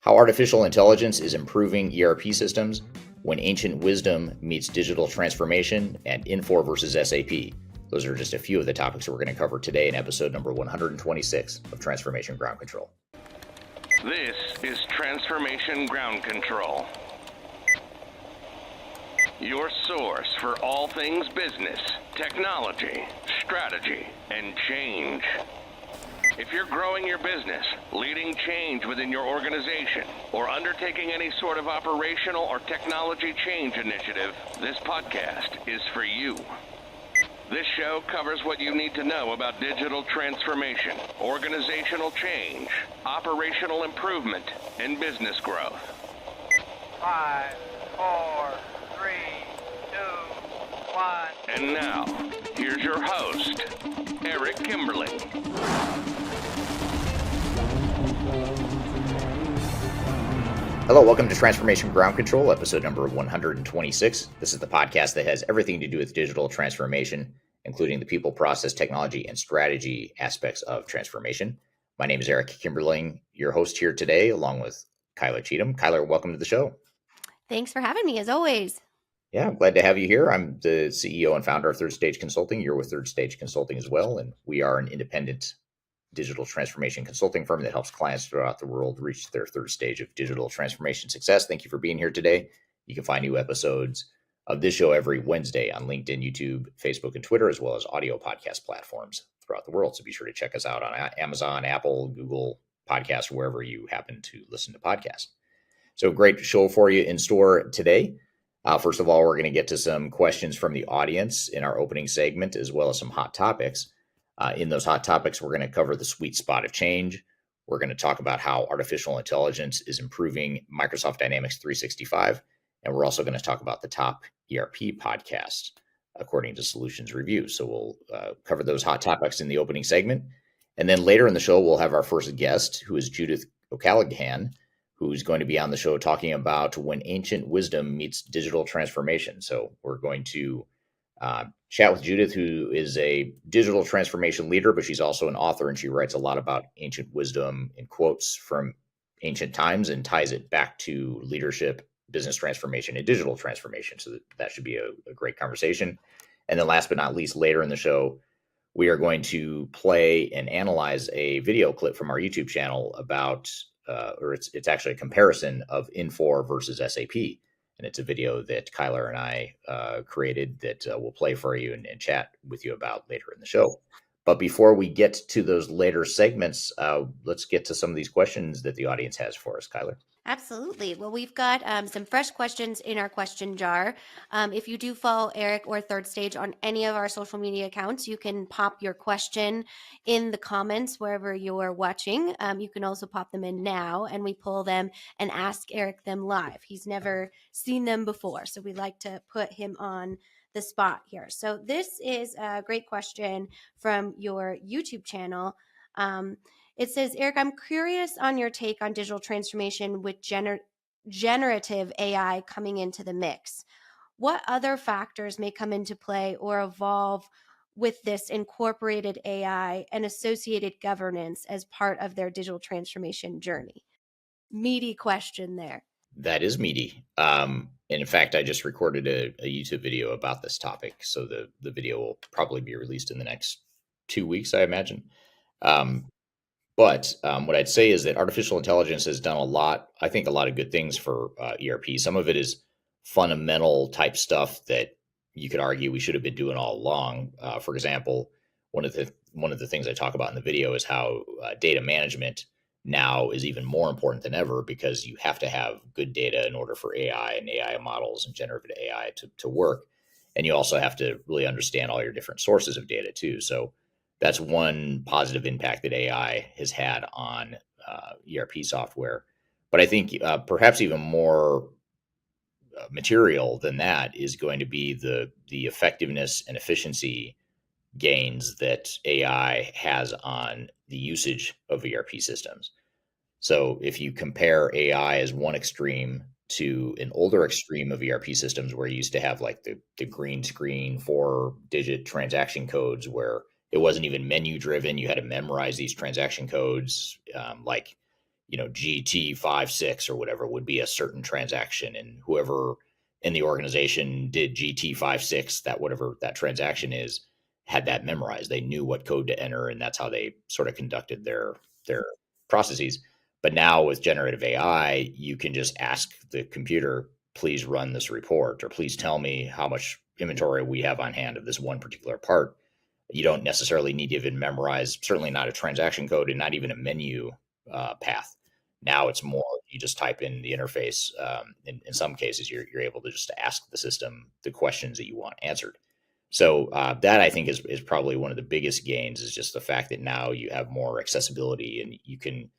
How artificial intelligence is improving ERP systems, when ancient wisdom meets digital transformation, and Infor versus SAP. Those are just a few of the topics we're going to cover today in episode number 126 of Transformation Ground Control. This is Transformation Ground Control, your source for all things business, technology, strategy, and change. If you're growing your business, leading change within your organization, or undertaking any sort of operational or technology change initiative, this podcast is for you. This show covers what you need to know about digital transformation, organizational change, operational improvement, and business growth. 5, 4, 3, 2, 1. And now, here's your host, Eric Kimberling. Hello, welcome to Transformation Ground Control, episode number 126. This is the podcast that has everything to do with digital transformation, including the people, process, technology, and strategy aspects of transformation. My name is Eric Kimberling, your host here today, along with Kyler Cheatham. Kyler, welcome to the show. Thanks for having me, as always. Yeah, I'm glad to have you here. I'm the CEO and founder of Third Stage Consulting. You're with Third Stage Consulting as well, and we are an independent digital transformation consulting firm that helps clients throughout the world reach their third stage of digital transformation success. Thank you for being here today. You can find new episodes of this show every Wednesday on LinkedIn, YouTube, Facebook, and Twitter, as well as audio podcast platforms throughout the world. So be sure to check us out on Amazon, Apple, Google Podcasts, wherever you happen to listen to podcasts. So great show for you in store today. First of all, we're going to get to some questions from the audience in our opening segment, as well as some hot topics. In those hot topics, we're going to cover the sweet spot of change. We're going to talk about how artificial intelligence is improving Microsoft Dynamics 365. And we're also going to talk about the top ERP podcast, according to Solutions Review. So we'll cover those hot topics in the opening segment. And then later in the show, we'll have our first guest, who is Judith O'Callaghan, who's going to be on the show talking about when ancient wisdom meets digital transformation. So we're going to chat with Judith, who is a digital transformation leader, but she's also an author, and she writes a lot about ancient wisdom in quotes from ancient times and ties it back to leadership, business transformation, and digital transformation. So that should be a great conversation. And then last but not least, later in the show, we are going to play and analyze a video clip from our YouTube channel about, or it's actually a comparison of Infor versus SAP. And it's a video that Kyler and I created that we'll play for you and chat with you about later in the show. But before we get to those later segments, let's get to some of these questions that the audience has for us, Kyler. Absolutely. Well, we've got some fresh questions in our question jar. If you do follow Eric or Third Stage on any of our social media accounts, you can pop your question in the comments wherever you're watching. You can also pop them in now, and we pull them and ask Eric them live. He's never seen them before, so we like to put him on the spot here. So this is a great question from your YouTube channel. It says, Eric, I'm curious on your take on digital transformation with generative AI coming into the mix. What other factors may come into play or evolve with this incorporated AI and associated governance as part of their digital transformation journey? Meaty question there. That is meaty. And in fact, I just recorded a YouTube video about this topic. So the video will probably be released in the next 2 weeks, I imagine. But what I'd say is that artificial intelligence has done a lot of good things for ERP. Some of it is fundamental type stuff that you could argue we should have been doing all along. For example, one of the things I talk about in the video is how data management now is even more important than ever, because you have to have good data in order for AI and AI models and generative AI to work. And you also have to really understand all your different sources of data too. So that's one positive impact that AI has had on ERP software. But I think perhaps even more material than that is going to be the effectiveness and efficiency gains that AI has on the usage of ERP systems. So if you compare AI as one extreme to an older extreme of ERP systems where you used to have like the green screen 4-digit transaction codes where it wasn't even menu driven. You had to memorize these transaction codes. Like GT56 or whatever would be a certain transaction, and whoever in the organization did GT56, that whatever that transaction is, had that memorized. They knew what code to enter, and that's how they sort of conducted their processes. But now with generative AI, you can just ask the computer, please run this report, or please tell me how much inventory we have on hand of this one particular part. You don't necessarily need to even memorize, certainly not a transaction code and not even a menu path. Now it's more, you just type in the interface. In some cases, you're able to just ask the system the questions that you want answered. So that I think is probably one of the biggest gains, is just the fact that now you have more accessibility, and you can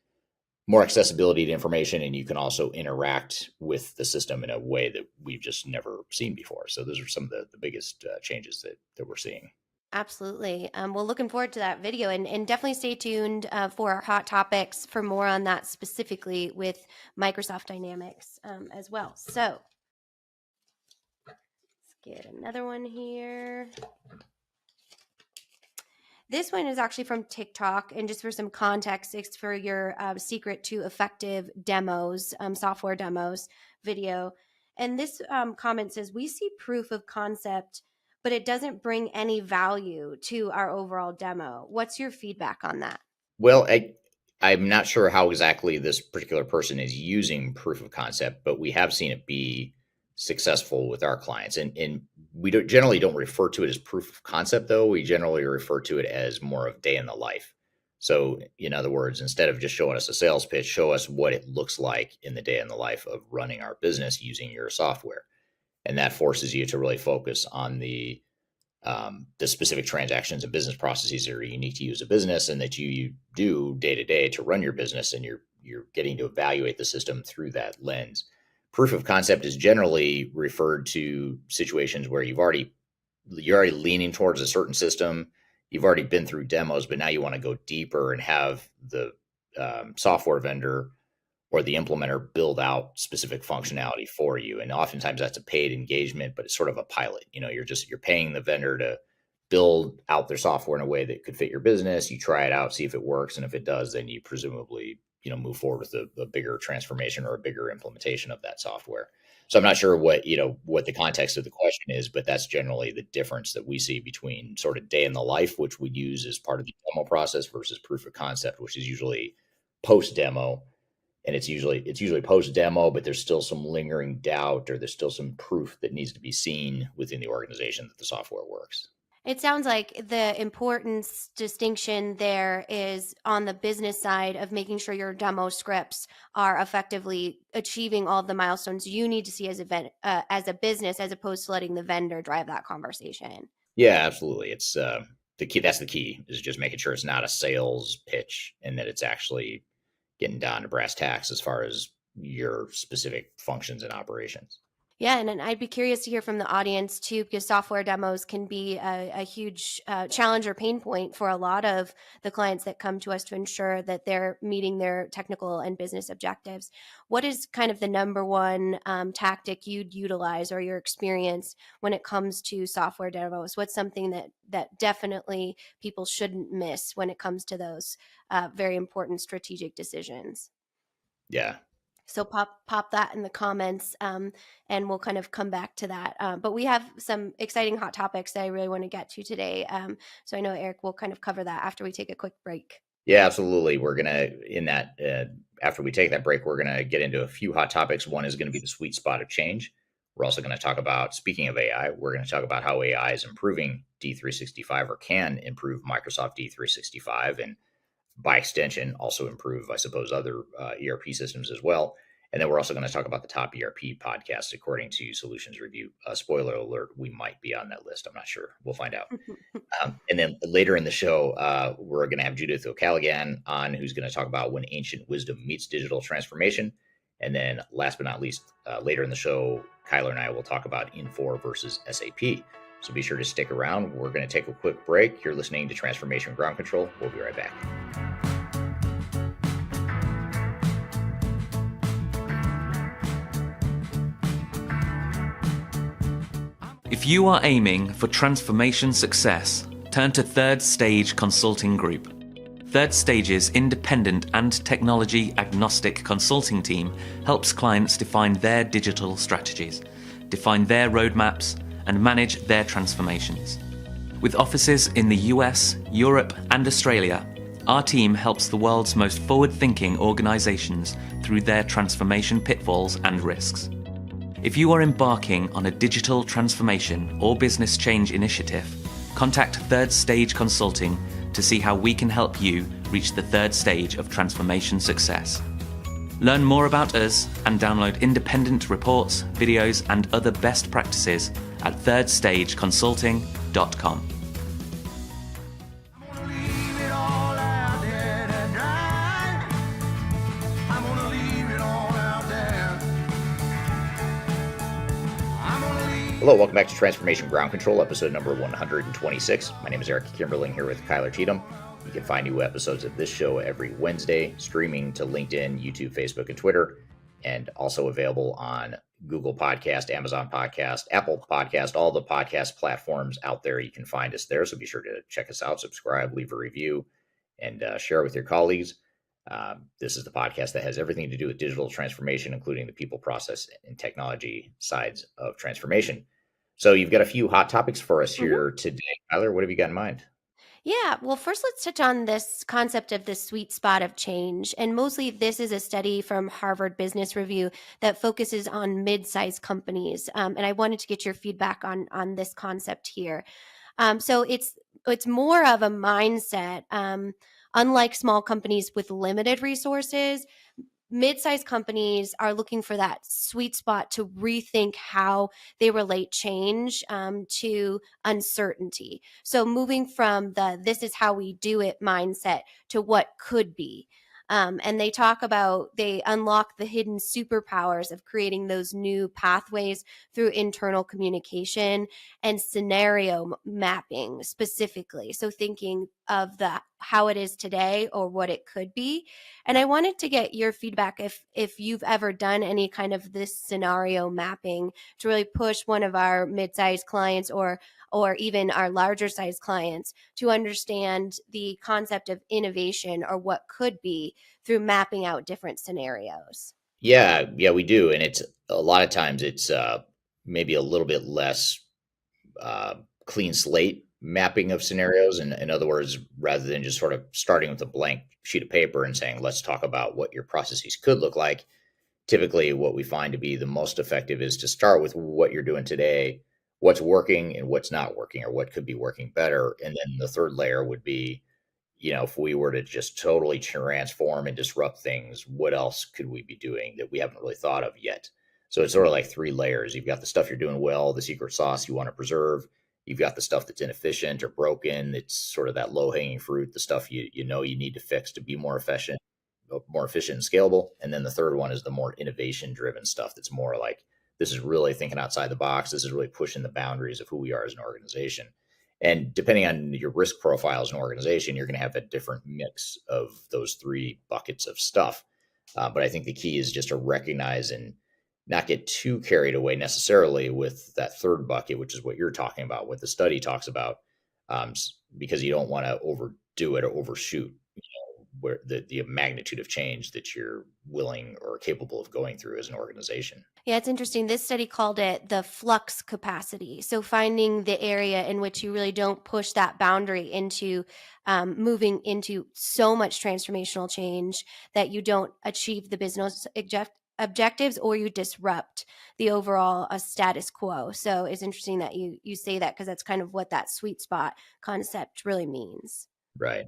more accessibility to information, and you can also interact with the system in a way that we've just never seen before. So those are some of the biggest changes that we're seeing. Absolutely. Well, looking forward to that video, and definitely stay tuned for our hot topics for more on that specifically with Microsoft Dynamics as well. So let's get another one here. This one is actually from TikTok, and just for some context, it's for your secret to effective demos, software demos video. And this comment says, we see proof of concept, but it doesn't bring any value to our overall demo. What's your feedback on that? Well, I'm not sure how exactly this particular person is using proof of concept, but we have seen it be successful with our clients. And we generally don't refer to it as proof of concept, though. We generally refer to it as more of day in the life. So in other words, instead of just showing us a sales pitch, show us what it looks like in the day in the life of running our business using your software. And that forces you to really focus on the specific transactions and business processes that are unique to you as a business, and that you do day to day to run your business, and you're getting to evaluate the system through that lens. Proof of concept is generally referred to situations where you're already leaning towards a certain system. You've already been through demos, but now you want to go deeper and have the software vendor or the implementer build out specific functionality for you. And oftentimes that's a paid engagement, but it's sort of a pilot. You're paying the vendor to build out their software in a way that could fit your business. You try it out, see if it works. And if it does, then you presumably, move forward with a bigger transformation or a bigger implementation of that software. So I'm not sure what the context of the question is, but that's generally the difference that we see between sort of day in the life, which we use as part of the demo process, versus proof of concept, which is usually post demo. And it's usually post demo, but there's still some lingering doubt, or there's still some proof that needs to be seen within the organization that the software works. It sounds like the importance distinction there is on the business side of making sure your demo scripts are effectively achieving all of the milestones you need to see as a business, as opposed to letting the vendor drive that conversation. Yeah, absolutely. It's the key. That's the key, is just making sure it's not a sales pitch, and that it's actually getting down to brass tacks as far as your specific functions and operations. Yeah, and I'd be curious to hear from the audience too, because software demos can be a huge challenge or pain point for a lot of the clients that come to us to ensure that they're meeting their technical and business objectives. What is kind of the number one tactic you'd utilize, or your experience when it comes to software demos? What's something that definitely people shouldn't miss when it comes to those very important strategic decisions? Yeah. So pop that in the comments, and we'll kind of come back to that. But we have some exciting hot topics that I really want to get to today. So I know, Eric, we'll kind of cover that after we take a quick break. Yeah, absolutely. We're going to, after we take that break, we're going to get into a few hot topics. One is going to be the sweet spot of change. We're also going to talk about, speaking of AI, we're going to talk about how AI is improving D365, or can improve Microsoft D365, and by extension, also improve, I suppose, other ERP systems as well. And then we're also going to talk about the top ERP podcasts, according to Solutions Review. Spoiler alert, we might be on that list. I'm not sure. We'll find out. And then later in the show, we're going to have Judith O'Callaghan on, who's going to talk about when ancient wisdom meets digital transformation. And then last but not least, later in the show, Kyler and I will talk about Infor versus SAP. So be sure to stick around. We're going to take a quick break. You're listening to Transformation Ground Control. We'll be right back. If you are aiming for transformation success, turn to Third Stage Consulting Group. Third Stage's independent and technology agnostic consulting team helps clients define their digital strategies, define their roadmaps, and manage their transformations. With offices in the US, Europe, and Australia, our team helps the world's most forward-thinking organizations through their transformation pitfalls and risks. If you are embarking on a digital transformation or business change initiative, contact Third Stage Consulting to see how we can help you reach the third stage of transformation success. Learn more about us and download independent reports, videos, and other best practices at thirdstageconsulting.com. Hello, welcome back to Transformation Ground Control, episode number 126. My name is Eric Kimberling here with Kyler Cheatham. You can find new episodes of this show every Wednesday, streaming to LinkedIn, YouTube, Facebook, and Twitter, and also available on Google Podcast, Amazon Podcast, Apple Podcast, all the podcast platforms out there. You can find us there, so be sure to check us out, subscribe, leave a review, and share with your colleagues. This is the podcast that has everything to do with digital transformation, including the people, process, and technology sides of transformation. So you've got a few hot topics for us here today. Tyler, what have you got in mind? Yeah, well, first let's touch on this concept of the sweet spot of change. And mostly this is a study from Harvard Business Review that focuses on mid-sized companies. And I wanted to get your feedback on this concept here. So it's more of a mindset. Unlike small companies with limited resources, mid-sized companies are looking for that sweet spot to rethink how they relate change to uncertainty. So moving from the "this is how we do it" mindset to what could be. And they talk about they unlock the hidden superpowers of creating those new pathways through internal communication and scenario mapping specifically. So thinking of the how it is today or what it could be. And I wanted to get your feedback if you've ever done any kind of this scenario mapping to really push one of our mid-sized clients or even our larger size clients to understand the concept of innovation or what could be through mapping out different scenarios. Yeah, we do. And it's a lot of times it's maybe a little bit less clean slate mapping of scenarios. And in other words, rather than just sort of starting with a blank sheet of paper and saying, let's talk about what your processes could look like. Typically, what we find to be the most effective is to start with what you're doing today, what's working and what's not working, or what could be working better. And then the third layer would be, if we were to just totally transform and disrupt things, what else could we be doing that we haven't really thought of yet? So it's sort of like three layers. You've got the stuff you're doing well, the secret sauce you want to preserve. You've got the stuff that's inefficient or broken. It's sort of that low hanging fruit, the stuff you need to fix to be more efficient and scalable. And then the third one is the more innovation driven stuff that's more like, this is really thinking outside the box. This is really pushing the boundaries of who we are as an organization. And depending on your risk profile as an organization, you're going to have a different mix of those three buckets of stuff. But I think the key is just to recognize and not get too carried away necessarily with that third bucket, which is what you're talking about, what the study talks about, because you don't want to overdo it or overshoot where the magnitude of change that you're willing or capable of going through as an organization. Yeah, it's interesting. This study called it the flux capacity. So finding the area in which you really don't push that boundary into moving into so much transformational change that you don't achieve the business objectives or you disrupt the overall status quo. So it's interesting that you say that because that's kind of what that sweet spot concept really means. Right.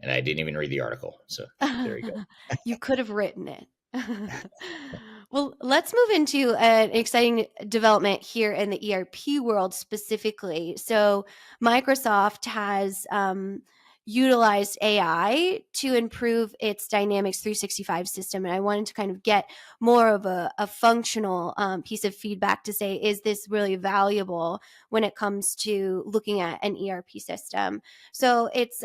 And I didn't even read the article. So there you go. You could have written it. Well, let's move into an exciting development here in the ERP world specifically. So Microsoft has utilized AI to improve its Dynamics 365 system. And I wanted to kind of get more of a functional piece of feedback to say, is this really valuable when it comes to looking at an ERP system? So it's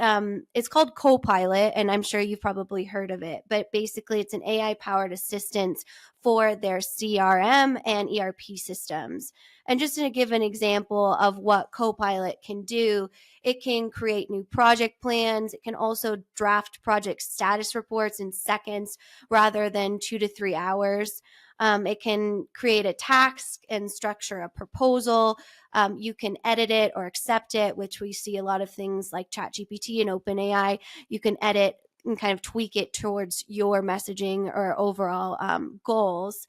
called Copilot, and I'm sure you've probably heard of it, but basically it's an AI-powered assistant for their CRM and ERP systems. And just to give an example of what Copilot can do, It can create new project plans. It can also draft project status reports in seconds rather than 2 to 3 hours. It can create a task and structure a proposal. You can edit it or accept it, which we see a lot of things like ChatGPT and OpenAI. You can edit and kind of tweak it towards your messaging or overall goals.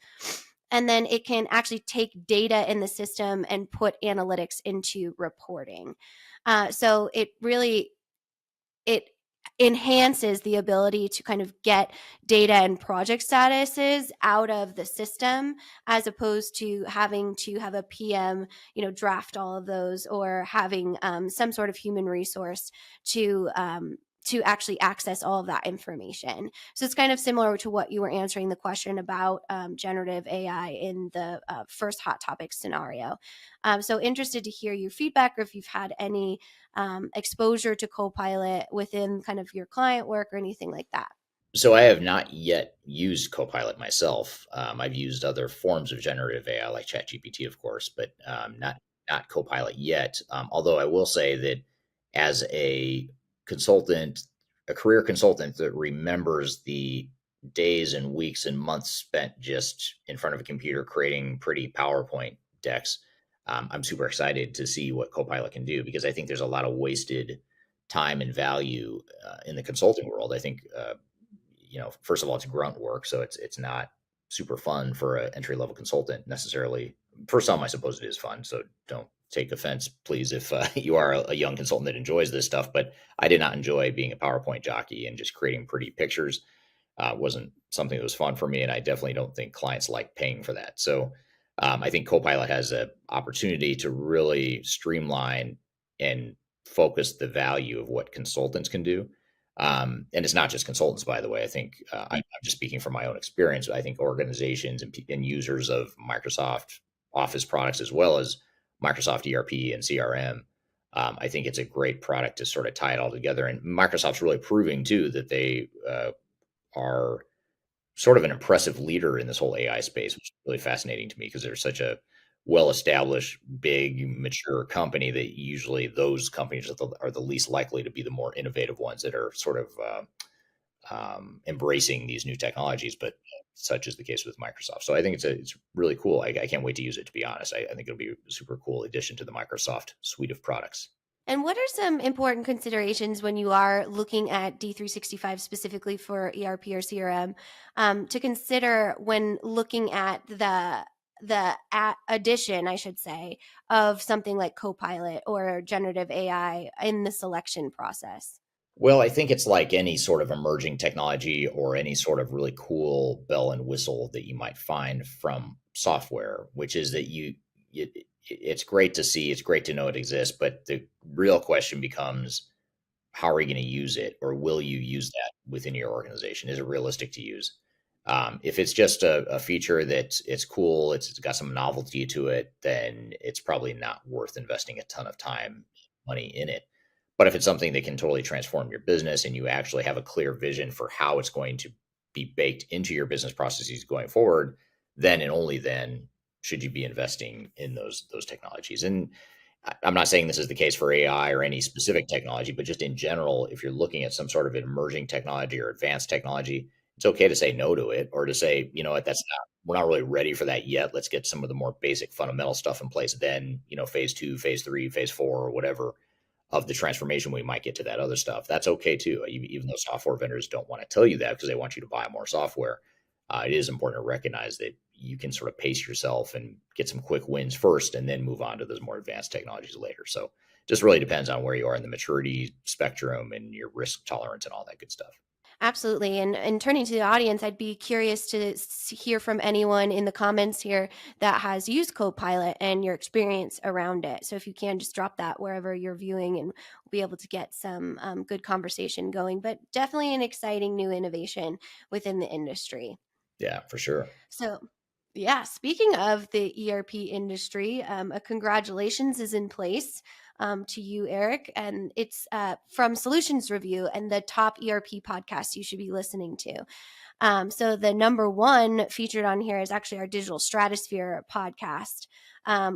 And then it can actually take data in the system and put analytics into reporting. So it enhances the ability to kind of get data and project statuses out of the system, as opposed to having to have a PM, draft all of those, or having some sort of human resource to actually access all of that information. So it's kind of similar to what you were answering the question about generative AI in the first hot topic scenario. So interested to hear your feedback, or if you've had any exposure to Copilot within kind of your client work or anything like that. So I have not yet used Copilot myself. I've used other forms of generative AI like ChatGPT, of course, but not Copilot yet. Although I will say that as a consultant, a career consultant that remembers the days and weeks and months spent just in front of a computer creating pretty PowerPoint decks, I'm super excited to see what Copilot can do, because I think there's a lot of wasted time and value in the consulting world. I think first of all, it's grunt work, so it's not super fun for an entry level consultant necessarily. For some, I suppose it is fun, so don't take offense, please, if you are a young consultant that enjoys this stuff. But I did not enjoy being a PowerPoint jockey and just creating pretty pictures. Wasn't something that was fun for me, and I definitely don't think clients like paying for that. So I think Copilot has an opportunity to really streamline and focus the value of what consultants can do. And it's not just consultants, by the way. I think I'm just speaking from my own experience. I think organizations and users of Microsoft Office products, as well as Microsoft ERP and CRM, I think it's a great product to sort of tie it all together. And Microsoft's really proving too that they are sort of an impressive leader in this whole AI space, which is really fascinating to me, because they're such a well-established, big, mature company that usually those companies are the least likely to be the more innovative ones that are sort of embracing these new technologies. But such is the case with Microsoft. So I think it's really cool. I can't wait to use it, to be honest. I think it'll be a super cool addition to the Microsoft suite of products. And what are some important considerations when you are looking at D365 specifically for ERP or CRM to consider when looking at the addition, I should say, of something like Copilot or generative AI in the selection process? Well, I think it's like any sort of emerging technology or any sort of really cool bell and whistle that you might find from software, which is that it's great to see, it's great to know it exists, but the real question becomes, how are you going to use it, or will you use that within your organization? Is it realistic to use? If it's just a feature that it's cool, it's got some novelty to it, then it's probably not worth investing a ton of time, money in it. But if it's something that can totally transform your business and you actually have a clear vision for how it's going to be baked into your business processes going forward, then and only then should you be investing in those technologies. And I'm not saying this is the case for AI or any specific technology, but just in general, if you're looking at some sort of emerging technology or advanced technology, it's okay to say no to it, or to say, you know what, we're not really ready for that yet. Let's get some of the more basic fundamental stuff in place. Then, phase 2, phase 3, phase 4, or whatever of the transformation, we might get to that other stuff. That's okay too. Even though software vendors don't want to tell you that because they want you to buy more software, it is important to recognize that you can sort of pace yourself and get some quick wins first, and then move on to those more advanced technologies later. So just really depends on where you are in the maturity spectrum and your risk tolerance and all that good stuff. Absolutely. And turning to the audience, I'd be curious to hear from anyone in the comments here that has used Copilot and your experience around it. So if you can, just drop that wherever you're viewing, and we'll be able to get some good conversation going. But definitely an exciting new innovation within the industry. Yeah, for sure. So, yeah, speaking of the ERP industry, a congratulations is in place to you, Eric, and it's from Solutions Review and the top ERP podcast you should be listening to. So the number one featured on here is actually our Digital Stratosphere podcast,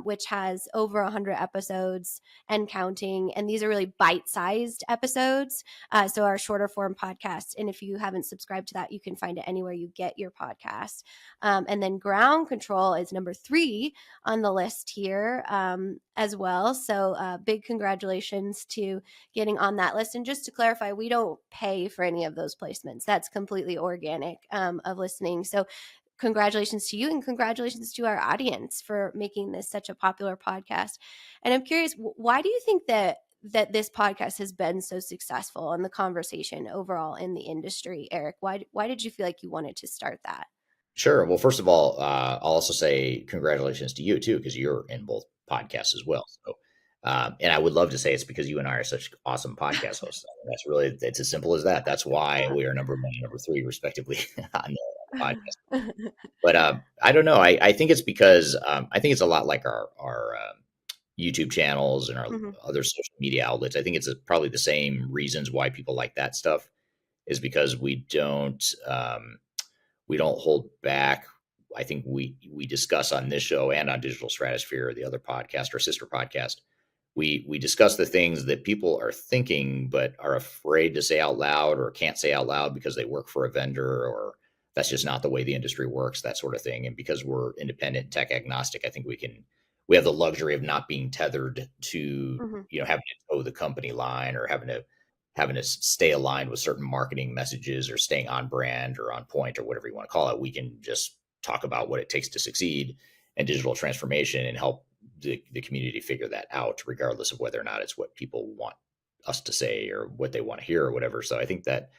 which has over 100 episodes and counting. And these are really bite-sized episodes. So our shorter form podcast. And if you haven't subscribed to that, you can find it anywhere you get your podcast. And then Ground Control is number 3 on the list here as well. So big congratulations to getting on that list. And just to clarify, we don't pay for any of those placements. That's completely organic of listening. So congratulations to you, and congratulations to our audience for making this such a popular podcast. And I'm curious, why do you think that this podcast has been so successful in the conversation overall in the industry? Eric, why did you feel like you wanted to start that? Sure. Well, first of all, I'll also say congratulations to you too, because you're in both podcasts as well. So, and I would love to say it's because you and I are such awesome podcast hosts. That's really, it's as simple as that. That's why we are number 1 and number 3 respectively on the podcast. But I don't know. I think it's because I think it's a lot like our YouTube channels and our other social media outlets. I think it's probably the same reasons why people like that stuff, is because we don't hold back. I think we discuss on this show and on Digital Stratosphere, the other podcast, our sister podcast, we discuss the things that people are thinking but are afraid to say out loud or can't say out loud because they work for a vendor, or that's just not the way the industry works, that sort of thing. And because we're independent, tech agnostic, I think we have the luxury of not being tethered to having to toe the company line, or having to stay aligned with certain marketing messages, or staying on brand or on point, or whatever you want to call it. We can just talk about what it takes to succeed in digital transformation and help the community figure that out, regardless of whether or not it's what people want us to say or what they want to hear or whatever. So I think that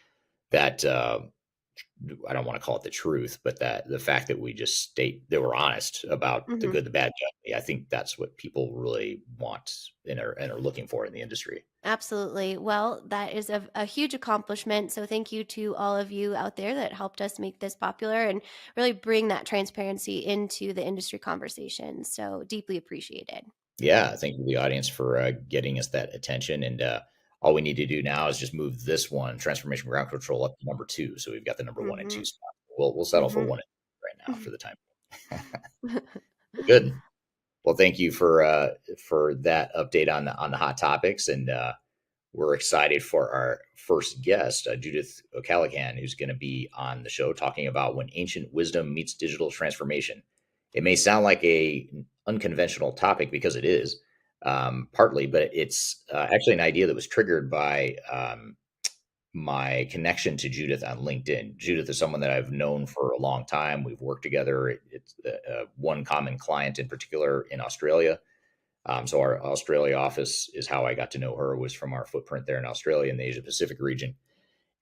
I don't want to call it the truth, but that the fact that we just state that we're honest about the good, the bad, I think that's what people really want and are looking for in the industry. Absolutely. Well, that is a huge accomplishment. So thank you to all of you out there that helped us make this popular and really bring that transparency into the industry conversation. So deeply appreciated. Yeah. Thank you to the audience for getting us that attention. And all we need to do now is just move this one, Transformation Ground Control, up to number 2. So we've got the number 1 and 2 spot. We'll settle for 1 right now for the time. Good. Well, thank you for that update on the hot topics, and we're excited for our first guest, Judith O'Callaghan, who's going to be on the show talking about when ancient wisdom meets digital transformation. It may sound like an unconventional topic, because it is, partly, but it's actually an idea that was triggered by my connection to Judith on LinkedIn. Judith is someone that I've known for a long time. We've worked together. It's one common client in particular in Australia. So our Australia office is how I got to know her, was from our footprint there in Australia in the Asia Pacific region.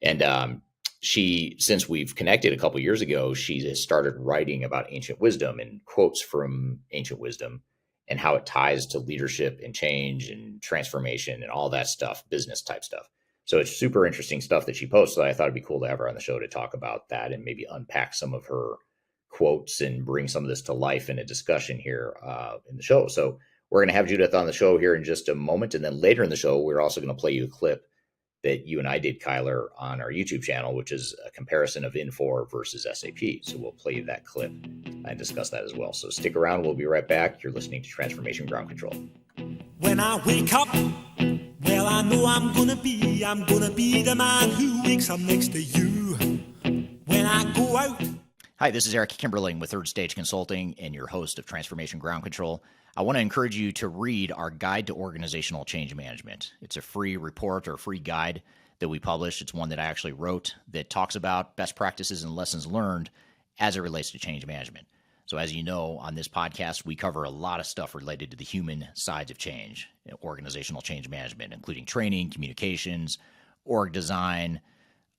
And since we've connected a couple of years ago, she has started writing about ancient wisdom and quotes from ancient wisdom, and how it ties to leadership and change and transformation and all that stuff, business type stuff. So it's super interesting stuff that she posts. So I thought it'd be cool to have her on the show to talk about that and maybe unpack some of her quotes and bring some of this to life in a discussion here in the show. So we're going to have Judith on the show here in just a moment. And then later in the show, we're also going to play you a clip that you and I did, Kyler, on our YouTube channel, which is a comparison of Infor versus SAP. So we'll play you that clip and discuss that as well. So stick around. We'll be right back. You're listening to Transformation Ground Control. When I wake up, well, I know I'm gonna be the man who wakes up next to you. When I go out. Hi, this is Eric Kimberling with Third Stage Consulting and your host of Transformation Ground Control. I want to encourage you to read our Guide to Organizational Change Management. It's a free report or free guide that we published. It's one that I actually wrote that talks about best practices and lessons learned as it relates to change management. So as you know, on this podcast, we cover a lot of stuff related to the human sides of change, organizational change management, including training, communications, org design,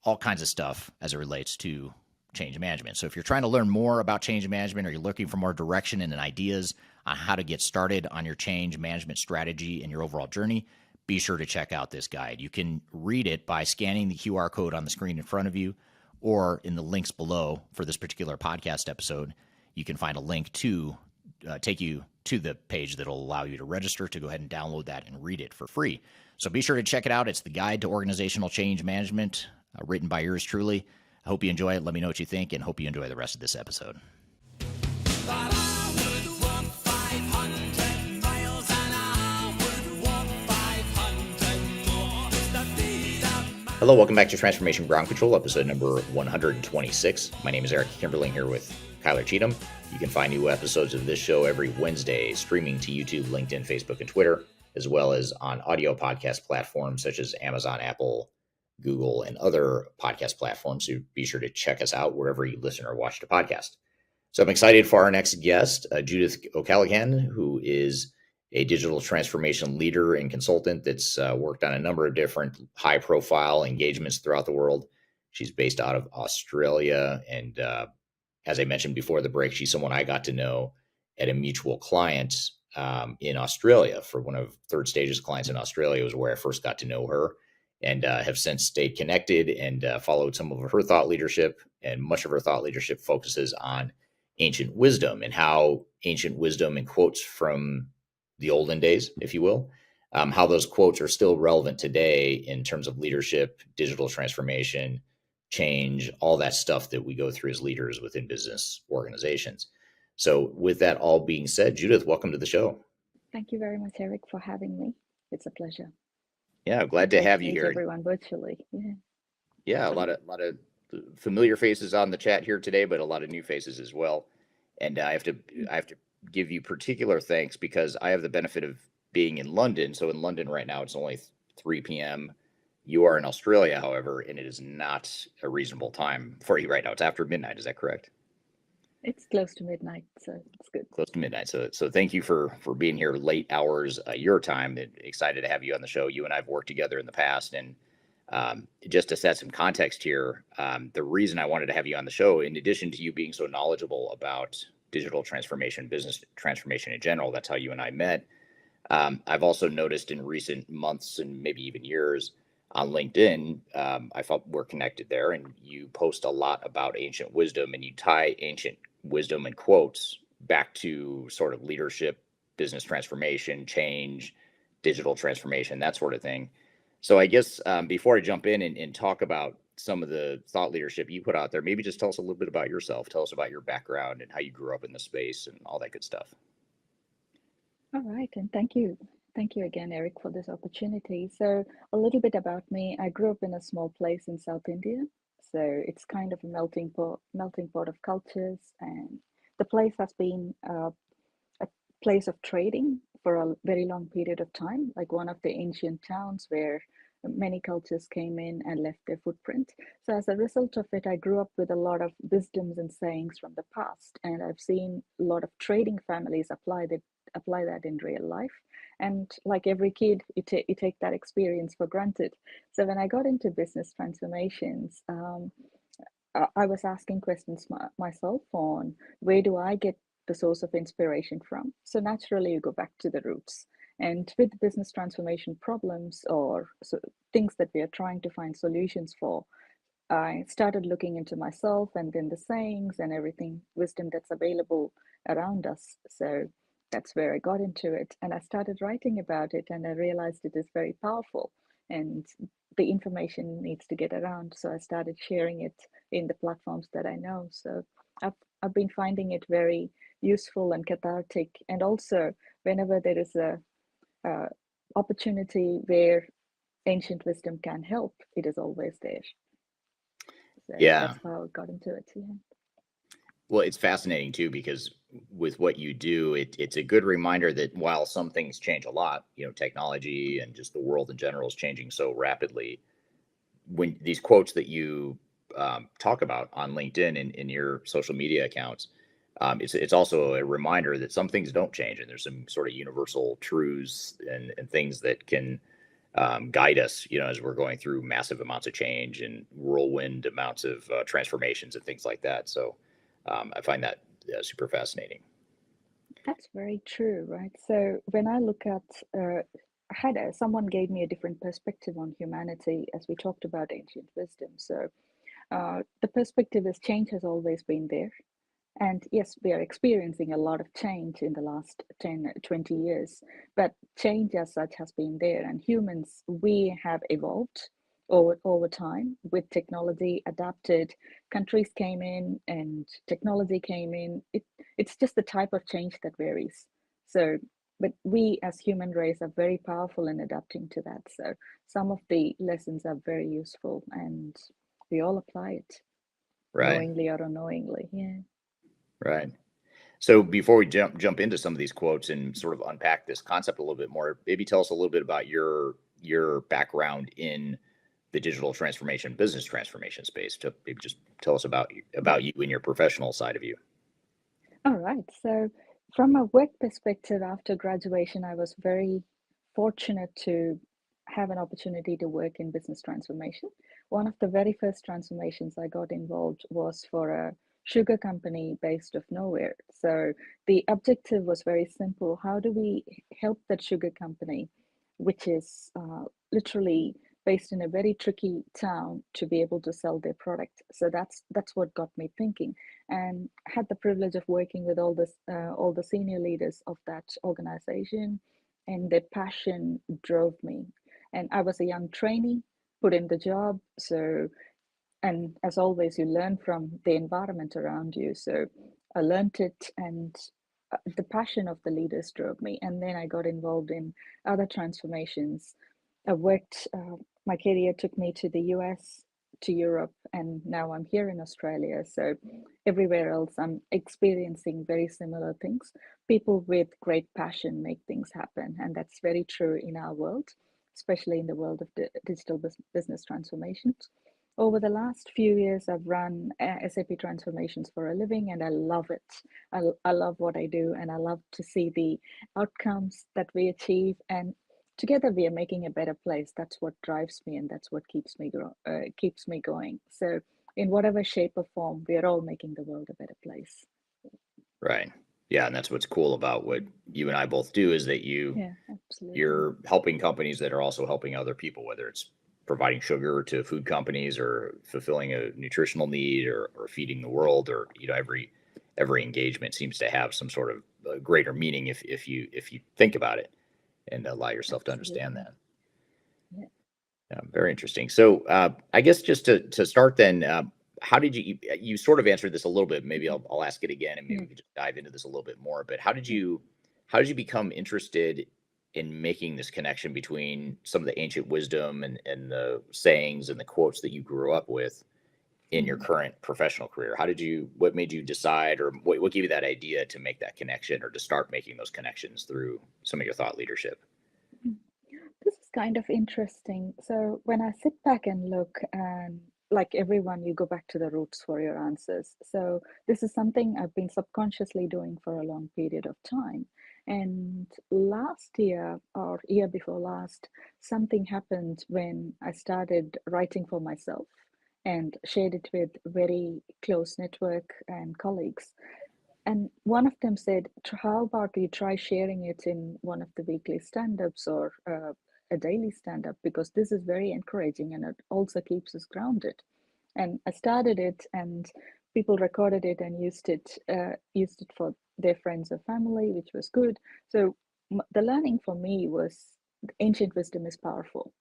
all kinds of stuff as it relates to change management. So if you're trying to learn more about change management, or you're looking for more direction and ideas on how to get started on your change management strategy and your overall journey, be sure to check out this guide. You can read it by scanning the QR code on the screen in front of you, or in the links below for this particular podcast episode. You can find a link to take you to the page that will allow you to register to go ahead and download that and read it for free. So be sure to check it out. It's the Guide to Organizational Change Management, written by yours truly. Hope you enjoy it. Let me know what you think, and hope you enjoy the rest of this episode. But I would walk 500 miles and I would walk 500 more. It's the freedom. Hello, welcome back to Transformation Ground Control, episode number 126. My name is Eric Kimberling, here with Kyler Cheatham. You can find new episodes of this show every Wednesday, streaming to YouTube, LinkedIn, Facebook, and Twitter, as well as on audio podcast platforms such as Amazon, Apple, Google, and other podcast platforms. So be sure to check us out wherever you listen or watch the podcast. So I'm excited for our next guest, Judith O'Callaghan, who is a digital transformation leader and consultant that's worked on a number of different high-profile engagements throughout the world. She's based out of Australia, and as I mentioned before the break, she's someone I got to know at a mutual client in Australia. For one of Third Stage's clients in Australia was where I first got to know her, and have since stayed connected and followed some of her thought leadership. And much of her thought leadership focuses on ancient wisdom and how ancient wisdom and quotes from the olden days, if you will, how those quotes are still relevant today in terms of leadership, digital transformation, change, all that stuff that we go through as leaders within business organizations. So with that all being said, Judith, welcome to the show. Thank you very much, Eric, for having me. It's a pleasure. Yeah, glad to have you Meet here. everyone virtually. Yeah, a lot of familiar faces on the chat here today, but a lot of new faces as well. And I have to give you particular thanks because I have the benefit of being in London. So in London right now, it's only 3 p.m. You are in Australia, however, and it is not a reasonable time for you right now. It's after midnight. Is that correct? It's close to midnight, so it's good. Close to midnight. So thank you for being here late hours your time. Excited to have you on the show. You and I have worked together in the past, and just to set some context here, the reason I wanted to have you on the show, in addition to you being so knowledgeable about digital transformation, business transformation in general, that's how you and I met. I've also noticed in recent months and maybe even years on LinkedIn, I felt we're connected there, and you post a lot about ancient wisdom, and you tie ancient wisdom and quotes back to sort of leadership, business transformation, change, digital transformation, that sort of thing. So I guess before I jump in and talk about some of the thought leadership you put out there, maybe just tell us a little bit about yourself. Tell us about your background and how you grew up in the space and all that good stuff. All right, and thank you. Thank you again, Eric, for this opportunity. So a little bit about me. I grew up in a small place in South India. So it's kind of a melting pot of cultures. And the place has been a place of trading for a very long period of time, like one of the ancient towns where many cultures came in and left their footprint. So as a result of it, I grew up with a lot of wisdoms and sayings from the past. And I've seen a lot of trading families apply that in real life. And like every kid, you take that experience for granted. So when I got into business transformations, I was asking questions myself on where do I get the source of inspiration from? So naturally, you go back to the roots. And with business transformation problems or things that we are trying to find solutions for, I started looking into myself and then the sayings and everything, wisdom that's available around us. So that's where I got into it. And I started writing about it, and I realized it is very powerful and the information needs to get around. So I started sharing it in the platforms that I know. So I've been finding it very useful and cathartic. And also, whenever there is a opportunity where ancient wisdom can help, it is always there. So Yeah, that's how I got into it. Yeah. well, it's fascinating too, because with what you do, it's a good reminder that while some things change a lot, technology and just the world in general is changing so rapidly. When these quotes that you talk about on LinkedIn and in your social media accounts, it's also a reminder that some things don't change, and there's some sort of universal truths and things that can guide us, as we're going through massive amounts of change and whirlwind amounts of transformations and things like that. So I find that super fascinating. That's very true, right? So when I look at, someone gave me a different perspective on humanity as we talked about ancient wisdom. So the perspective is change has always been there. And yes, we are experiencing a lot of change in the last 10, 20 years, but change as such has been there. And humans, we have evolved over time with technology adapted. Countries came in and technology came in. It's just the type of change that varies. So, but we as human race are very powerful in adapting to that. So some of the lessons are very useful and we all apply it Right. knowingly or unknowingly. Yeah. Right. So before we jump into some of these quotes and sort of unpack this concept a little bit more, maybe tell us a little bit about your background in the digital transformation, business transformation space. To maybe just tell us about you and your professional side of you. All right. So, from a work perspective, after graduation, I was very fortunate to have an opportunity to work in business transformation. One of the very first transformations I got involved was for a sugar company based of nowhere. So, the objective was very simple. How do we help that sugar company, which is literally based in a very tricky town, to be able to sell their product? So that's what got me thinking, and had the privilege of working with all the senior leaders of that organization, and their passion drove me. And I was a young trainee, put in the job. So, and as always, you learn from the environment around you. So I learned it, and the passion of the leaders drove me. And then I got involved in other transformations. I worked, my career took me to the US, to Europe, and now I'm here in Australia. So everywhere else, I'm experiencing very similar things. People with great passion make things happen. And that's very true in our world, especially in the world of digital business transformations. Over the last few years, I've run SAP transformations for a living, and I love it. I love what I do, and I love to see the outcomes that we achieve. And together, we are making a better place. That's what drives me, and that's what keeps me going. So, in whatever shape or form, we are all making the world a better place. Right. Yeah, and that's what's cool about what you and I both do is that Yeah, absolutely. you're helping companies that are also helping other people, whether it's providing sugar to food companies or fulfilling a nutritional need or feeding the world, or every engagement seems to have some sort of greater meaning if you think about it and allow yourself to understand Absolutely. that. Yeah. Very interesting. So I guess just to start then, how did you sort of answered this a little bit? Maybe I'll ask it again, and maybe Yeah. we could just dive into this a little bit more. But Yeah. how did you become interested in making this connection between some of the ancient wisdom and the sayings and the quotes that you grew up with in your Mhm. current professional career? What made you decide, or what gave you that idea to make that connection, or to start making those connections through some of your thought leadership? Mm. This is kind of interesting. So when I sit back and look, and like everyone, you go back to the roots for your answers. So this is something I've been subconsciously doing for a long period of time. And last year or year before last, something happened when I started writing for myself and shared it with very close network and colleagues. And one of them said, how about you try sharing it in one of the weekly stand-ups or a daily stand-up, because this is very encouraging and it also keeps us grounded. And I started it, and people recorded it and used it for their friends or family, which was good. So the learning for me was ancient wisdom is powerful,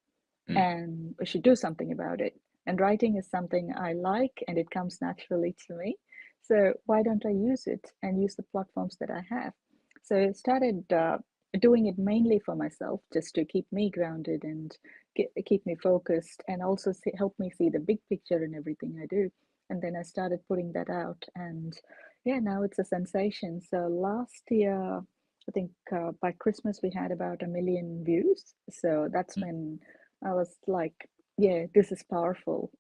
Mm, and we should do something about it. And writing is something I like, and it comes naturally to me. So why don't I use it and use the platforms that I have? So I started doing it mainly for myself, just to keep me grounded and keep me focused, and also help me see the big picture in everything I do. And then I started putting that out, and yeah, now it's a sensation. So last year, I think by Christmas we had about 1 million views. So that's mm. when I was like, yeah, this is powerful.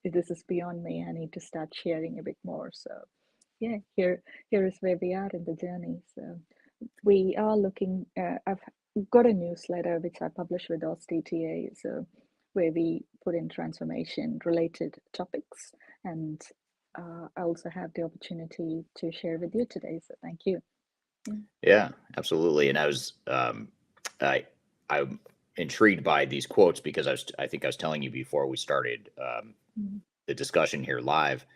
This is beyond me. I need to start sharing a bit more. So yeah, here is where we are in the journey. So we are looking. I've got a newsletter which I publish with OSTTA, so where we put in transformation related topics, and I also have the opportunity to share with you today. So thank you. Yeah. Yeah, absolutely. And I, I'm intrigued by these quotes because I think I was telling you before we started Mhm. the discussion here live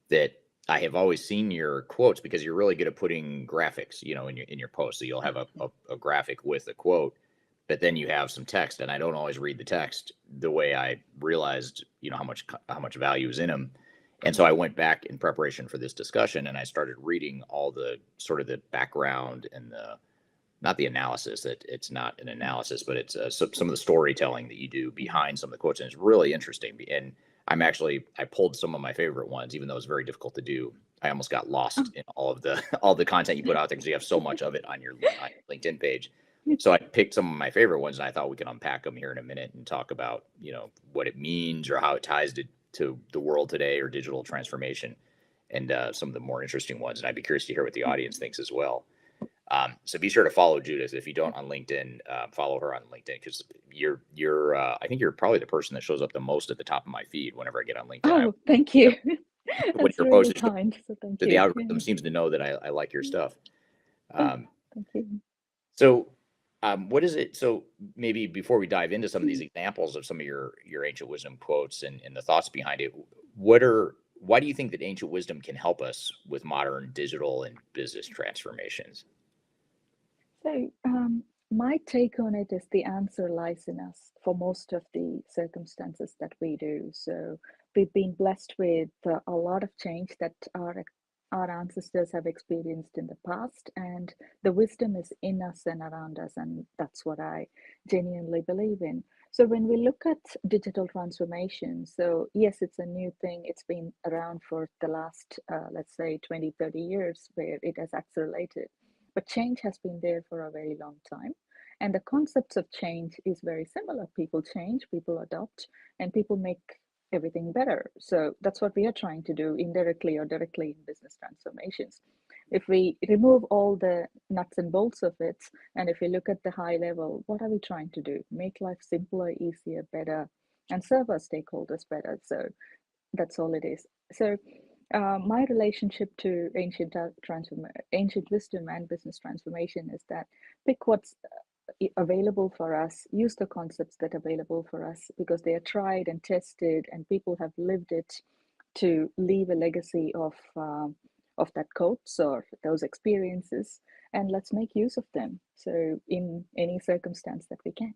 that I have always seen your quotes because you're really good at putting graphics, in your posts. So you'll have a graphic with a quote, but then you have some text, and I don't always read the text the way I realized, how much value is in them. And so I went back in preparation for this discussion, and I started reading all the sort of the background and the not the analysis. That it's not an analysis, but it's some of the storytelling that you do behind some of the quotes, and it's really interesting. And I pulled some of my favorite ones, even though it's very difficult to do. I almost got lost in all of the all the content you put out there because you have so much of it on your LinkedIn page. So I picked some of my favorite ones, and I thought we could unpack them here in a minute and talk about what it means or how it ties to the world today or digital transformation, and some of the more interesting ones. And I'd be curious to hear what the audience thinks as well. So be sure to follow Judith if you don't on LinkedIn. Follow her on LinkedIn because you're I think you're probably the person that shows up the most at the top of my feed whenever I get on LinkedIn. Oh, thank you. When That's you're really posted, kind. So thank the you. algorithm seems to know that I like your stuff. Thank you. So what is it? So maybe before we dive into some of these examples of some of your ancient wisdom quotes and the thoughts behind it, why do you think that ancient wisdom can help us with modern digital and business transformations? So, my take on it is the answer lies in us for most of the circumstances that we do. So, we've been blessed with a lot of change that our ancestors have experienced in the past, and the wisdom is in us and around us, and that's what I genuinely believe in. So, when we look at digital transformation, so yes, it's a new thing. It's been around for the last, let's say, 20, 30 years, where it has accelerated. But change has been there for a very long time. And the concepts of change is very similar. People change, people adopt, and people make everything better. So that's what we are trying to do indirectly or directly in business transformations. If we remove all the nuts and bolts of it, and if we look at the high level, what are we trying to do? Make life simpler, easier, better, and serve our stakeholders better. So that's all it is. So my relationship to ancient wisdom and business transformation is that pick what's available for us, use the concepts that are available for us because they are tried and tested, and people have lived it to leave a legacy of that quotes or those experiences, and let's make use of them. So in any circumstance that we can.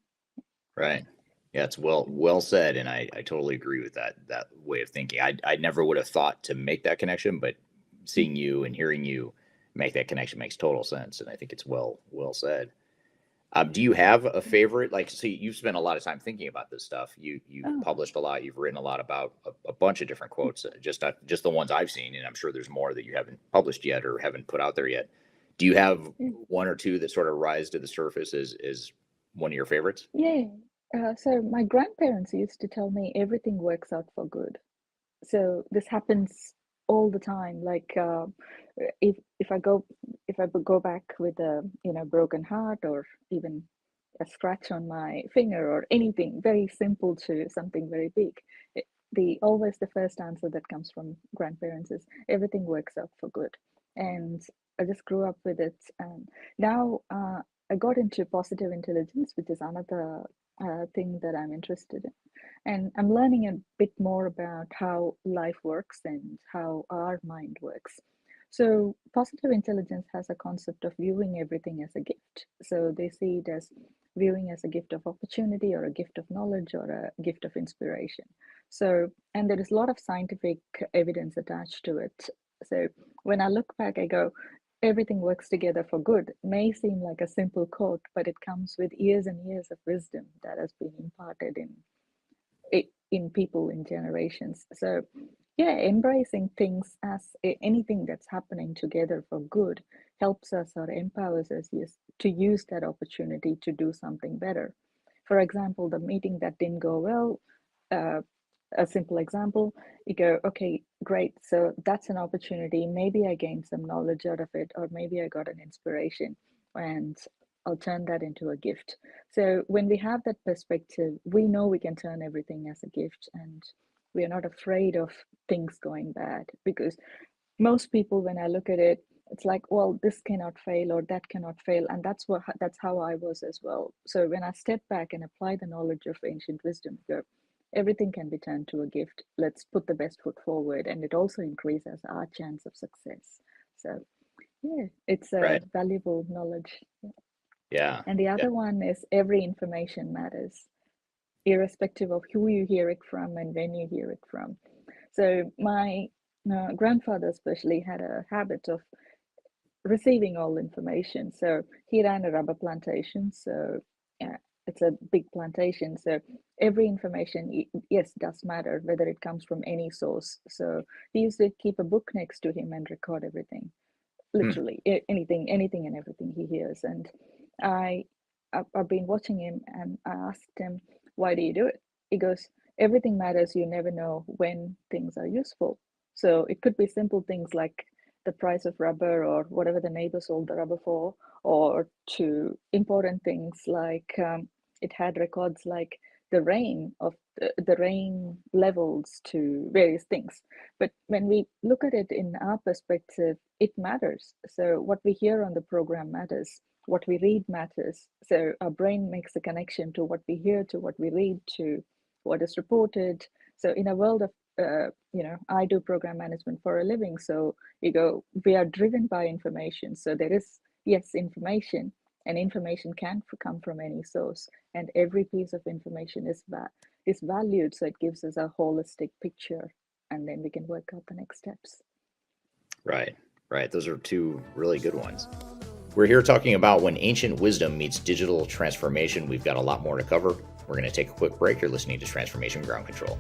Right. Yeah, it's well said, and I totally agree with that way of thinking. I never would have thought to make that connection, but seeing you and hearing you make that connection makes total sense, and I think it's well said. Do you have a favorite? Like, see, you've spent a lot of time thinking about this stuff. You've published a lot. You've written a lot about a bunch of different quotes, just the ones I've seen, and I'm sure there's more that you haven't published yet or haven't put out there yet. Do you have one or two that sort of rise to the surface as one of your favorites? Yeah. So my grandparents used to tell me everything works out for good. So this happens all the time. Like if I go back with a broken heart or even a scratch on my finger or anything very simple to something very big, always the first answer that comes from grandparents is everything works out for good. And I just grew up with it, and now I got into positive intelligence, which is another thing that I'm interested in. And I'm learning a bit more about how life works and how our mind works. So, positive intelligence has a concept of viewing everything as a gift. So, they see it as viewing as a gift of opportunity or a gift of knowledge or a gift of inspiration. So, and there is a lot of scientific evidence attached to it. So, when I look back, I go, everything works together for good may seem like a simple quote, but it comes with years and years of wisdom that has been imparted in people in generations. So yeah, embracing things as anything that's happening together for good helps us or empowers us to use that opportunity to do something better. For example, the meeting that didn't go well, a simple example, you go, okay, great, so that's an opportunity. Maybe I gained some knowledge out of it, or maybe I got an inspiration, and I'll turn that into a gift. So when we have that perspective, we know we can turn everything as a gift, and we are not afraid of things going bad, because most people, when I look at it, it's like, well, this cannot fail or that cannot fail, and that's how I was as well. So when I step back and apply the knowledge of ancient wisdom, go, everything can be turned to a gift. Let's put the best foot forward, and it also increases our chance of success. So yeah, it's a Right. valuable knowledge. Yeah. Yeah. And the Yeah. other one is every information matters, irrespective of who you hear it from and when you hear it from. So my grandfather especially had a habit of receiving all information. So he ran a rubber plantation. So yeah, it's a big plantation. So every information, yes, does matter, whether it comes from any source. So he used to keep a book next to him and record everything, Hmm. literally anything and everything he hears. And I, I've been watching him, and I asked him, why do you do it? He goes, everything matters. You never know when things are useful. So it could be simple things like the price of rubber or whatever the neighbor sold the rubber for, or to important things like it had records like the rain of the rain levels to various things. But when we look at it in our perspective, it matters. So what we hear on the program matters. What we read matters. So our brain makes a connection to what we hear, to what we read, to what is reported. So in a world of I do program management for a living. So we are driven by information. So there is, yes, information, and information can come from any source, and every piece of information is valued. So it gives us a holistic picture, and then we can work out the next steps. Right. Right. Those are two really good ones. We're here talking about when ancient wisdom meets digital transformation. We've got a lot more to cover. We're going to take a quick break. You're listening to Transformation Ground Control.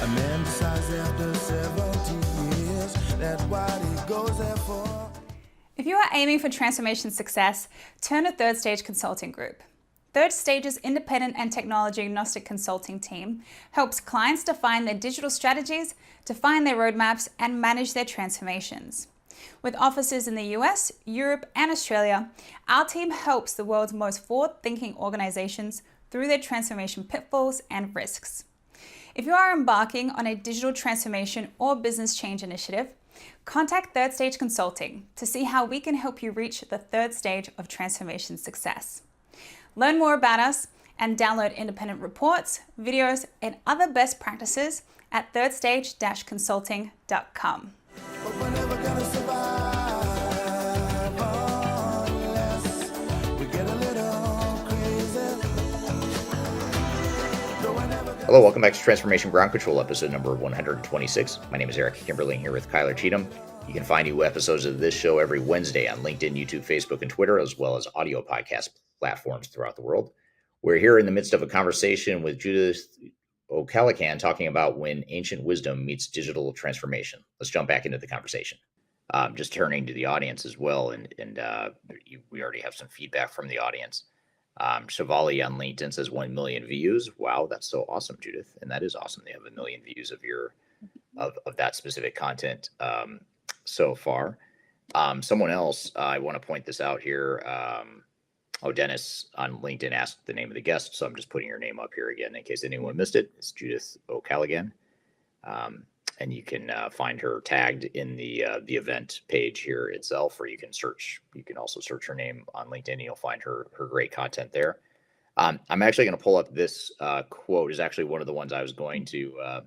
A man decides after 17 years that what he goes there for. If you are aiming for transformation success, turn to Third Stage Consulting Group. Third Stage's independent and technology agnostic consulting team helps clients define their digital strategies, define their roadmaps, and manage their transformations. With offices in the US, Europe, and Australia, our team helps the world's most forward-thinking organizations through their transformation pitfalls and risks. If you are embarking on a digital transformation or business change initiative, contact Third Stage Consulting to see how we can help you reach the third stage of transformation success. Learn more about us and download independent reports, videos, and other best practices at thirdstage-consulting.com. But we're never gonna survive unless we get a little crazy. No, we're never gonna. Hello, welcome back to Transformation Ground Control, episode number 126. My name is Eric Kimberly, here with Kyler Cheatham. You can find new episodes of this show every Wednesday on LinkedIn, YouTube, Facebook, and Twitter, as well as audio podcast platforms throughout the world. We're here in the midst of a conversation with Judith O'Callaghan talking about when ancient wisdom meets digital transformation. Let's jump back into the conversation. Just turning to the audience as well, and we already have some feedback from the audience. Shivali on LinkedIn says 1 million views. Wow, that's so awesome, Judith. And that is awesome. They have 1 million views of of that specific content so far. Someone else, I want to point this out here. Dennis on LinkedIn asked the name of the guest, so I'm just putting your name up here again in case anyone missed it. It's Judith O'Callaghan. And you can find her tagged in the event page here itself, or you can also search her name on LinkedIn and you'll find her great content there. I'm actually going to pull up this quote. Is actually one of the ones I was going to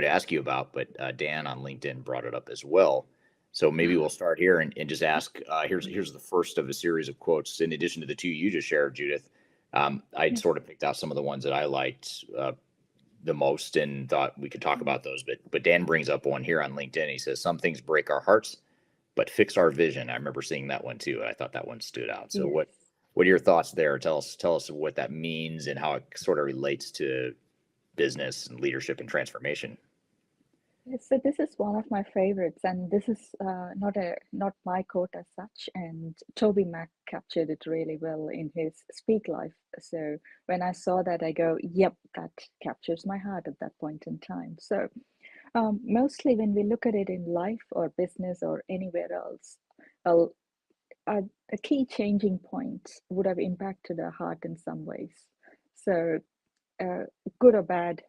ask you about, but Dan on LinkedIn brought it up as well. So maybe we'll start here and just ask, here's the first of a series of quotes. In addition to the two you just shared, Judith, I'd sort of picked out some of the ones that I liked the most and thought we could talk about those. But Dan brings up one here on LinkedIn. He says, some things break our hearts, but fix our vision. I remember seeing that one too. And I thought that one stood out. So Yes. what are your thoughts there? Tell us what that means and how it sort of relates to business and leadership and transformation. Yes, so this is one of my favorites, and this is not my quote as such. And Toby Mac captured it really well in his Speak Life. So when I saw that, I go, "Yep, that captures my heart at that point in time." So mostly when we look at it in life or business or anywhere else, a, a key changing point would have impacted our heart in some ways. So good or bad,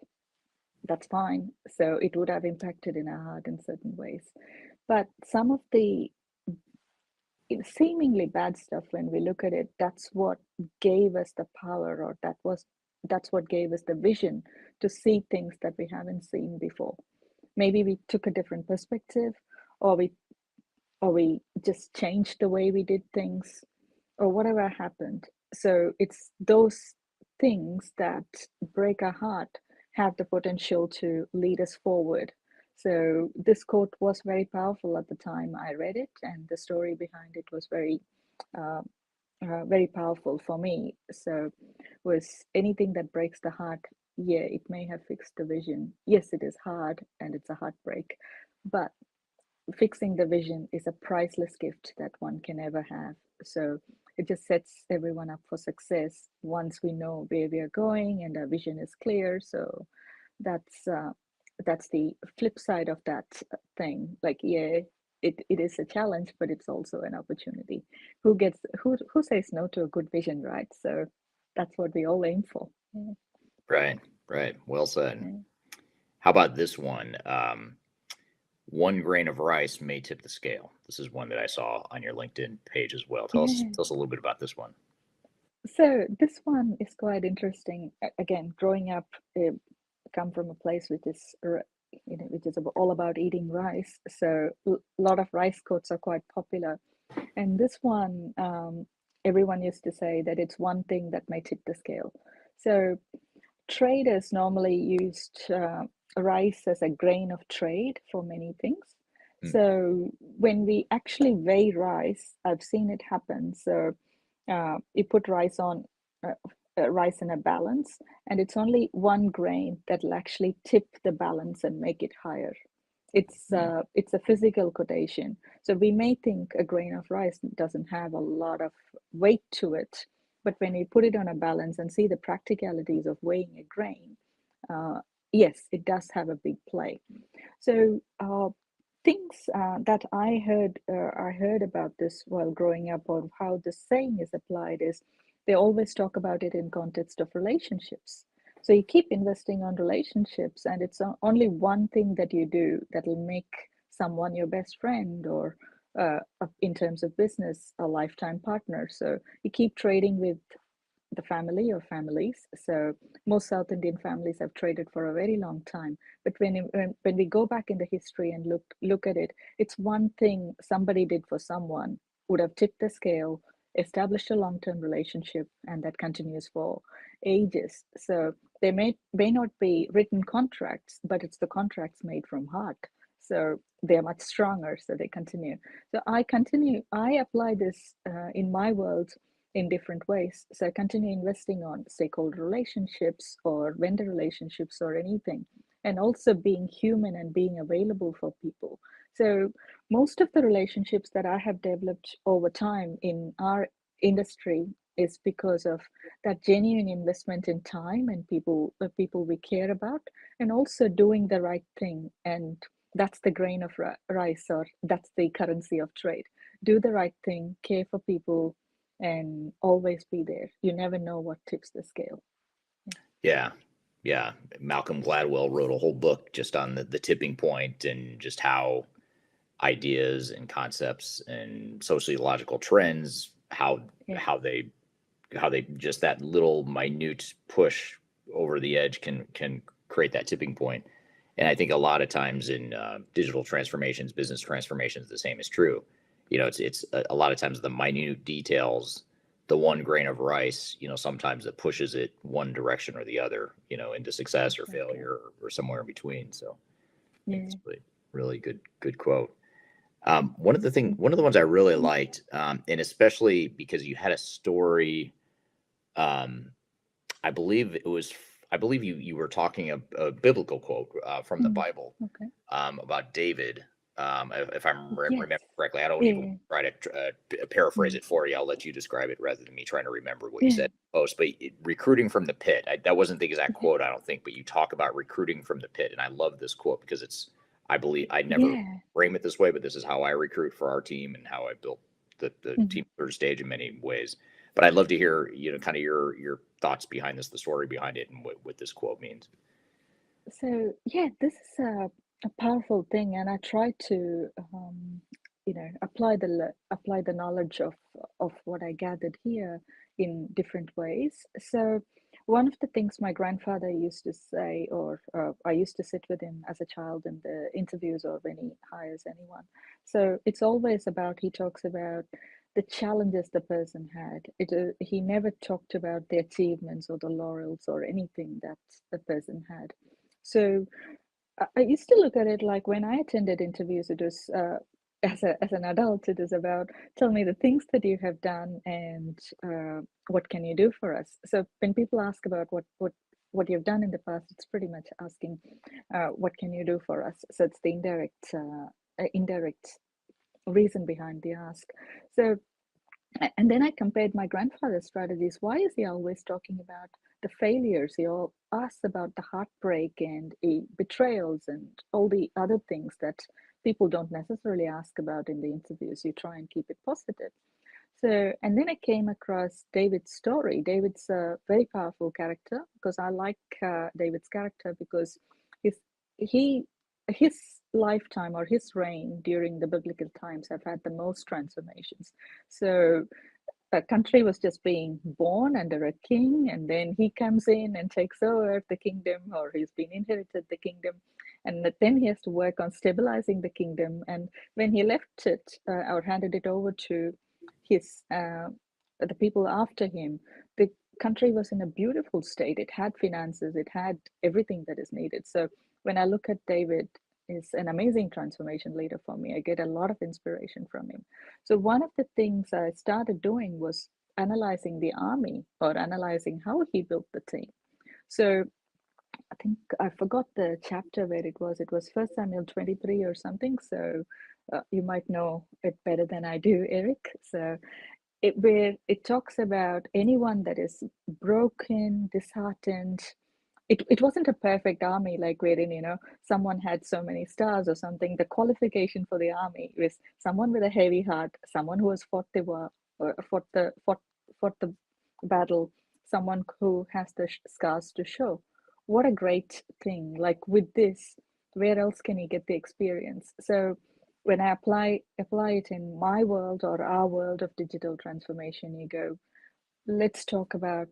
that's fine. So it would have impacted in our heart in certain ways. But some of the seemingly bad stuff, when we look at it, that's what gave us the power, or that's what gave us the vision to see things that we haven't seen before. Maybe we took a different perspective, or we just changed the way we did things. or whatever happened. So it's those things that break our heart have the potential to lead us forward. So this quote was very powerful at the time I read it, and the story behind it was uh, very powerful for me. So was anything that breaks the heart, yeah, it may have fixed the vision. Yes, it is hard and it's a heartbreak, but fixing the vision is a priceless gift that one can ever have. So it just sets everyone up for success once we know where we are going and our vision is clear. So that's uh, that's the flip side of that thing. Like, yeah, it is a challenge, but it's also an opportunity. Who says no to a good vision, right? So that's what we all aim for. Yeah. Right, right. Well said. Yeah. How about this one? One grain of rice may tip the scale. This is one that I saw on your LinkedIn page as well. Yeah. Tell us a little bit about this one. So this one is quite interesting. Again, growing up, come from a place which is which is all about eating rice. So a lot of rice quotes are quite popular. And this one, everyone used to say that it's one thing that may tip the scale. So traders normally used rice as a grain of trade for many things. Mm. So when we actually weigh rice, I've seen it happen. So you put uh, rice in a balance, and it's only one grain that'll actually tip the balance and make it higher. It's a physical quotation. So we may think a grain of rice doesn't have a lot of weight to it, but when we put it on a balance and see the practicalities of weighing a grain, yes, it does have a big play. So things that I heard about this while growing up, or how this saying is applied, is they always talk about it in context of relationships. So you keep investing on relationships, and it's only one thing that you do that'll make someone your best friend, or in terms of business, a lifetime partner. So you keep trading with the family or families. So most South Indian families have traded for a very long time. But when we go back in the history and look at it, it's one thing somebody did for someone would have tipped the scale, established a long-term relationship, and that continues for ages. So they may not be written contracts, but it's the contracts made from heart. So they're much stronger, so they continue. So I apply this in my world in different ways. So I continue investing on stakeholder relationships or vendor relationships or anything, and also being human and being available for people. So most of the relationships that I have developed over time in our industry is because of that genuine investment in time and people we care about, and also doing the right thing. And that's the grain of rice, or that's the currency of trade. Do the right thing, care for people, and always be there. You never know what tips the scale. Yeah, yeah. Malcolm Gladwell wrote a whole book just on the tipping point and just how ideas and concepts and sociological trends, Yeah. how they just that little minute push over the edge can create that tipping point. And I think a lot of times in digital transformations, business transformations, the same is true. You know, it's a lot of times the minute details, the one grain of rice, you know, sometimes it pushes it one direction or the other, you know, into success or Exactly. failure or somewhere in between. So I think Yeah. it's really, really good quote. One of the ones I really liked, and especially because you had a story, um, I believe it was, I believe you were talking a biblical quote from the Mm. Bible Okay. about David. If I'm Yes. remember correctly, I don't even Yeah. try to paraphrase Mm. it for you. I'll let you describe it rather than me trying to remember what you Yeah. said. Post, but recruiting from the pit. That wasn't the exact Yeah. quote, I don't think, but you talk about recruiting from the pit, and I love this quote because it's. I believe I never Yeah. frame it this way, but this is how I recruit for our team and how I built the Mhm. team third stage in many ways. But I'd love to hear, you know, kind of your thoughts behind this, the story behind it, and what this quote means. So yeah, this is a powerful thing, and I try to apply the knowledge of what I gathered here in different ways. So one of the things my grandfather used to say, or I used to sit with him as a child in the interviews or when he hires anyone. So it's always about, he talks about the challenges the person had. He never talked about the achievements or the laurels or anything that the person had. So I used to look at it like when I attended interviews, it was as an adult, it is about tell me the things that you have done and what can you do for us. So when people ask about what you've done in the past, it's pretty much asking what can you do for us. So it's the indirect reason behind the ask. So and then I compared my grandfather's strategies. Why is he always talking about the failures? He all asks about the heartbreak and betrayals and all the other things that people don't necessarily ask about in the interviews. You try and keep it positive. So, and then I came across David's story. David's a very powerful character because I like David's character because he his lifetime or his reign during the biblical times have had the most transformations. So a country was just being born under a king, and then he comes in and takes over the kingdom, or he's been inherited the kingdom, and then he has to work on stabilizing the kingdom. And when he left it or handed it over to his the people after him, the country was in a beautiful state. It had finances, it had everything that is needed. So when I look at David, is an amazing transformation leader for me. I get a lot of inspiration from him. So one of the things I started doing was analyzing the army or analyzing how he built the team. So I think I forgot the chapter where it was. It was 1 Samuel 23 or something. So you might know it better than I do, Eric. So where it talks about anyone that is broken, disheartened. It wasn't a perfect army like wherein someone had so many stars or something. The qualification for the army was someone with a heavy heart, someone who has fought the war, or fought the battle, someone who has the scars to show. What a great thing! Like with this, where else can you get the experience? So when I apply it in my world or our world of digital transformation, you go, let's talk about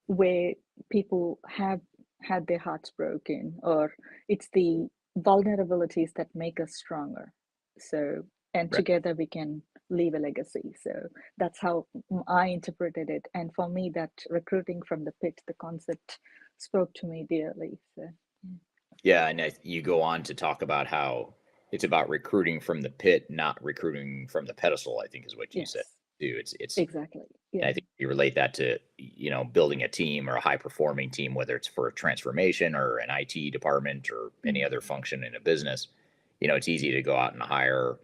where people have had their hearts broken, or it's the vulnerabilities that make us stronger. So, and Right. together we can leave a legacy. So that's how I interpreted it. And for me, that recruiting from the pit, the concept spoke to me dearly. So, Yeah, and you go on to talk about how it's about recruiting from the pit, not recruiting from the pedestal, I think is what you said yes, too. It's exactly. and Yeah. I think you relate that to, building a team or a high performing team, whether it's for a transformation or an IT department or any other function in a business. It's easy to go out and hire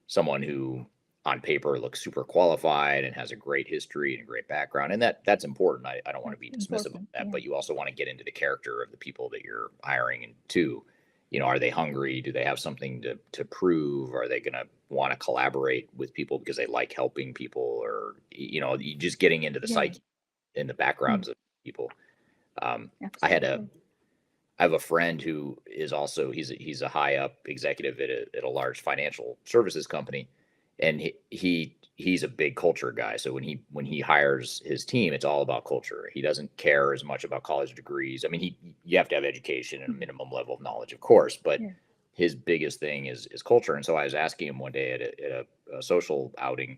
someone who on paper looks super qualified and has a great history and a great background. And that's important. I don't want to be dismissive of Important. that, Yeah. but you also want to get into the character of the people that you're hiring and too. Are they hungry? Do they have something to prove? Are they going to want to collaborate with people because they like helping people, or you just getting into the Yeah. psyche and the backgrounds of people. I Absolutely. have a friend who is also he's a high up executive at a large financial services company, and he's a big culture guy. So when he hires his team, it's all about culture. He doesn't care as much about college degrees. I mean, you have to have education and a minimum level of knowledge, of course, but Yeah. his biggest thing is culture. And so I was asking him one day at a social outing.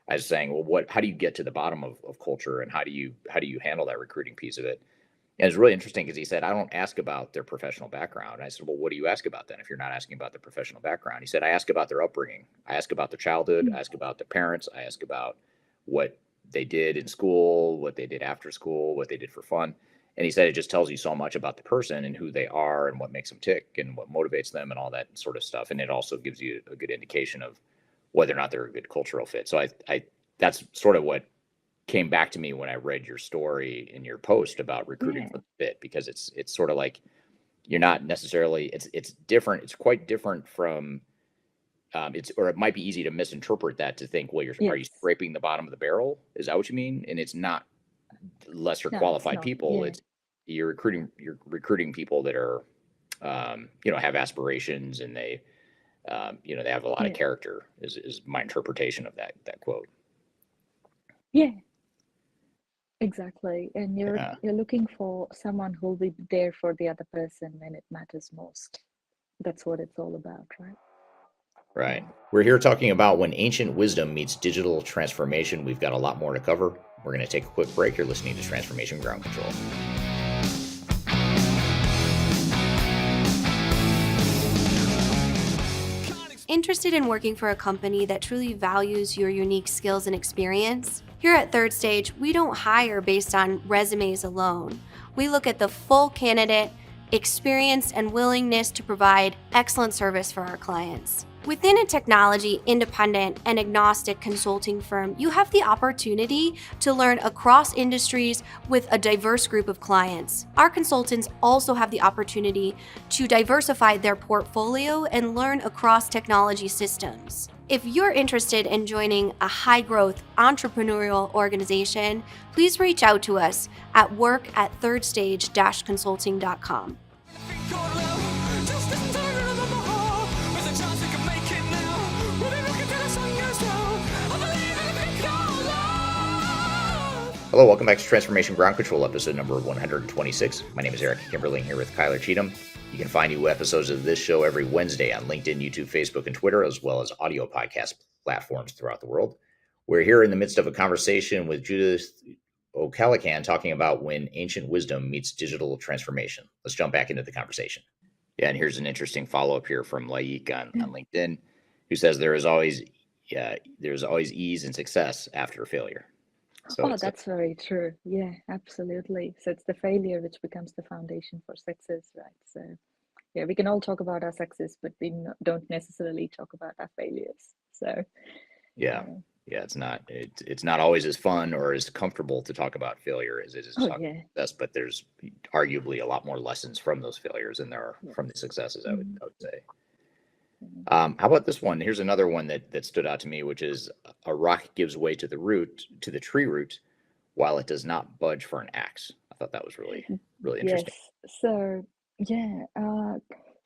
I was saying, well, how do you get to the bottom of culture, and how do you handle that recruiting piece of it? And it's really interesting because he said, I don't ask about their professional background. And I said, well, what do you ask about then if you're not asking about their professional background? He said, I ask about their upbringing. I ask about their childhood. I ask about their parents. I ask about what they did in school, what they did after school, what they did for fun. And he said, it just tells you so much about the person and who they are and what makes them tick and what motivates them and all that sort of stuff. And it also gives you a good indication of whether or not they're a good cultural fit. So I that's sort of what came back to me when I read your story in your post about recruiting Yeah. for the fit, because it's sort of like you're not necessarily it's different. It's quite different from or it might be easy to misinterpret that to think, well, are you Yes. scraping the bottom of the barrel? Is that what you mean? And it's not lesser No, it's qualified not. people. Yeah. It's you're recruiting people that are have aspirations, and they they have a lot of Yeah. character is my interpretation of that quote. Yeah. Exactly. And Yeah. you're looking for someone who'll be there for the other person when it matters most. That's what it's all about, right? Right. We're here talking about when ancient wisdom meets digital transformation. We've got a lot more to cover. We're going to take a quick break. You're listening to Transformation Ground Control. Interested in working for a company that truly values your unique skills and experience? Here at Third Stage, we don't hire based on resumes alone. We look at the full candidate, experience, and willingness to provide excellent service for our clients. Within a technology, independent, and agnostic consulting firm, you have the opportunity to learn across industries with a diverse group of clients. Our consultants also have the opportunity to diversify their portfolio and learn across technology systems. If you're interested in joining a high-growth entrepreneurial organization, please reach out to us at work@thirdstage-consulting.com. Hello, welcome back to Transformation Ground Control, episode number 126. My name is Eric Kimberling here with Kyler Cheatham. You can find new episodes of this show every Wednesday on LinkedIn, YouTube, Facebook, and Twitter, as well as audio podcast platforms throughout the world. We're here in the midst of a conversation with Judith O'Callaghan talking about when ancient wisdom meets digital transformation. Let's jump back into the conversation. Yeah, and here's an interesting follow-up here from Laik on LinkedIn, who says there's always ease and success after failure. So that's very true. Yeah, absolutely. So it's the failure which becomes the foundation for success, right? So yeah, we can all talk about our success, but we don't necessarily talk about our failures. So yeah, it's not always as fun or as comfortable to talk about failure as it is to talk about success, but there's arguably a lot more lessons from those failures than there are from the successes, I would say. How about this one? Here's another one that stood out to me, which is a rock gives way to the tree root, while it does not budge for an axe. I thought that was really interesting. Yes. So yeah,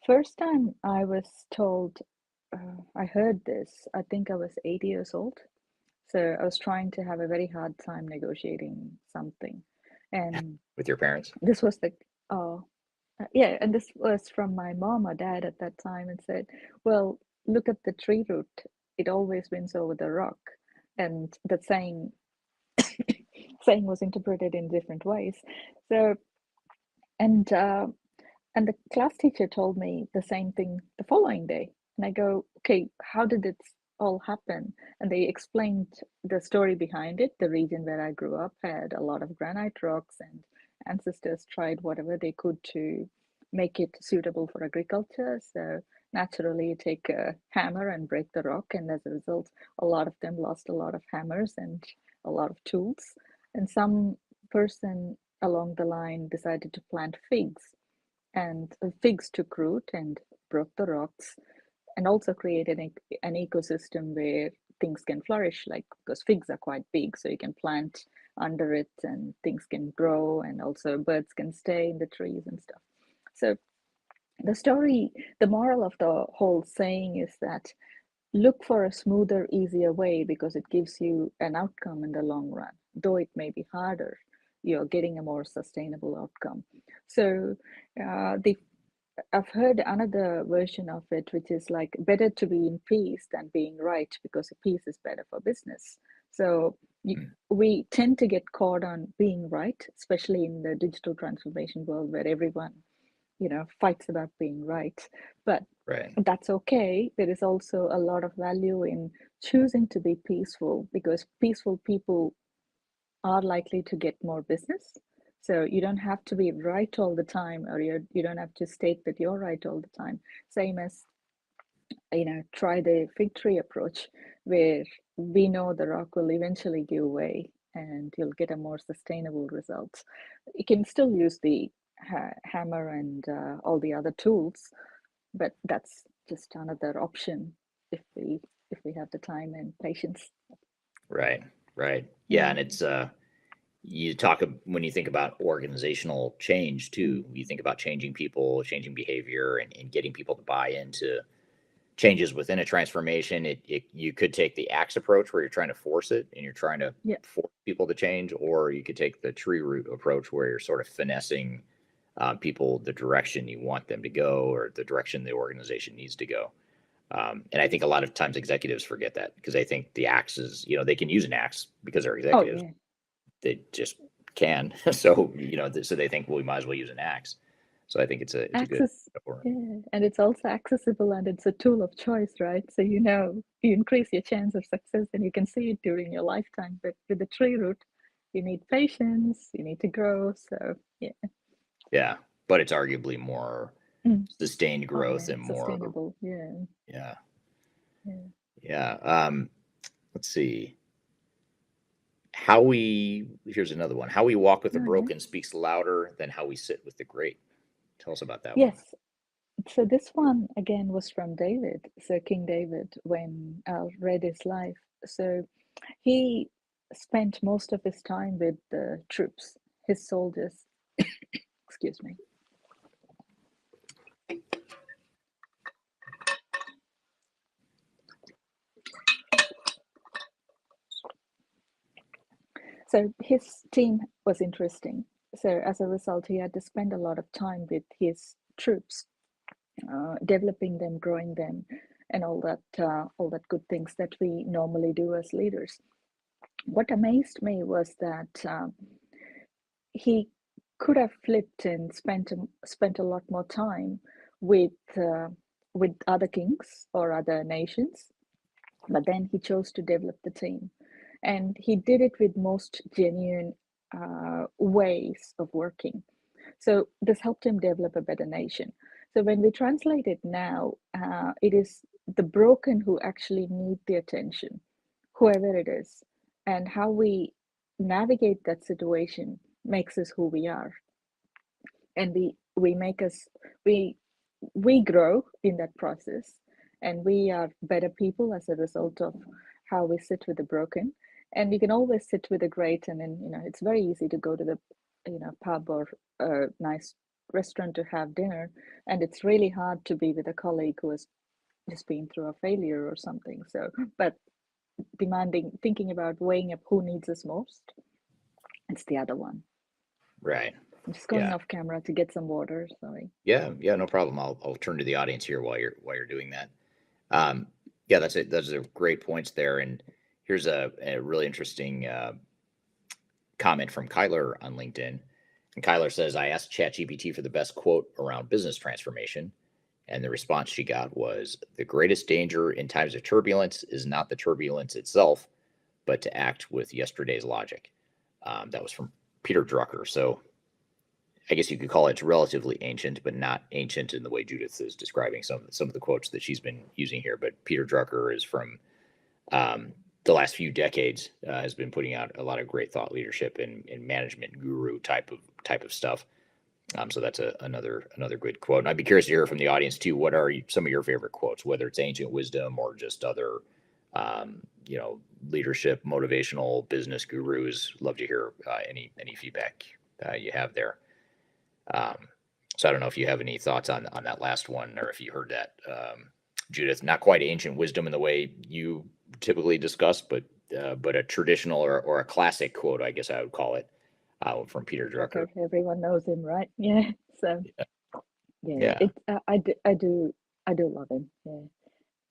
first time I was told, I heard this, I think I was 8 years old. So I was trying to have a very hard time negotiating something, and with your parents. This was and this was from my mom or dad at that time, and said, well, look at the tree root, it always wins over the rock. And that saying was interpreted in different ways. So and the class teacher told me the same thing the following day, and I go, okay, how did it all happen? And they explained the story behind it. The region where I grew up had a lot of granite rocks, and ancestors tried whatever they could to make it suitable for agriculture. So naturally, you take a hammer and break the rock, and as a result, a lot of them lost a lot of hammers and a lot of tools. And some person along the line decided to plant figs, and figs took root and broke the rocks, and also created an ecosystem where things can flourish, like, because figs are quite big, so you can plant under it and things can grow, and also birds can stay in the trees and stuff. So the moral of the whole saying is that look for a smoother, easier way, because it gives you an outcome in the long run. Though it may be harder, you're getting a more sustainable outcome. So I've heard another version of it, which is like, better to be in peace than being right, because peace is better for business. So we tend to get caught on being right, especially in the digital transformation world, where everyone, fights about being right. But that's okay. There is also a lot of value in choosing to be peaceful, because peaceful people are likely to get more business. So you don't have to be right all the time, or you don't have to state that you're right all the time. Same as, try the fig tree approach, where we know the rock will eventually give way and you'll get a more sustainable result. You can still use the hammer and all the other tools, but that's just another option if we have the time and patience. Right. Yeah, and it's when you think about organizational change too, you think about changing people, changing behavior, and getting people to buy into changes within a transformation. You could take the axe approach, where you're trying to force it and you're trying to force people to change, or you could take the tree root approach, where you're sort of finessing people the direction you want them to go, or the direction the organization needs to go. And I think a lot of times executives forget that because they think the axe is, they can use an axe because they're Oh, executives. yeah. They just can. So, so they think, well, we might as well use an axe. So I think it's a good Access, metaphor. yeah, and it's also accessible and it's a tool of choice, right? So you increase your chance of success and you can see it during your lifetime. But with the tree root, you need patience, you need to grow. So yeah. Yeah, but it's arguably more sustained Oh, growth yeah, and more. sustainable. Yeah. Yeah, Yeah. yeah. Let's see. Here's another one. How we walk with the Oh, yeah. broken speaks louder than how we sit with the great. Tell us about that one. Yes. So this one again was from David. So King David, when I read his life. So he spent most of his time with the troops, his soldiers. Excuse me. So his team was interesting. So as a result, he had to spend a lot of time with his troops, developing them, growing them, and all that good things that we normally do as leaders. What amazed me was that he could have flipped and spent a lot more time with other kings or other nations, but then he chose to develop the team, and he did it with most genuine ways of working. So this helped him develop a better nation. So when we translate it now, it is the broken who actually need the attention, whoever it is, and how we navigate that situation makes us who we are, and we make us we we grow in that process, and we are better people as a result of how we sit with the broken. And you can always sit with the great, and then it's very easy to go to the pub or a nice restaurant to have dinner, and it's really hard to be with a colleague who has just been through a failure or something. So but thinking about weighing up who needs us most, it's the other one. Right. I'm just going Yeah. off camera to get some water, sorry. Yeah. Yeah. No problem. I'll turn to the audience here while you're doing that. Yeah, that's it. Those are great points there. And here's a really interesting comment from Kyler on LinkedIn. And Kyler says, I asked ChatGPT for the best quote around business transformation. And the response she got was, the greatest danger in times of turbulence is not the turbulence itself, but to act with yesterday's logic. That was from Peter Drucker. So I guess you could call it relatively ancient, but not ancient in the way Judith is describing some of the quotes that she's been using here. But Peter Drucker is from the last few decades, has been putting out a lot of great thought leadership and management guru type of stuff. So that's another good quote. And I'd be curious to hear from the audience too. What are some of your favorite quotes, whether it's ancient wisdom or just other, leadership, motivational business gurus? Love to hear any feedback you have there. So I don't know if you have any thoughts on that last one, or if you heard that, Judith. Not quite ancient wisdom in the way you typically discuss, but a traditional or a classic quote, I guess I would call it, from Peter Drucker. Okay, everyone knows him, right? Yeah. So yeah, Yeah. I do love him. Yeah,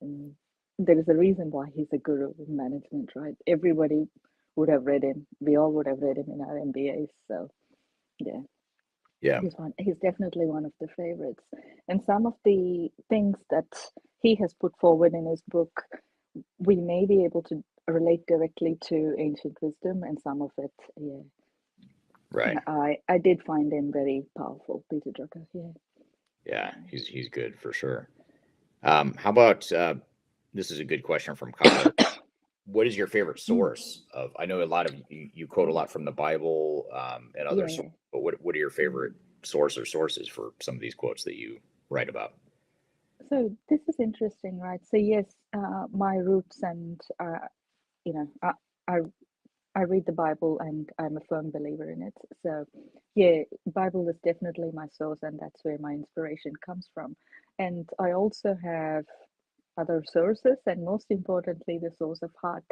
and there is a reason why he's a guru in management, right? Everybody would have read him. We all would have read him in our MBAs. So yeah. Yeah. He's definitely one of the favorites. And some of the things that he has put forward in his book, we may be able to relate directly to ancient wisdom, and some of it, yeah. Right. I did find him very powerful, Peter Drucker. Yeah. Yeah, he's good for sure. How about this is a good question from Connor. What is your favorite source of? I know a lot of you quote a lot from the Bible and other Yeah. sources, but what are your favorite sources for some of these quotes that you write about? So this is interesting, right? So yes, my roots, and you know, I read the Bible and I'm a firm believer in it. So yeah, Bible is definitely my source, and that's where my inspiration comes from. And I also have other sources, and most importantly, the source of heart.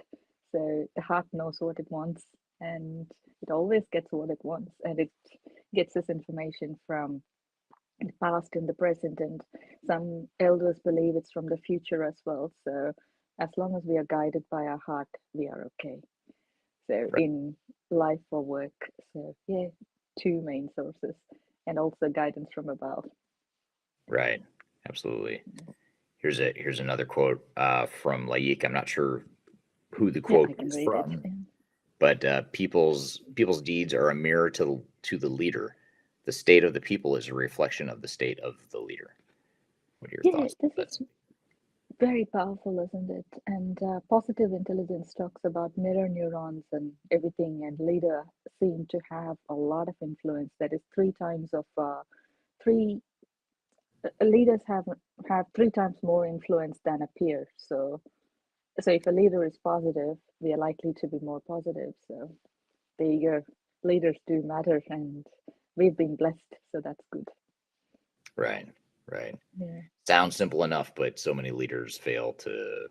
So the heart knows what it wants, and it always gets what it wants, and it gets this information from the past and the present, and some elders believe it's from the future as well. So as long as we are guided by our heart, we are okay. So Right. in life or work, so yeah, two main sources, and also guidance from above. Right. Absolutely. Here's another quote from Laik. I'm not sure who the Yeah, quote I can is read it. from, but people's deeds are a mirror to the leader. The state of the people is a reflection of the state of the leader. What are your Yeah, thoughts? this That's is very powerful, isn't it? And positive intelligence talks about mirror neurons and everything, and leader seem to have a lot of influence. That is three times of three leaders have three times more influence than a peer. So if a leader is positive, we are likely to be more positive. So there you go. Leaders do matter, and we've been blessed, so that's good. right. Right. Yeah. Sounds simple enough, but so many leaders fail to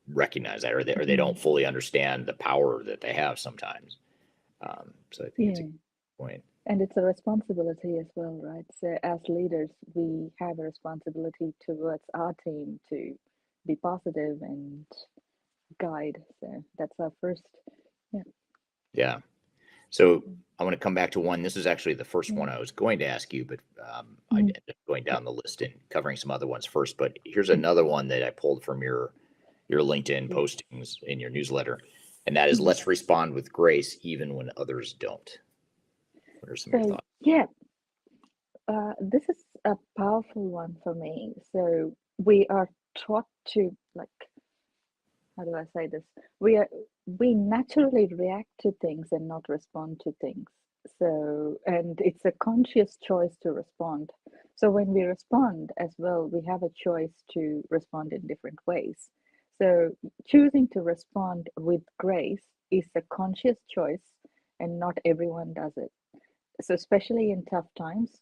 recognize that, or they Mm. don't fully understand the power that they have sometimes. So I think it's a Yeah. good point. And it's a responsibility as well, right? So as leaders, we have a responsibility towards our team to be positive and guide. So that's our first. Yeah. Yeah. So I want to come back to one. This is actually the first Mm. one I was going to ask you, but I Mm. ended up going down the list and covering some other ones first. But here's another one that I pulled from your LinkedIn Yeah. postings in your newsletter, and that is Mm. let's respond with grace even when others don't. What are some of your So thoughts? yeah, this is a powerful one for me. So we are taught to like, how do I say this? We naturally react to things and not respond to things. So, and it's a conscious choice to respond. So when we respond as well, we have a choice to respond in different ways. So choosing to respond with grace is a conscious choice, and not everyone does it. So especially in tough times,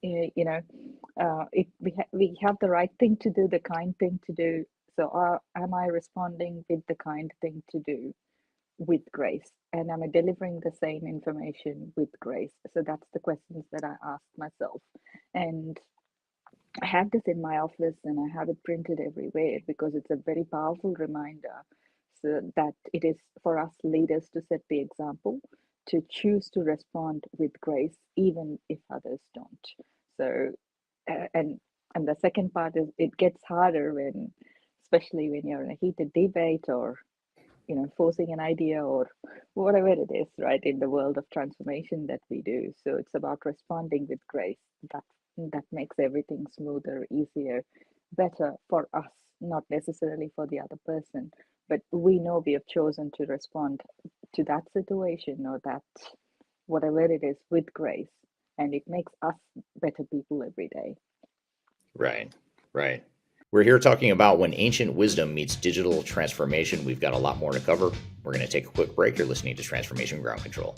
you know, we have the right thing to do, the kind thing to do. So am I responding with the kind thing to do with grace? And am I delivering the same information with grace? So that's the questions that I ask myself. And I have this in my office and I have it printed everywhere because it's a very powerful reminder, so that it is for us leaders to set the example, to choose to respond with grace even if others don't. So and the second part is it gets harder when, especially when you're in a heated debate, or forcing an idea, or whatever it is, right, in the world of transformation that we do. So it's about responding with grace. That makes everything smoother, easier, better for us, not necessarily for the other person. But we know we have chosen to respond to that situation, or that whatever it is, with grace. And it makes us better people every day. Right. Right. We're here talking about when ancient wisdom meets digital transformation. We've got a lot more to cover. We're going to take a quick break. You're listening to Transformation Ground Control.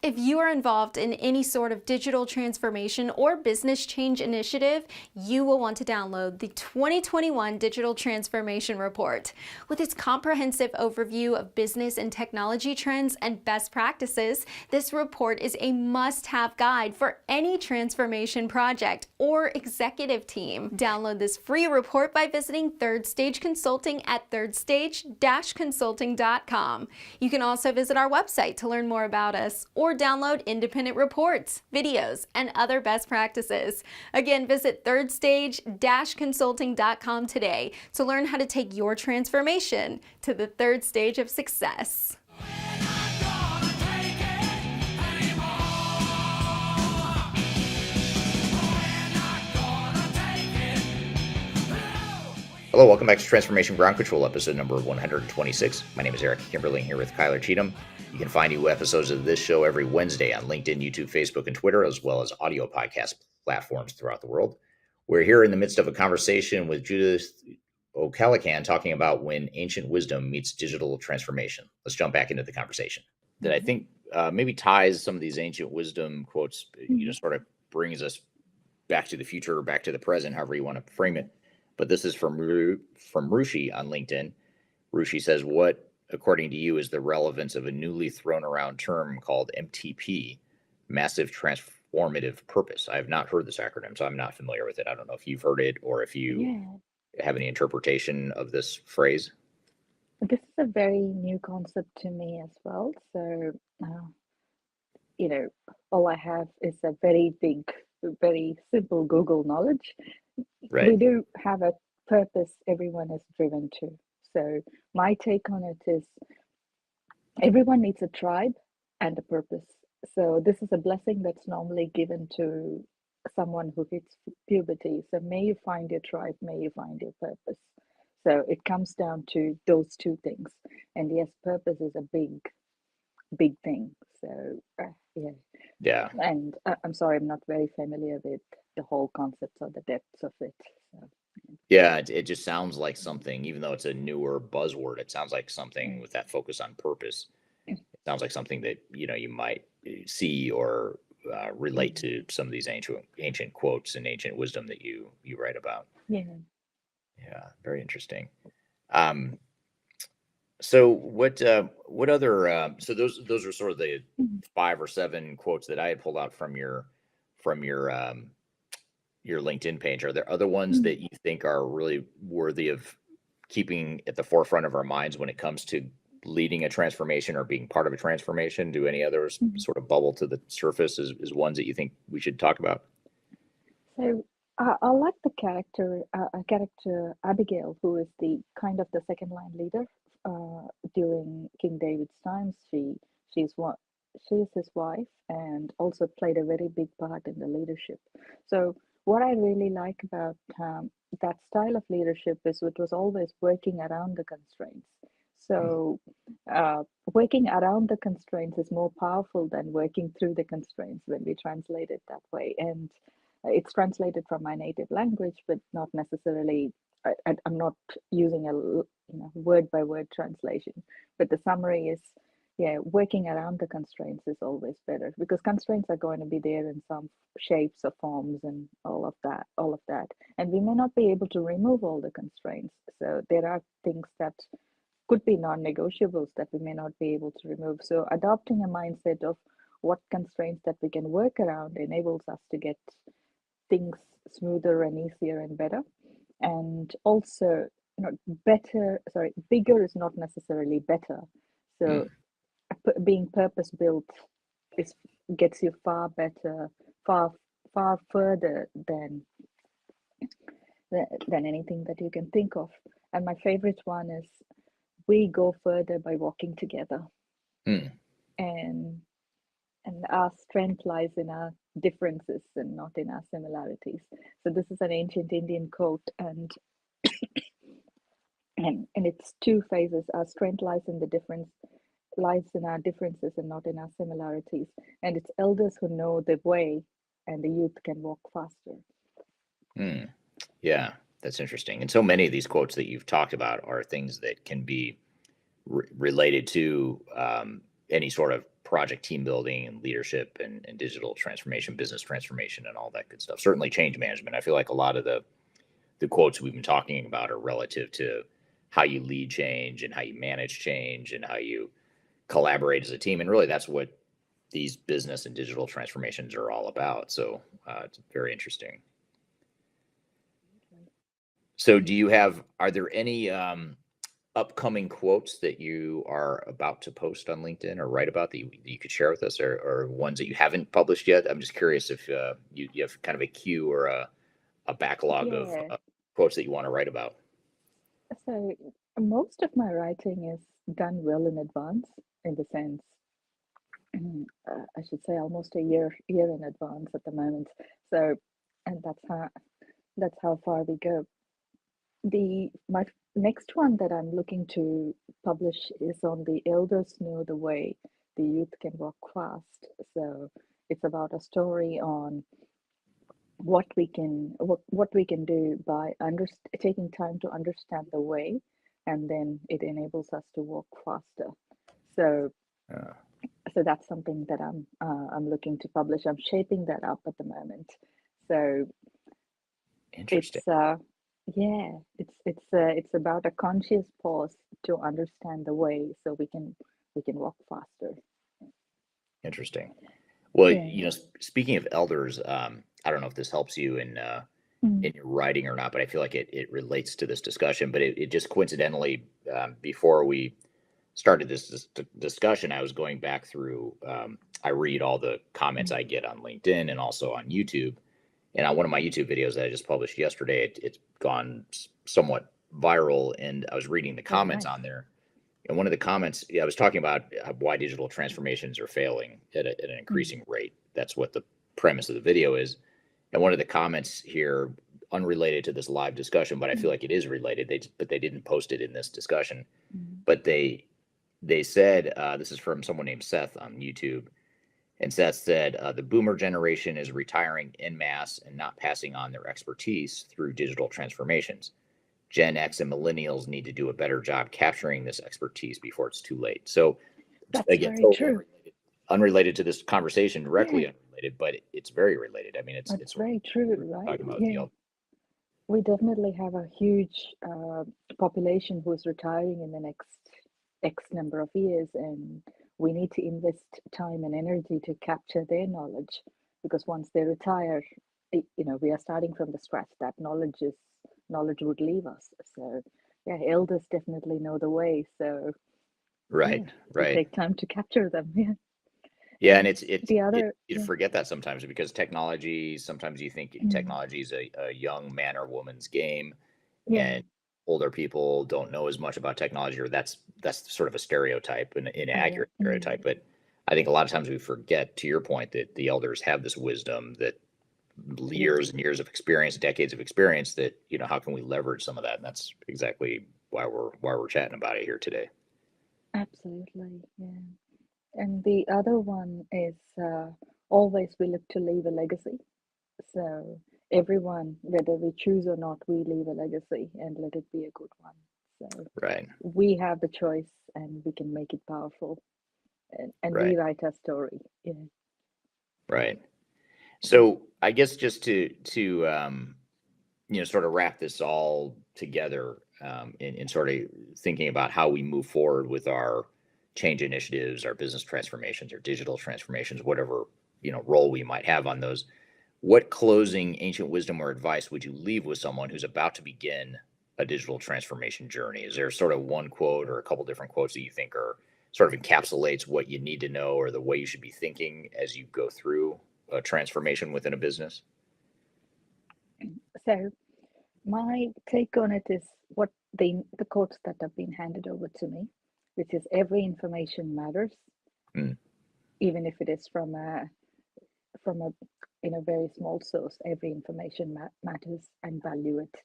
If you are involved in any sort of digital transformation or business change initiative, you will want to download the 2021 Digital Transformation Report. With its comprehensive overview of business and technology trends and best practices, this report is a must-have guide for any transformation project or executive team. Download this free report by visiting Third Stage Consulting at thirdstage-consulting.com. You can also visit our website to learn more about us, or download independent reports, videos, and other best practices. Again, visit thirdstage-consulting.com today to learn how to take your transformation to the third stage of success. Hello, welcome back to Transformation Ground Control, episode number 126. My name is Eric Kimberly, here with Kyler Cheatham. You can find new episodes of this show every Wednesday on LinkedIn, YouTube, Facebook, and Twitter, as well as audio podcast platforms throughout the world. We're here in the midst of a conversation with Judith O'Callaghan talking about when ancient wisdom meets digital transformation. Let's jump back into the conversation. That I think maybe tais some of these ancient wisdom quotes, sort of brings us back to the future or back to the present, however you want to frame it. But this is from Rushi on LinkedIn. Rushi says, what according to you, is the relevance of a newly thrown around term called MTP, Massive Transformative Purpose? I have not heard this acronym, so I'm not familiar with it. I don't know if you've heard it or if you Yeah, have any interpretation of this phrase. this is a very new concept to me as well. So, uh, you know, all I have is a very big, very simple Google knowledge. We Right. do have a purpose everyone is driven to. So, my take on it is everyone needs a tribe and a purpose. So, this is a blessing that's normally given to someone who hits puberty. So, may you find your tribe, may you find your purpose. So, it comes down to those two things. And yes, purpose is a big thing. So, yeah. Yeah. And I'm sorry, I'm not very familiar with the whole concepts or the depths of it. So, Yeah, it just sounds like something, even though it's a newer buzzword, it sounds like something yeah. with that focus on purpose. It sounds like something that, you might see or relate Mm, to some of these ancient quotes and ancient wisdom that you write about. yeah. Yeah, very interesting. Um, so what other so those are sort of the Mhm, 5 or 7 quotes that I had pulled out from your LinkedIn page. Are there other ones mhm, that you think are really worthy of keeping at the forefront of our minds when it comes to leading a transformation or being part of a transformation? Do any others mhm. sort of bubble to the surface as ones that you think we should talk about? So I like the character Abigail, who is the kind of the second line leader during King David's times. She's what she is his wife and also played a very big part in the leadership. So what I really like about that style of leadership is it was always working around the constraints. So uh, working around the constraints is more powerful than working through the constraints when we translate it that way. And it's translated from my native language, but not necessarily. I'm not using a word by word translation, but the summary is, yeah, working around the constraints is always better because constraints are going to be there in some shapes or forms and all of that, and we may not be able to remove all the constraints. So there are things that could be non-negotiables that we may not be able to remove. So adopting a mindset of what constraints that we can work around enables us to get things smoother and easier and better. And also, bigger is not necessarily better. So Mm, being purpose built is gets you far better, far far further than anything that you can think of. And my favorite one is we go further by walking together. mm, And our strength lies in our differences and not in our similarities. So this is an ancient Indian quote, and it's two phases. Our strength lies in our differences and not in our similarities. And it's elders who know the way, and the youth can walk faster. mm. Yeah, that's interesting. And so many of these quotes that you've talked about are things that can be related to any sort of project team building and leadership and digital transformation, business transformation, and all that good stuff. Certainly, change management. I feel like a lot of the quotes we've been talking about are relative to how you lead change and how you manage change and how you collaborate as a team. And really, that's what these business and digital transformations are all about. So it's very interesting. So, are there any upcoming quotes that you are about to post on LinkedIn or write about that you could share with us, or ones that you haven't published yet? I'm just curious if you have kind of a queue or a backlog of Yeah. quotes that you want to write about. So most of my writing is done well in advance, in the sense, I should say almost a year in advance at the moment. So, and that's how far we go. My next one that I'm looking to publish is on the elders know the way, the youth can walk fast. So it's about a story on what we can do by taking time to understand the way, and then it enables us to walk faster. So Uh, so that's something that I'm looking to publish. I'm shaping that up at the moment. So Interesting. it's Yeah, it's about a conscious pause to understand the way so we can walk faster. Interesting. Well, Yeah. you know, speaking of elders, I don't know if this helps you Mm, in your writing or not, but I feel like it relates to this discussion. But it just coincidentally, before we started this discussion, I was going back through. I read all the comments mm. I get on LinkedIn and also on YouTube. And on one of my YouTube videos that I just published yesterday, it's gone somewhat viral. And I was reading the Oh, comments nice. on there. And one of the comments, yeah, I was talking about why digital transformations are failing at an Mm, increasing rate. That's what the premise of the video is. And one of the comments here, unrelated to this live discussion, but I feel mm, like it is related. But they didn't post it in this discussion. mm. But they said this is from someone named Seth on YouTube, and Seth said the Boomer generation is retiring en masse and not passing on their expertise through digital transformations. Gen X and millennials need to do a better job capturing this expertise before it's too late. So That's again, very totally true. unrelated to this conversation, Yeah, directly unrelated, but it's very related. I mean, that's it's very true, right? talking about the Yeah. We definitely have a huge population who's retiring in the next X number of years, and we need to invest time and energy to capture their knowledge because once they retire, we are starting from the scratch. That knowledge would leave us. So, yeah, elders definitely know the way. So, right, yeah, we right. take time to capture them. Yeah, Yeah, and and the other, you yeah, forget that sometimes because technology. Sometimes you think mm, technology is a young man or woman's game, yeah, and older people don't know as much about technology, or that's sort of a stereotype, an yeah, inaccurate stereotype. But I think a lot of times we forget, to your point, that the elders have this wisdom, that yeah, years and years of experience, decades of experience. That how can we leverage some of that? And that's exactly why we're chatting about it here today. absolutely, yeah. And the other one is always we look to leave a legacy. So everyone, whether we choose or not, we leave a legacy and let it be a good one. So Right, we have the choice and we can make it powerful and right, rewrite our story. Yeah. right. So I guess just to sort of wrap this all together, in sort of thinking about how we move forward with our change initiatives, our business transformations, our digital transformations, whatever role we might have on those. What closing ancient wisdom or advice would you leave with someone who's about to begin a digital transformation journey? Is there sort of one quote or a couple different quotes that you think are sort of encapsulates what you need to know or the way you should be thinking as you go through a transformation within a business? So my take on it is what the quotes that have been handed over to me, which is every information matters, Mm, even if it is from a very small source. Every information matters and value it.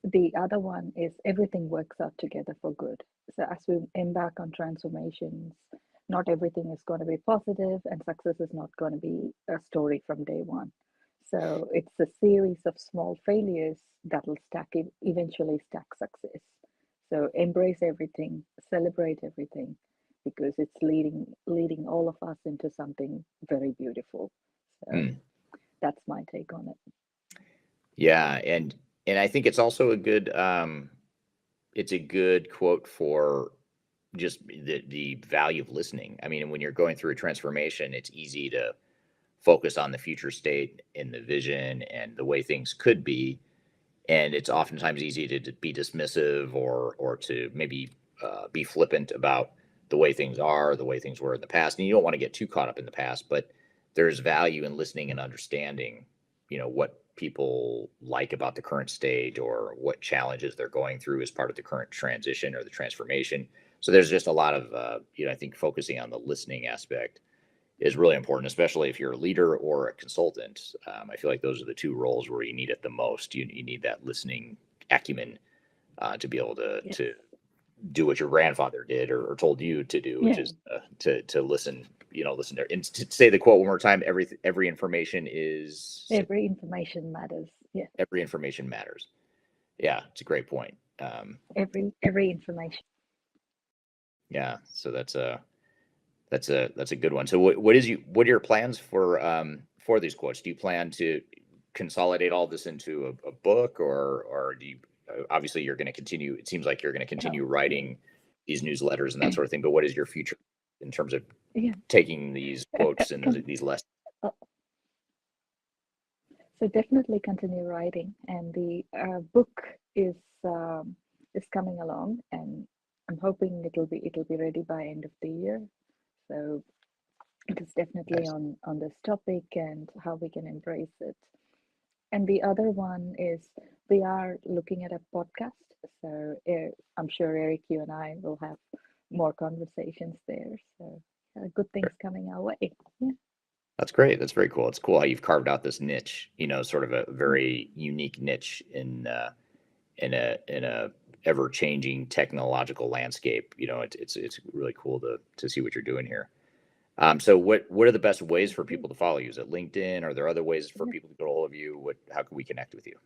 The other one is everything works out together for good. So as we embark on transformations, not everything is going to be positive, and success is not going to be a story from day one. So it's a series of small failures that will eventually stack success. So embrace everything, celebrate everything, because it's leading all of us into something very beautiful. So mm. that's my take on it. Yeah, and I think it's also it's a good quote for just the value of listening. I mean, when you're going through a transformation, it's easy to focus on the future state and the vision and the way things could be, and it's oftentimes easy to be dismissive or to maybe be flippant about the way things are, the way things were in the past. And you don't want to get too caught up in the past, but there's value in listening and understanding, what people like about the current state or what challenges they're going through as part of the current transition or the transformation. So there's just a lot of, I think focusing on the listening aspect is really important, especially if you're a leader or a consultant. I feel like those are the two roles where you need it the most. You need that listening acumen to be able to Yes. do what your grandfather did or told you to do, which Yeah. is to listen. Listen there and to say the quote one more time. Every information is Every information matters. Yeah. every information matters. Yeah, it's a great point. Every information. Yeah, so that's a good one. So what are your plans for these quotes? Do you plan to consolidate all this into a book, or do you, obviously you're going to continue, it seems like you're going to continue writing these newsletters and that sort of thing, but what is your future in terms of Yeah. taking these quotes and these lessons? So definitely continue writing, and the book is coming along, and I'm hoping it'll be ready by end of the year. So it is definitely Nice. on this topic and how we can embrace it. And the other one is we are looking at a podcast. So I'm sure Eric, you and I will have more conversations there. So good things coming our way. Yeah. That's great. That's very cool. It's cool how you've carved out this niche, sort of a very unique niche in a ever changing technological landscape. It's really cool to see what you're doing here. So what are the best ways for people to follow you? Is it LinkedIn? Are there other ways for people to get a hold of you? How can we connect with you?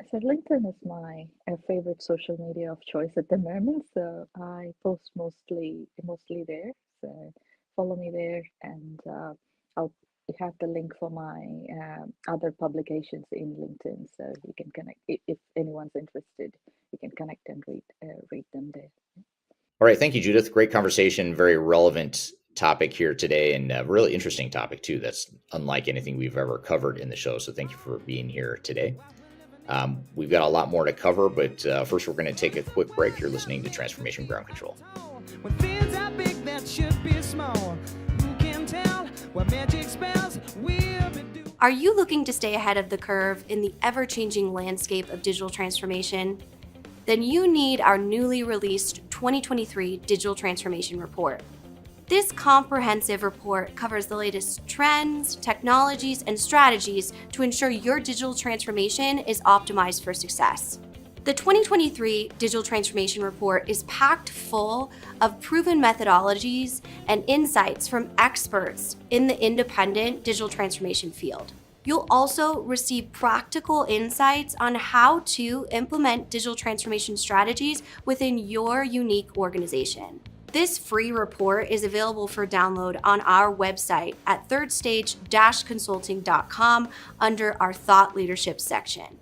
So LinkedIn is my favorite social media of choice at the moment. So I post mostly there. So follow me there, and I'll have the link for my other publications in LinkedIn, so you can connect if anyone's interested. You can connect and read them there. All right. Thank you, Judith. Great conversation. Very relevant topic here today, and a really interesting topic too. That's unlike anything we've ever covered in the show. So thank you for being here today. We've got a lot more to cover, but first we're going to take a quick break. You're listening to Transformation Ground Control. When things are big that should be small, who can tell what magic spells will be doing? Are you looking to stay ahead of the curve in the ever-changing landscape of digital transformation? Then you need our newly released 2023 Digital Transformation Report. This comprehensive report covers the latest trends, technologies, and strategies to ensure your digital transformation is optimized for success. The 2023 Digital Transformation Report is packed full of proven methodologies and insights from experts in the independent digital transformation field. You'll also receive practical insights on how to implement digital transformation strategies within your unique organization. This free report is available for download on our website at thirdstage-consulting.com under our Thought Leadership section.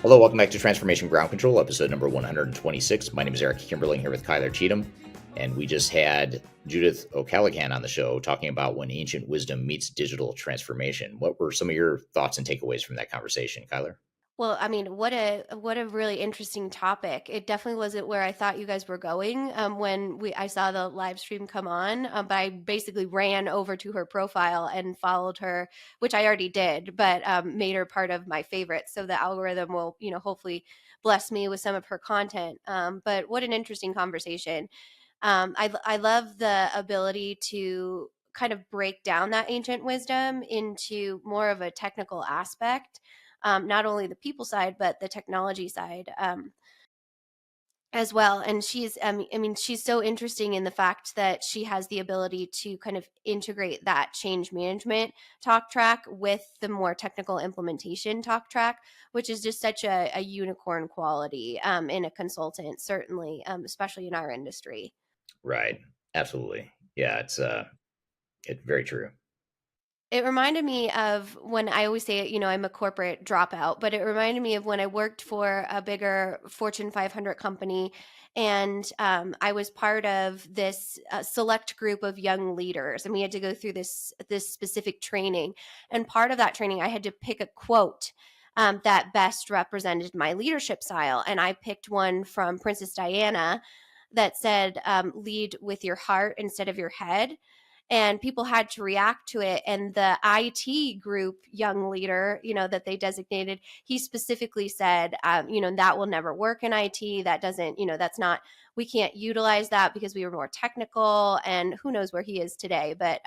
Hello, welcome back to Transformation Ground Control, episode number 126. My name is Eric Kimberling here with Kyler Cheatham, and we just had Judith O'Callaghan on the show talking about when ancient wisdom meets digital transformation. What were some of your thoughts and takeaways from that conversation, Kyler? Well, I mean, what a really interesting topic. It definitely wasn't where I thought you guys were going when I saw the live stream come on. But I basically ran over to her profile and followed her, which I already did, but made her part of my favorites. So the algorithm will, hopefully bless me with some of her content. But what an interesting conversation. I love the ability to kind of break down that ancient wisdom into more of a technical aspect. Not only the people side, but the technology side as well. And she's so interesting in the fact that she has the ability to kind of integrate that change management talk track with the more technical implementation talk track, which is just such a unicorn quality in a consultant, certainly, especially in our industry. Right. Absolutely. Yeah, it's very true. It reminded me of when I always say, I'm a corporate dropout, but it reminded me of when I worked for a bigger Fortune 500 company, and I was part of this select group of young leaders, and we had to go through this specific training. And part of that training, I had to pick a quote that best represented my leadership style, and I picked one from Princess Diana that said, "Lead with your heart instead of your head." And people had to react to it. And the IT group young leader, that they designated, he specifically said, that will never work in IT. That doesn't, that's not, we can't utilize that because we were more technical, and who knows where he is today. But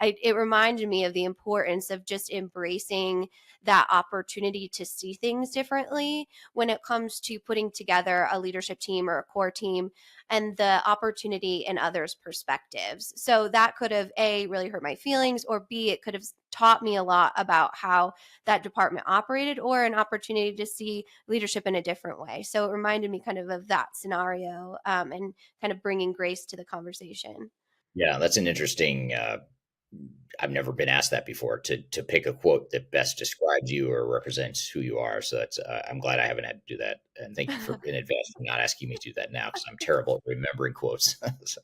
it reminded me of the importance of just embracing that opportunity to see things differently when it comes to putting together a leadership team or a core team, and the opportunity in others' perspectives. So that could have A, really hurt my feelings, or B, it could have taught me a lot about how that department operated, or an opportunity to see leadership in a different way. So it reminded me kind of that scenario, and kind of bringing grace to the conversation. Yeah, that's an interesting. I've never been asked that before, to pick a quote that best describes you or represents who you are. So that's I'm glad I haven't had to do that, and thank you for in advance for not asking me to do that now, because I'm terrible at remembering quotes. So,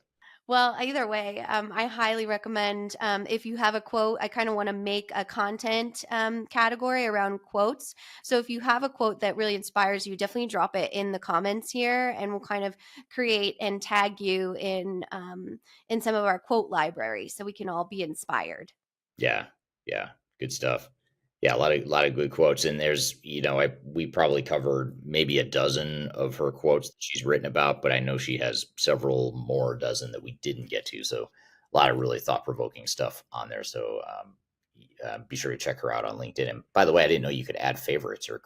Well, either way, I highly recommend, if you have a quote. I kind of want to make a content category around quotes. So if you have a quote that really inspires you, definitely drop it in the comments here, and we'll kind of create and tag you in some of our quote library, so we can all be inspired. yeah, yeah, good stuff. Yeah, a lot of good quotes, and there's we probably covered maybe a dozen of her quotes that she's written about, but I know she has several more dozen that we didn't get to. So a lot of really thought provoking stuff on there. So be sure to check her out on LinkedIn. And by the way, I didn't know you could add favorites or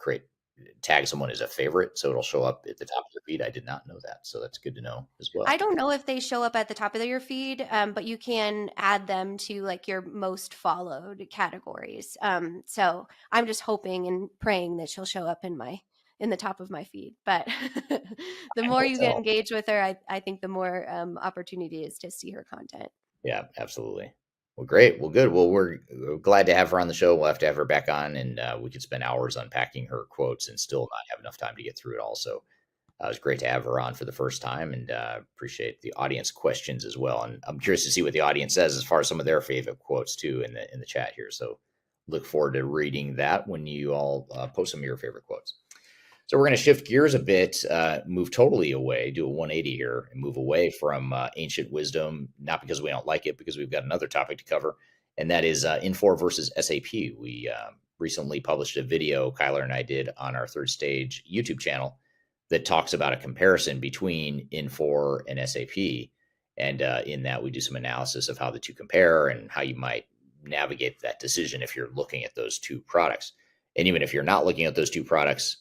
tag someone as a favorite, so it'll show up at the top of your feed. I did not know that, so that's good to know as well. I don't know if they show up at the top of your feed, but you can add them to like your most followed categories. So I'm just hoping and praying that she'll show up in the top of my feed. But the more you get engaged with her, I think the more opportunity is to see her content. Yeah, absolutely. Well, great. Well, good. Well, we're glad to have her on the show. We'll have to have her back on, and we could spend hours unpacking her quotes and still not have enough time to get through it all. So it was great to have her on for the first time, and appreciate the audience questions as well. And I'm curious to see what the audience says as far as some of their favorite quotes too in the chat here. So look forward to reading that when you all post some of your favorite quotes. So we're going to shift gears a bit, move totally away, do a 180 here, and move away from ancient wisdom, not because we don't like it, because we've got another topic to cover, and that is Infor versus SAP. We recently published a video, Kyler and I did, on our Third Stage YouTube channel that talks about a comparison between Infor and SAP. And in that, we do some analysis of how the two compare and how you might navigate that decision if you're looking at those two products. And even if you're not looking at those two products,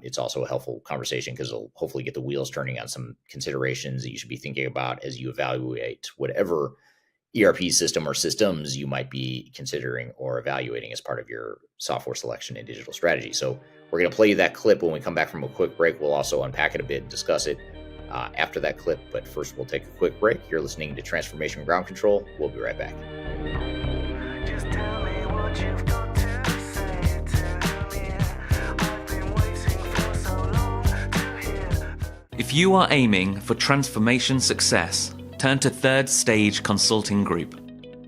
it's also a helpful conversation, because it'll hopefully get the wheels turning on some considerations that you should be thinking about as you evaluate whatever ERP system or systems you might be considering or evaluating as part of your software selection and digital strategy. So we're going to play you that clip when we come back from a quick break. We'll also unpack it a bit and discuss it after that clip. But first, we'll take a quick break. You're listening to Transformation Ground Control. We'll be right back. Just tell me what you've got to say. Tell me, I've been waiting for so long to hear. If you are aiming for transformation success, turn to Third Stage Consulting Group.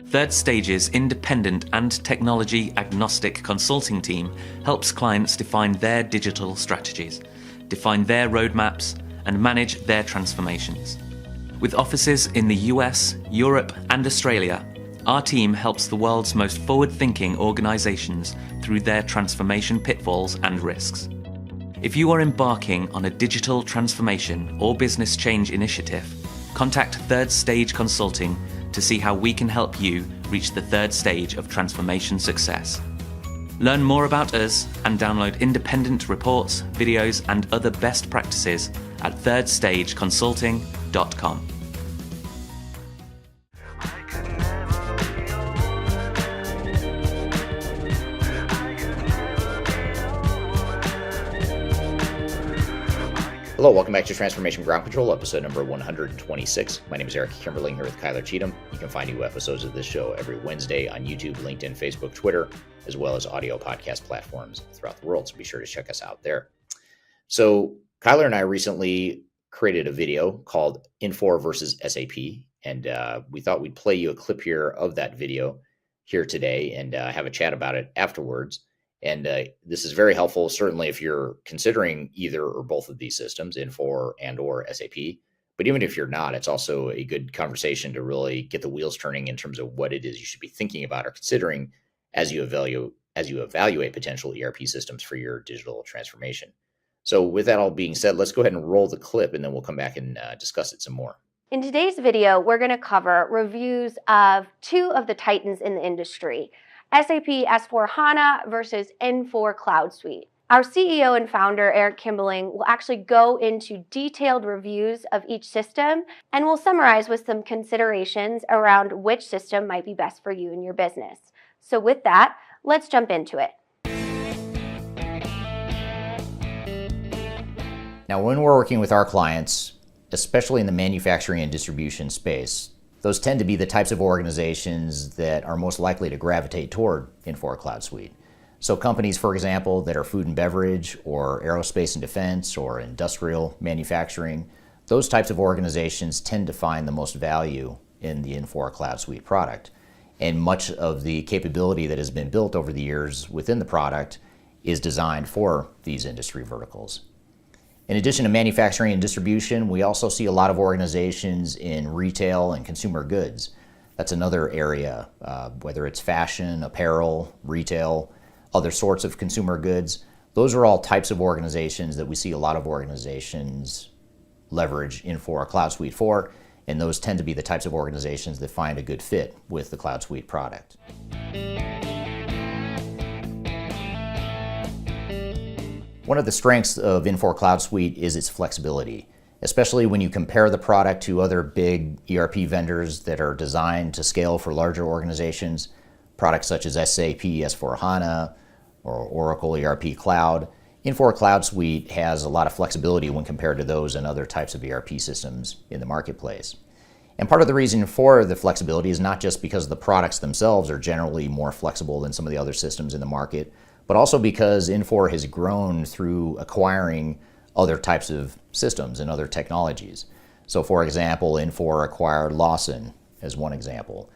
Third Stage's independent and technology agnostic consulting team helps clients define their digital strategies, define their roadmaps, and manage their transformations. With offices in the US, Europe, and Australia, our team helps the world's most forward-thinking organizations through their transformation pitfalls and risks. If you are embarking on a digital transformation or business change initiative, contact Third Stage Consulting to see how we can help you reach the third stage of transformation success. Learn more about us and download independent reports, videos, and other best practices at thirdstageconsulting.com. Hello, welcome back to Transformation Ground Control, episode number 126. My name is Eric Kimberling here with Kyler Cheatham. You can find new episodes of this show every Wednesday on YouTube, LinkedIn, Facebook, Twitter, as well as audio podcast platforms throughout the world. So be sure to check us out there. So Kyler and I recently created a video called Infor versus SAP, and we thought we'd play you a clip here of that video here today and have a chat about it afterwards. And this is very helpful, certainly if you're considering either or both of these systems, Infor and or SAP. But even if you're not, it's also a good conversation to really get the wheels turning in terms of what it is you should be thinking about or considering as you evaluate potential ERP systems for your digital transformation. So with that all being said, let's go ahead and roll the clip, and then we'll come back and discuss it some more. In today's video, we're going to cover reviews of two of the titans in the industry, SAP S/4HANA versus Infor Cloud Suite. Our CEO and founder, Eric Kimberling, will actually go into detailed reviews of each system, and will summarize with some considerations around which system might be best for you and your business. So with that, let's jump into it. Now, when we're working with our clients, especially in the manufacturing and distribution space, those tend to be the types of organizations that are most likely to gravitate toward Infor Cloud Suite. So companies, for example, that are food and beverage or aerospace and defense or industrial manufacturing, those types of organizations tend to find the most value in the Infor Cloud Suite product. And much of the capability that has been built over the years within the product is designed for these industry verticals. In addition to manufacturing and distribution, we also see a lot of organizations in retail and consumer goods. That's another area, whether it's fashion, apparel, retail, other sorts of consumer goods. Those are all types of organizations that we see a lot of organizations leverage Infor Cloud Suite for, and those tend to be the types of organizations that find a good fit with the Cloud Suite product. One of the strengths of Infor Cloud Suite is its flexibility, especially when you compare the product to other big ERP vendors that are designed to scale for larger organizations, products such as SAP S/4HANA or Oracle ERP Cloud. Infor Cloud Suite has a lot of flexibility when compared to those and other types of ERP systems in the marketplace. And part of the reason for the flexibility is not just because the products themselves are generally more flexible than some of the other systems in the market, but also because Infor has grown through acquiring other types of systems and other technologies. So for example, Infor acquired Lawson as one example,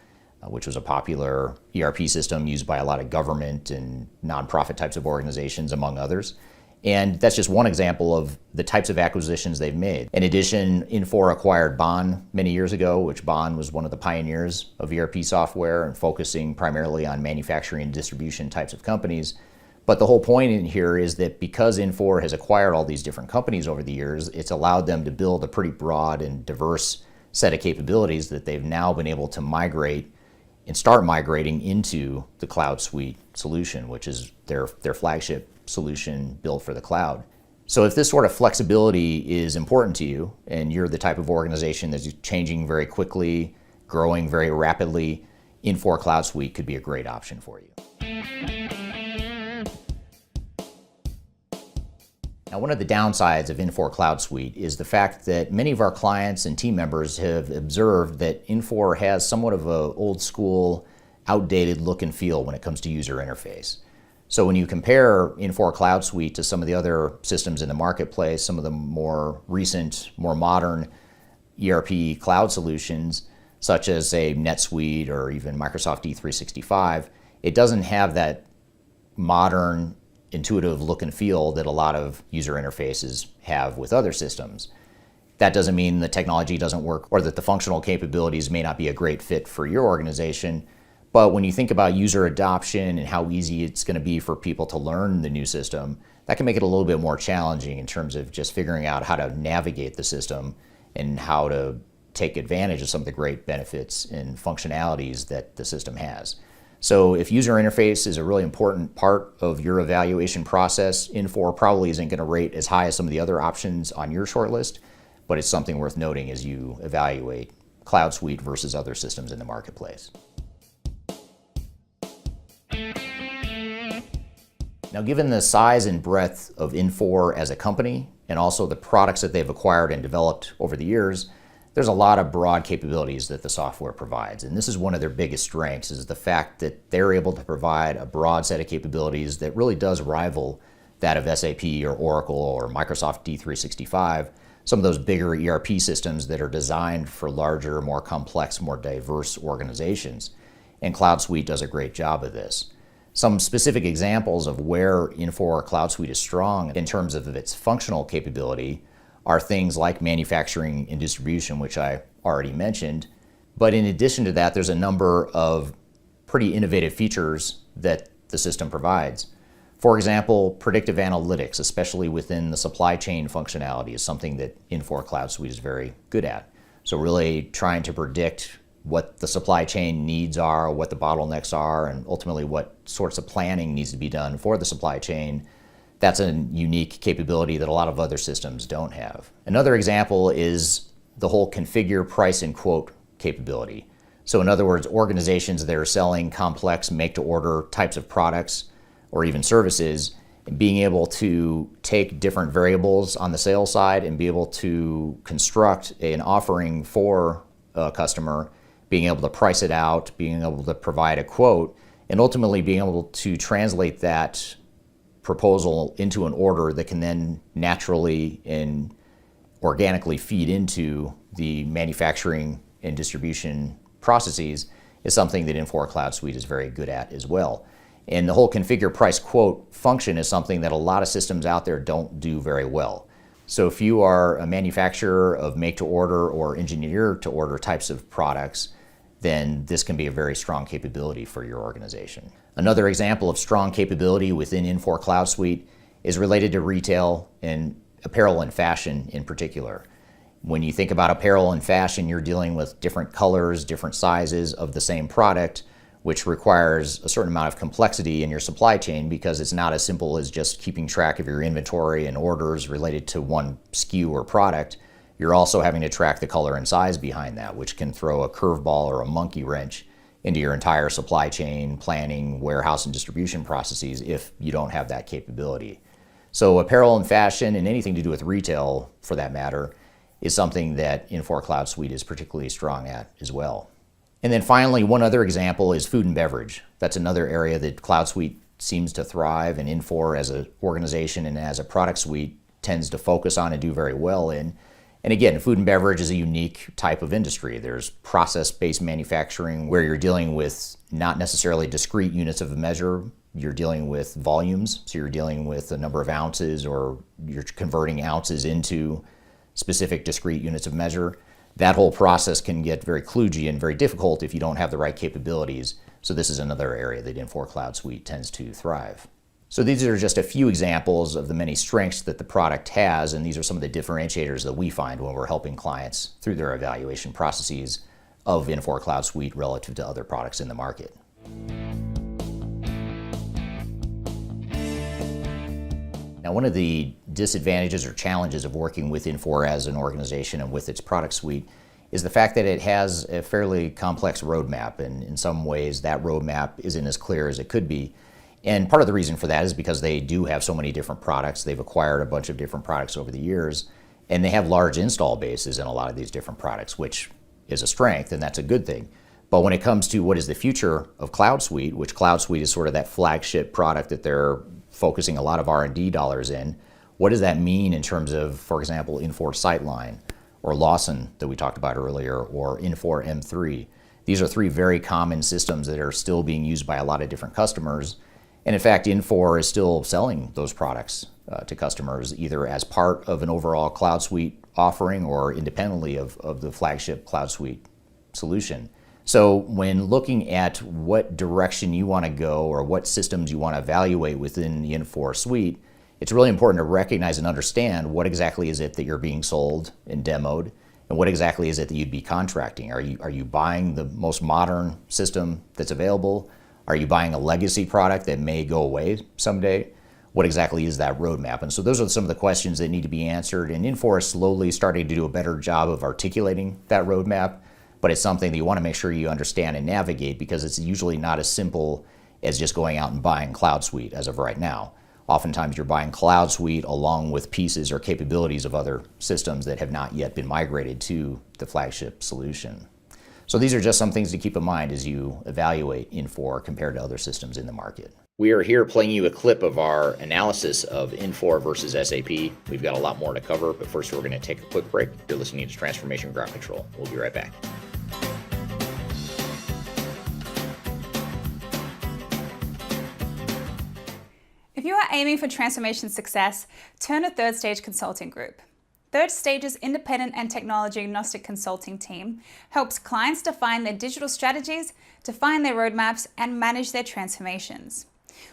which was a popular ERP system used by a lot of government and nonprofit types of organizations, among others. And that's just one example of the types of acquisitions they've made. In addition, Infor acquired Bond many years ago, which Bond was one of the pioneers of ERP software and focusing primarily on manufacturing and distribution types of companies. But the whole point in here is that because Infor has acquired all these different companies over the years, it's allowed them to build a pretty broad and diverse set of capabilities that they've now been able to migrate and start migrating into the Cloud Suite solution, which is their flagship solution built for the cloud. So if this sort of flexibility is important to you and you're the type of organization that's changing very quickly, growing very rapidly, Infor Cloud Suite could be a great option for you. Now, one of the downsides of Infor Cloud Suite is the fact that many of our clients and team members have observed that Infor has somewhat of an old school, outdated look and feel when it comes to user interface. So when you compare Infor Cloud Suite to some of the other systems in the marketplace, some of the more recent, more modern ERP cloud solutions, such as say NetSuite or even Microsoft D365, it doesn't have that modern, intuitive look and feel that a lot of user interfaces have with other systems. That doesn't mean the technology doesn't work or that the functional capabilities may not be a great fit for your organization. But when you think about user adoption and how easy it's going to be for people to learn the new system, that can make it a little bit more challenging in terms of just figuring out how to navigate the system and how to take advantage of some of the great benefits and functionalities that the system has. So if user interface is a really important part of your evaluation process, Infor probably isn't going to rate as high as some of the other options on your shortlist, but it's something worth noting as you evaluate Cloud Suite versus other systems in the marketplace. Now, given the size and breadth of Infor as a company and also the products that they've acquired and developed over the years, there's a lot of broad capabilities that the software provides. And this is one of their biggest strengths, is the fact that they're able to provide a broad set of capabilities that really does rival that of SAP or Oracle or Microsoft D365, some of those bigger ERP systems that are designed for larger, more complex, more diverse organizations. And Cloud Suite does a great job of this. Some specific examples of where Infor Cloud Suite is strong in terms of its functional capability are things like manufacturing and distribution, which I already mentioned. But in addition to that, there's a number of pretty innovative features that the system provides. For example, predictive analytics, especially within the supply chain functionality, is something that Infor Cloud Suite is very good at. So really trying to predict what the supply chain needs are, what the bottlenecks are, and ultimately what sorts of planning needs to be done for the supply chain. That's a unique capability that a lot of other systems don't have. Another example is the whole configure, price, and quote capability. So in other words, organizations that are selling complex make-to-order types of products or even services, being able to take different variables on the sales side and be able to construct an offering for a customer, being able to price it out, being able to provide a quote, and ultimately being able to translate that proposal into an order that can then naturally and organically feed into the manufacturing and distribution processes is something that Infor Cloud Suite is very good at as well. And the whole configure price quote function is something that a lot of systems out there don't do very well. So if you are a manufacturer of make to order or engineer to order types of products, then this can be a very strong capability for your organization. Another example of strong capability within Infor Cloud Suite is related to retail and apparel and fashion in particular. When you think about apparel and fashion, you're dealing with different colors, different sizes of the same product, which requires a certain amount of complexity in your supply chain because it's not as simple as just keeping track of your inventory and orders related to one SKU or product. You're also having to track the color and size behind that, which can throw a curveball or a monkey wrench into your entire supply chain planning, warehouse, and distribution processes if you don't have that capability. So apparel and fashion and anything to do with retail, for that matter, is something that Infor Cloud Suite is particularly strong at as well. And then finally, one other example is food and beverage. That's another area that Cloud Suite seems to thrive, and Infor as an organization and as a product suite tends to focus on and do very well in. And again, food and beverage is a unique type of industry. There's process-based manufacturing where you're dealing with not necessarily discrete units of measure. You're dealing with volumes. So you're dealing with a number of ounces, or you're converting ounces into specific discrete units of measure. That whole process can get very kludgy and very difficult if you don't have the right capabilities. So this is another area that Infor Cloud Suite tends to thrive. So these are just a few examples of the many strengths that the product has, and these are some of the differentiators that we find when we're helping clients through their evaluation processes of Infor Cloud Suite relative to other products in the market. Now, one of the disadvantages or challenges of working with Infor as an organization and with its product suite is the fact that it has a fairly complex roadmap, and in some ways that roadmap isn't as clear as it could be. And part of the reason for that is because they do have so many different products. They've acquired a bunch of different products over the years, and they have large install bases in a lot of these different products, which is a strength, and that's a good thing. But when it comes to what is the future of Cloud Suite, which Cloud Suite is sort of that flagship product that they're focusing a lot of R&D dollars in, what does that mean in terms of, for example, Infor Sightline or Lawson that we talked about earlier, or Infor M3? These are three very common systems that are still being used by a lot of different customers. And in fact, Infor is still selling those products to customers either as part of an overall Cloud Suite offering or independently of the flagship Cloud Suite solution. So when looking at what direction you want to go or what systems you want to evaluate within the Infor suite, it's really important to recognize and understand what exactly is it that you're being sold and demoed, and what exactly is it that you'd be contracting. Are you buying the most modern system that's available? Are you buying a legacy product that may go away someday? What exactly is that roadmap? And so those are some of the questions that need to be answered, and Infor is slowly starting to do a better job of articulating that roadmap. But it's something that you want to make sure you understand and navigate, because it's usually not as simple as just going out and buying Cloud Suite as of right now. Oftentimes you're buying Cloud Suite along with pieces or capabilities of other systems that have not yet been migrated to the flagship solution. So these are just some things to keep in mind as you evaluate Infor compared to other systems in the market. We are here playing you a clip of our analysis of Infor versus SAP. We've got a lot more to cover, but first we're going to take a quick break. You're listening to Transformation Ground Control. We'll be right back. If you are aiming for transformation success, turn to Third Stage Consulting Group. Third Stage's independent and technology agnostic consulting team helps clients define their digital strategies, define their roadmaps, and manage their transformations.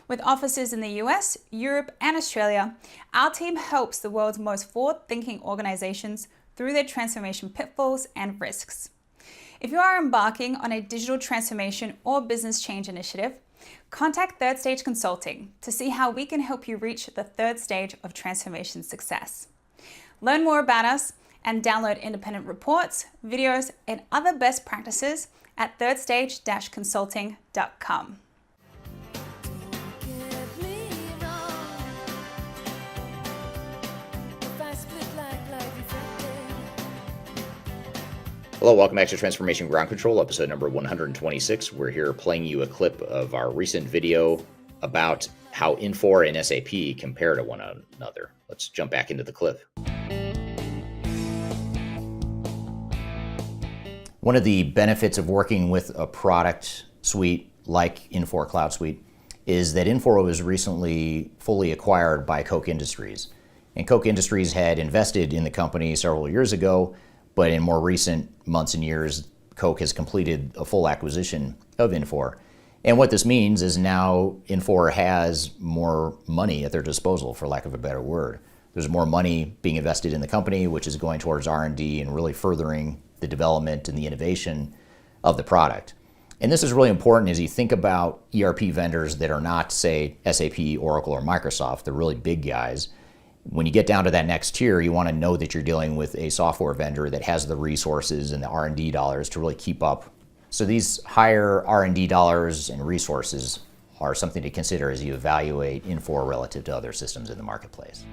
With offices in the US, Europe, and Australia, our team helps the world's most forward-thinking organizations through their transformation pitfalls and risks. If you are embarking on a digital transformation or business change initiative, contact Third Stage Consulting to see how we can help you reach the third stage of transformation success. Learn more about us and download independent reports, videos, and other best practices at thirdstage-consulting.com. Hello, welcome back to Transformation Ground Control, episode number 126. We're here playing you a clip of our recent video about how Infor and SAP compare to one another. Let's jump back into the clip. One of the benefits of working with a product suite like Infor Cloud Suite is that Infor was recently fully acquired by Koch Industries. And Koch Industries had invested in the company several years ago, but in more recent months and years, Koch has completed a full acquisition of Infor. And what this means is now Infor has more money at their disposal, for lack of a better word. There's more money being invested in the company, which is going towards R&D and really furthering the development and the innovation of the product. And this is really important as you think about ERP vendors that are not, say, SAP, Oracle, or Microsoft, the really big guys. When you get down to that next tier, you want to know that you're dealing with a software vendor that has the resources and the R&D dollars to really keep up. So these higher R&D dollars and resources are something to consider as you evaluate Infor relative to other systems in the marketplace.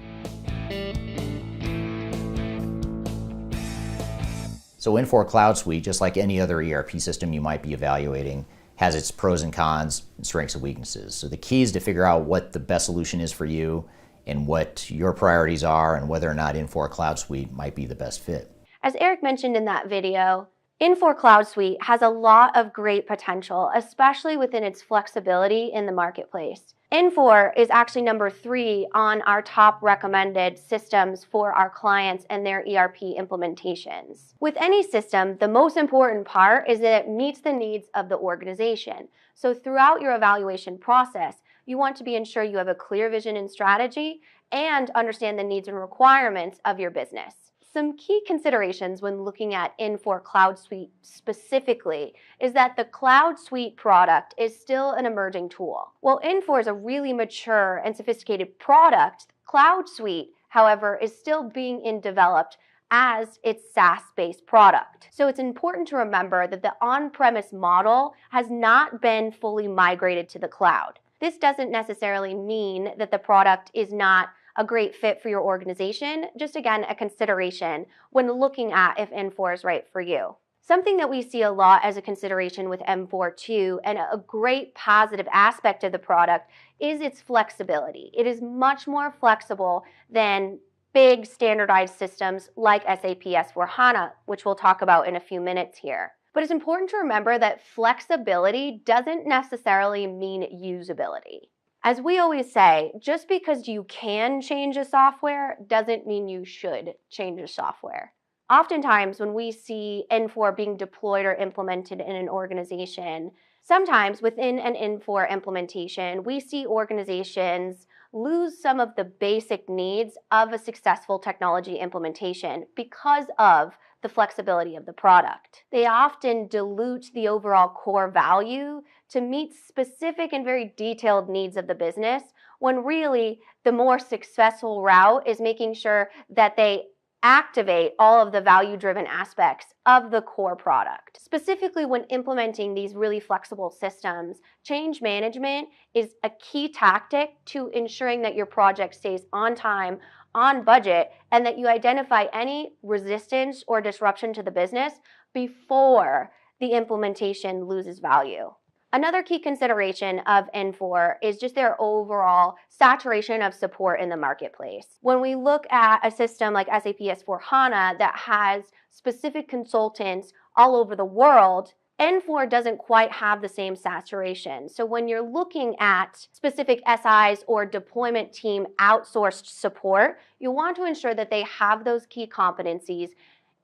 So Infor Cloud Suite, just like any other ERP system you might be evaluating, has its pros and cons, and strengths and weaknesses. So the key is to figure out what the best solution is for you and what your priorities are and whether or not Infor Cloud Suite might be the best fit. As Eric mentioned in that video, Infor Cloud Suite has a lot of great potential, especially within its flexibility in the marketplace. Infor is actually number 3 on our top recommended systems for our clients and their ERP implementations. With any system, the most important part is that it meets the needs of the organization. So throughout your evaluation process, you want to be ensure you have a clear vision and strategy and understand the needs and requirements of your business. Some key considerations when looking at Infor Cloud Suite specifically is that the Cloud Suite product is still an emerging tool. While Infor is a really mature and sophisticated product, Cloud Suite, however, is still being developed as its SaaS-based product. So it's important to remember that the on-premise model has not been fully migrated to the cloud. This doesn't necessarily mean that the product is not a great fit for your organization, just again, a consideration when looking at if Infor is right for you. Something that we see a lot as a consideration with M4 too, and a great positive aspect of the product is its flexibility. It is much more flexible than big standardized systems like SAP S/4HANA, which we'll talk about in a few minutes here. But it's important to remember that flexibility doesn't necessarily mean usability. As we always say, just because you can change a software doesn't mean you should change a software. Oftentimes, when we see Infor being deployed or implemented in an organization, sometimes within an Infor implementation, we see organizations lose some of the basic needs of a successful technology implementation because of the flexibility of the product. They often dilute the overall core value to meet specific and very detailed needs of the business, when really the more successful route is making sure that they activate all of the value-driven aspects of the core product. Specifically, when implementing these really flexible systems, change management is a key tactic to ensuring that your project stays on time, on budget, and that you identify any resistance or disruption to the business before the implementation loses value. Another key consideration of Infor is just their overall saturation of support in the marketplace. When we look at a system like SAP S/4HANA that has specific consultants all over the world, Infor doesn't quite have the same saturation. So when you're looking at specific SIs or deployment team outsourced support, you want to ensure that they have those key competencies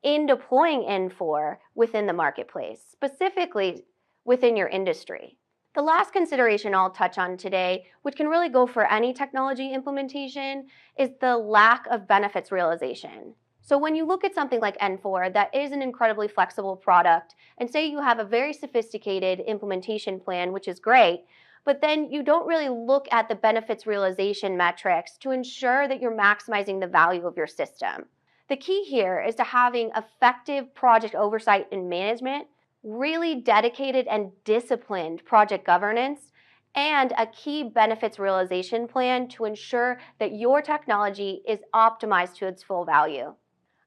in deploying Infor within the marketplace, specifically within your industry. The last consideration I'll touch on today, which can really go for any technology implementation, is the lack of benefits realization. So when you look at something like Infor that is an incredibly flexible product, and say you have a very sophisticated implementation plan, which is great, but then you don't really look at the benefits realization metrics to ensure that you're maximizing the value of your system. The key here is to having effective project oversight and management, really dedicated and disciplined project governance, and a key benefits realization plan to ensure that your technology is optimized to its full value.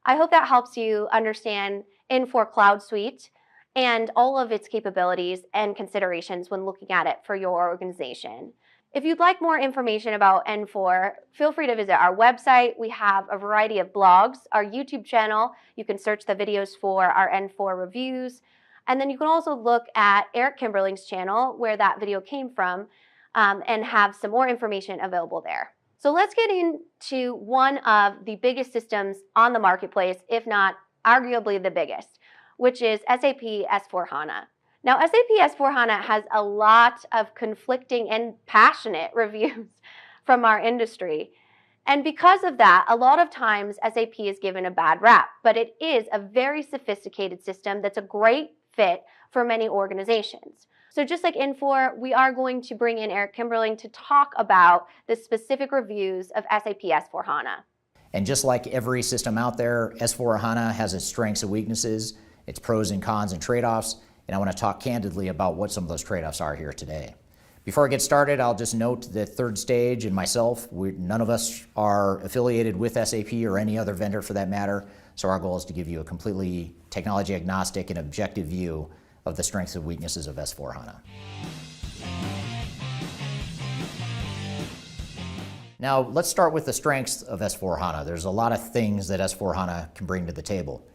I hope that helps you understand Infor Cloud Suite and all of its capabilities and considerations when looking at it for your organization. If you'd like more information about Infor, feel free to visit our website. We have a variety of blogs, our YouTube channel. You can search the videos for our Infor reviews. And then you can also look at Eric Kimberling's channel, where that video came from, and have some more information available there. So let's get into one of the biggest systems on the marketplace, if not arguably the biggest, which is SAP S/4HANA. Now, SAP S/4HANA has a lot of conflicting and passionate reviews from our industry. And because of that, a lot of times SAP is given a bad rap, but it is a very sophisticated system that's a great fit for many organizations. So just like Infor, we are going to bring in Eric Kimberling to talk about the specific reviews of SAP S/4HANA. And just like every system out there, S/4HANA has its strengths and weaknesses, its pros and cons and trade-offs, and I want to talk candidly about what some of those trade-offs are here today. Before I get started, I'll just note that Third Stage and myself, none of us are affiliated with SAP or any other vendor for that matter, so our goal is to give you a completely technology agnostic and objective view of the strengths and weaknesses of S/4HANA. Now, let's start with the strengths of S/4HANA. There's a lot of things that S/4HANA can bring to the table.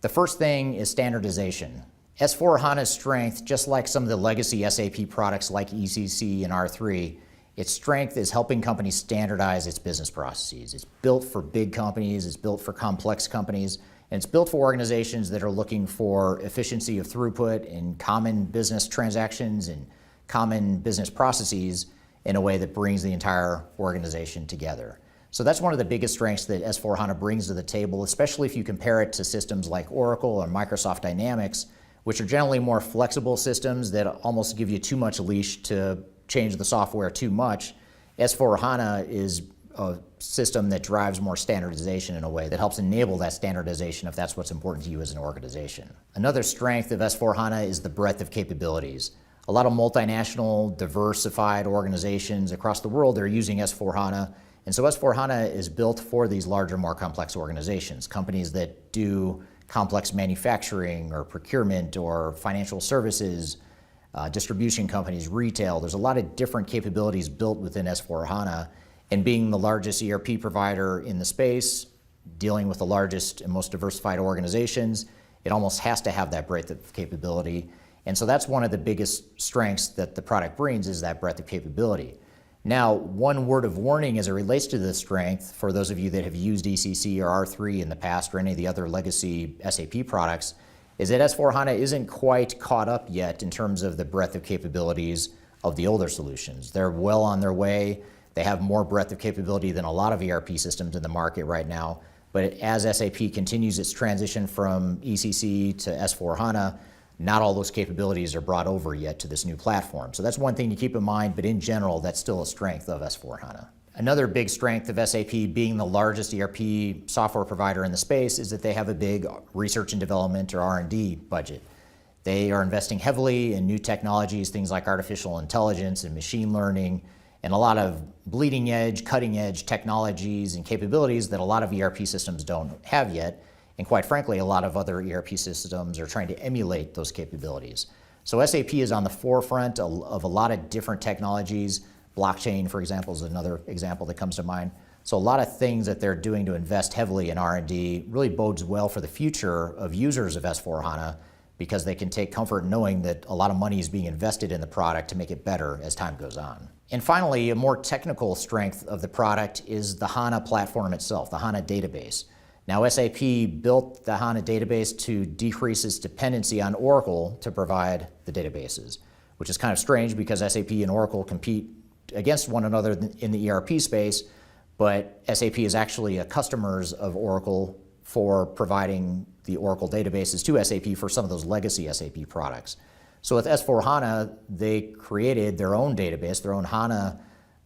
The first thing is standardization. S/4HANA's strength, just like some of the legacy SAP products like ECC and R3, its strength is helping companies standardize its business processes. It's built for big companies, it's built for complex companies, and it's built for organizations that are looking for efficiency of throughput and common business transactions and common business processes in a way that brings the entire organization together. So that's one of the biggest strengths that S/4HANA brings to the table, especially if you compare it to systems like Oracle or Microsoft Dynamics, which are generally more flexible systems that almost give you too much leash to change the software too much. S/4HANA is a system that drives more standardization in a way that helps enable that standardization if that's what's important to you as an organization. Another strength of S/4HANA is the breadth of capabilities. A lot of multinational, diversified organizations across the world are using S/4HANA, and so S/4HANA is built for these larger, more complex organizations, companies that do complex manufacturing or procurement or financial services, distribution companies, retail. There's a lot of different capabilities built within S/4HANA, and being the largest ERP provider in the space, dealing with the largest and most diversified organizations, it almost has to have that breadth of capability. And so that's one of the biggest strengths that the product brings, is that breadth of capability. Now, one word of warning as it relates to this strength, for those of you that have used ECC or R3 in the past or any of the other legacy SAP products, is that S/4HANA isn't quite caught up yet in terms of the breadth of capabilities of the older solutions. They're well on their way. They have more breadth of capability than a lot of ERP systems in the market right now. But as SAP continues its transition from ECC to S/4HANA, not all those capabilities are brought over yet to this new platform. So that's one thing to keep in mind, but in general, that's still a strength of S/4HANA. Another big strength of SAP, being the largest ERP software provider in the space, is that they have a big research and development, or R&D budget. They are investing heavily in new technologies, things like artificial intelligence and machine learning, and a lot of bleeding edge, cutting edge technologies and capabilities that a lot of ERP systems don't have yet. And quite frankly, a lot of other ERP systems are trying to emulate those capabilities. So SAP is on the forefront of a lot of different technologies. Blockchain, for example, is another example that comes to mind. So a lot of things that they're doing to invest heavily in R&D really bodes well for the future of users of S/4HANA, because they can take comfort in knowing that a lot of money is being invested in the product to make it better as time goes on. And finally, a more technical strength of the product is the HANA platform itself, the HANA database. Now, SAP built the HANA database to decrease its dependency on Oracle to provide the databases, which is kind of strange because SAP and Oracle compete against one another in the ERP space, but SAP is actually a customer of Oracle for providing the Oracle databases to SAP for some of those legacy SAP products. So with S/4HANA, they created their own database, their own HANA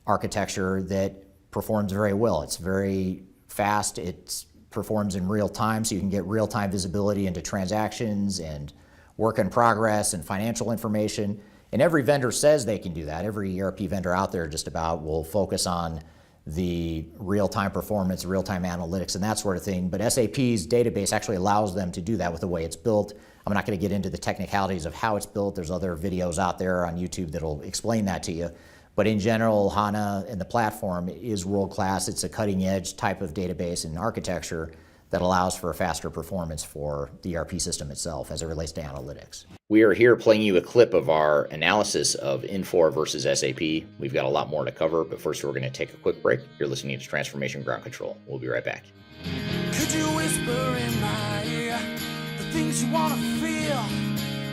architecture that performs very well. It's very fast, it performs in real time, so you can get real-time visibility into transactions and work in progress and financial information. And every vendor says they can do that. Every ERP vendor out there just about will focus on the real-time performance, real-time analytics, and that sort of thing. But SAP's database actually allows them to do that with the way it's built. I'm not going to get into the technicalities of how it's built. There's other videos out there on YouTube that'll explain that to you. But in general, HANA and the platform is world-class. It's a cutting-edge type of database and architecture that allows for faster performance for the ERP system itself as it relates to analytics. We are here playing you a clip of our analysis of Infor versus SAP. We've got a lot more to cover, but first we're going to take a quick break. You're listening to Transformation Ground Control. We'll be right back. Could you whisper in my ear the things you want to feel?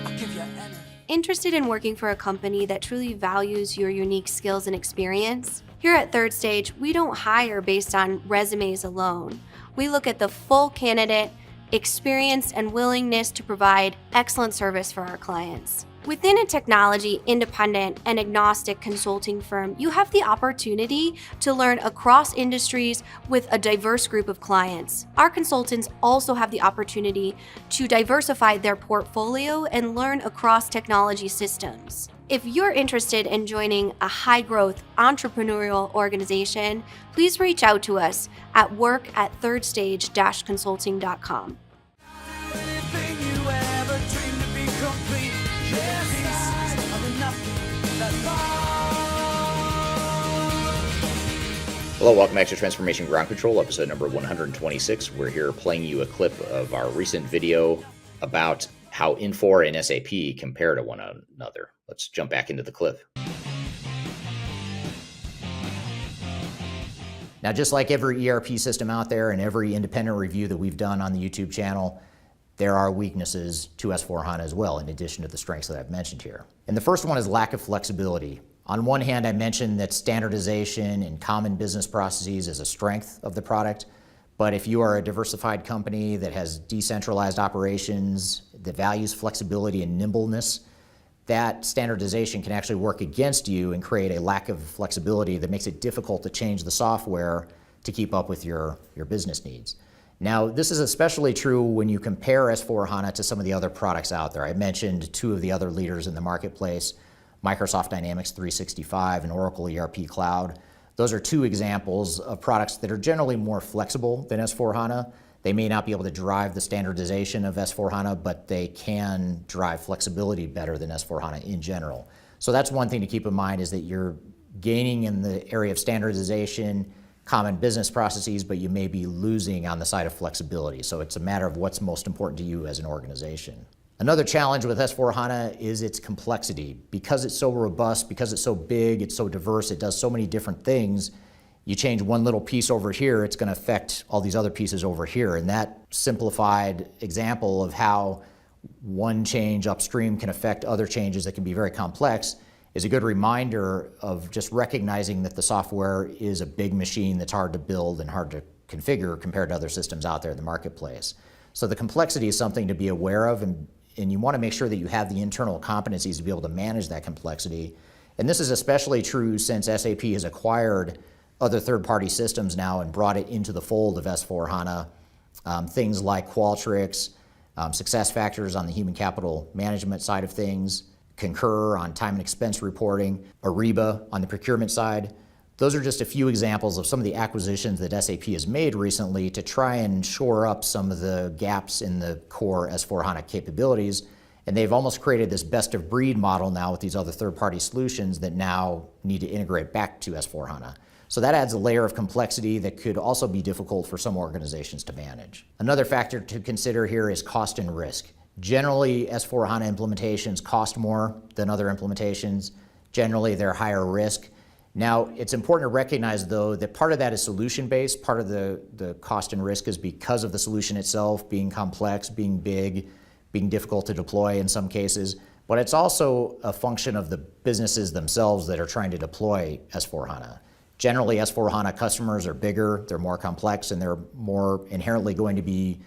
I'll give you energy. Interested in working for a company that truly values your unique skills and experience? Here at Third Stage, we don't hire based on resumes alone. We look at the full candidate, experience, and willingness to provide excellent service for our clients. Within a technology, independent, and agnostic consulting firm, you have the opportunity to learn across industries with a diverse group of clients. Our consultants also have the opportunity to diversify their portfolio and learn across technology systems. If you're interested in joining a high-growth entrepreneurial organization, please reach out to us at work@thirdstage-consulting.com. Anything you ever dreamed to be complete. Yes, pieces of nothing that fall. Hello, welcome back to Transformation Ground Control, episode number 126. We're here playing you a clip of our recent video about how Infor and SAP compare to one another. Let's jump back into the clip. Now, just like every ERP system out there and every independent review that we've done on the YouTube channel, there are weaknesses to S/4HANA as well, in addition to the strengths that I've mentioned here. And the first one is lack of flexibility. On one hand, I mentioned that standardization and common business processes is a strength of the product. But if you are a diversified company that has decentralized operations, that values flexibility and nimbleness, that standardization can actually work against you and create a lack of flexibility that makes it difficult to change the software to keep up with your business needs. Now, this is especially true when you compare S/4HANA to some of the other products out there. I mentioned two of the other leaders in the marketplace, Microsoft Dynamics 365 and Oracle ERP Cloud. Those are two examples of products that are generally more flexible than S/4HANA. They may not be able to drive the standardization of S/4HANA, but they can drive flexibility better than S/4HANA in general. So that's one thing to keep in mind, is that you're gaining in the area of standardization, common business processes, but you may be losing on the side of flexibility. So it's a matter of what's most important to you as an organization. Another challenge with S/4HANA is its complexity. Because it's so robust, because it's so big, it's so diverse, it does so many different things, you change one little piece over here, it's going to affect all these other pieces over here. And that simplified example of how one change upstream can affect other changes that can be very complex is a good reminder of just recognizing that the software is a big machine that's hard to build and hard to configure compared to other systems out there in the marketplace. So the complexity is something to be aware of, and you want to make sure that you have the internal competencies to be able to manage that complexity. And this is especially true since SAP has acquired other third-party systems now and brought it into the fold of S/4HANA. Things like Qualtrics, SuccessFactors on the human capital management side of things, Concur on time and expense reporting, Ariba on the procurement side. Those are just a few examples of some of the acquisitions that SAP has made recently to try and shore up some of the gaps in the core S/4HANA capabilities. And they've almost created this best-of-breed model now with these other third-party solutions that now need to integrate back to S/4HANA. So that adds a layer of complexity that could also be difficult for some organizations to manage. Another factor to consider here is cost and risk. Generally, S/4HANA implementations cost more than other implementations. Generally, they're higher risk. Now, it's important to recognize, though, that part of that is solution-based. Part of the cost and risk is because of the solution itself being complex, being big, being difficult to deploy in some cases. But it's also a function of the businesses themselves that are trying to deploy S/4HANA. Generally, S/4HANA customers are bigger, they're more complex, and they're more inherently going to be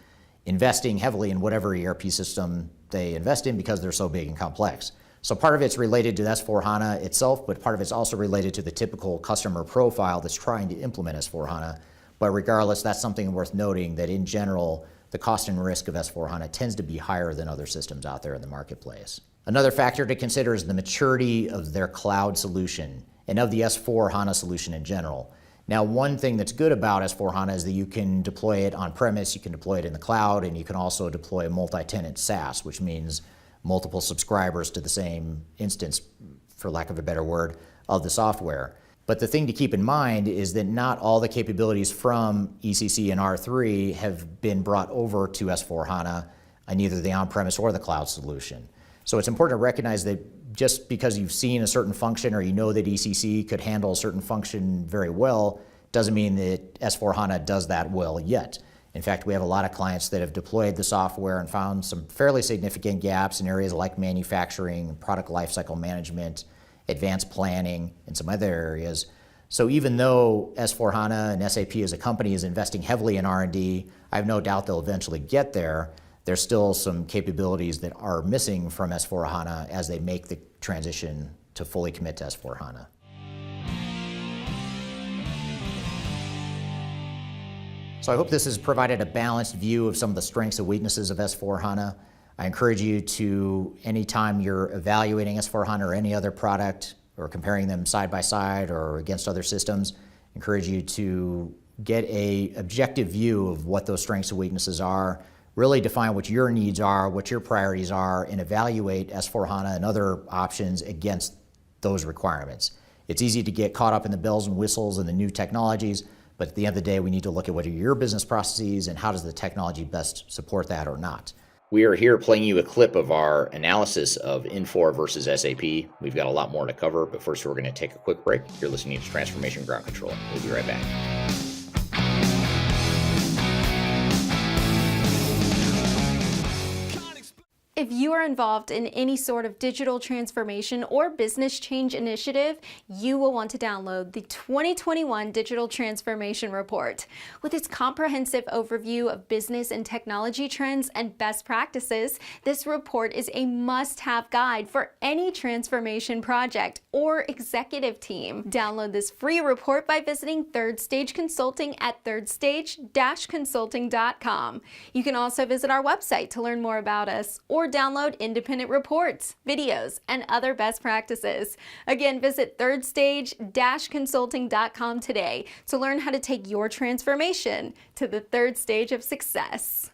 investing heavily in whatever ERP system they invest in because they're so big and complex. So part of it's related to S/4HANA itself, but part of it's also related to the typical customer profile that's trying to implement S/4HANA. But regardless, that's something worth noting, that in general, the cost and risk of S4HANA tends to be higher than other systems out there in the marketplace. Another factor to consider is the maturity of their cloud solution and of the S4HANA solution in general. Now, one thing that's good about S4HANA is that you can deploy it on-premise, you can deploy it in the cloud, and you can also deploy multi-tenant SaaS, which means multiple subscribers to the same instance, for lack of a better word, of the software. But the thing to keep in mind is that not all the capabilities from ECC and R3 have been brought over to S4HANA on either the on-premise or the cloud solution. So it's important to recognize that just because you've seen a certain function or you know that ECC could handle a certain function very well, doesn't mean that S4HANA does that well yet. In fact, we have a lot of clients that have deployed the software and found some fairly significant gaps in areas like manufacturing, product lifecycle management, advanced planning, and some other areas. So even though S4HANA and SAP as a company is investing heavily in R&D, I have no doubt they'll eventually get there. There's still some capabilities that are missing from S4HANA as they make the transition to fully commit to S4HANA. So I hope this has provided a balanced view of some of the strengths and weaknesses of S4HANA. I encourage you to, anytime you're evaluating S4HANA or any other product or comparing them side by side or against other systems, encourage you to get an objective view of what those strengths and weaknesses are, really define what your needs are, what your priorities are, and evaluate S4HANA and other options against those requirements. It's easy to get caught up in the bells and whistles and the new technologies, but at the end of the day, we need to look at what are your business processes and how does the technology best support that or not. We are here playing you a clip of our analysis of Infor versus SAP. We've got a lot more to cover, but first we're going to take a quick break. You're listening to Transformation Ground Control. We'll be right back. If you are involved in any sort of digital transformation or business change initiative, you will want to download the 2021 Digital Transformation Report. With its comprehensive overview of business and technology trends and best practices, this report is a must-have guide for any transformation project or executive team. Download this free report by visiting Third Stage Consulting at thirdstage-consulting.com. You can also visit our website to learn more about us or download independent reports, videos, and other best practices. Again, visit thirdstage-consulting.com today to learn how to take your transformation to the third stage of success.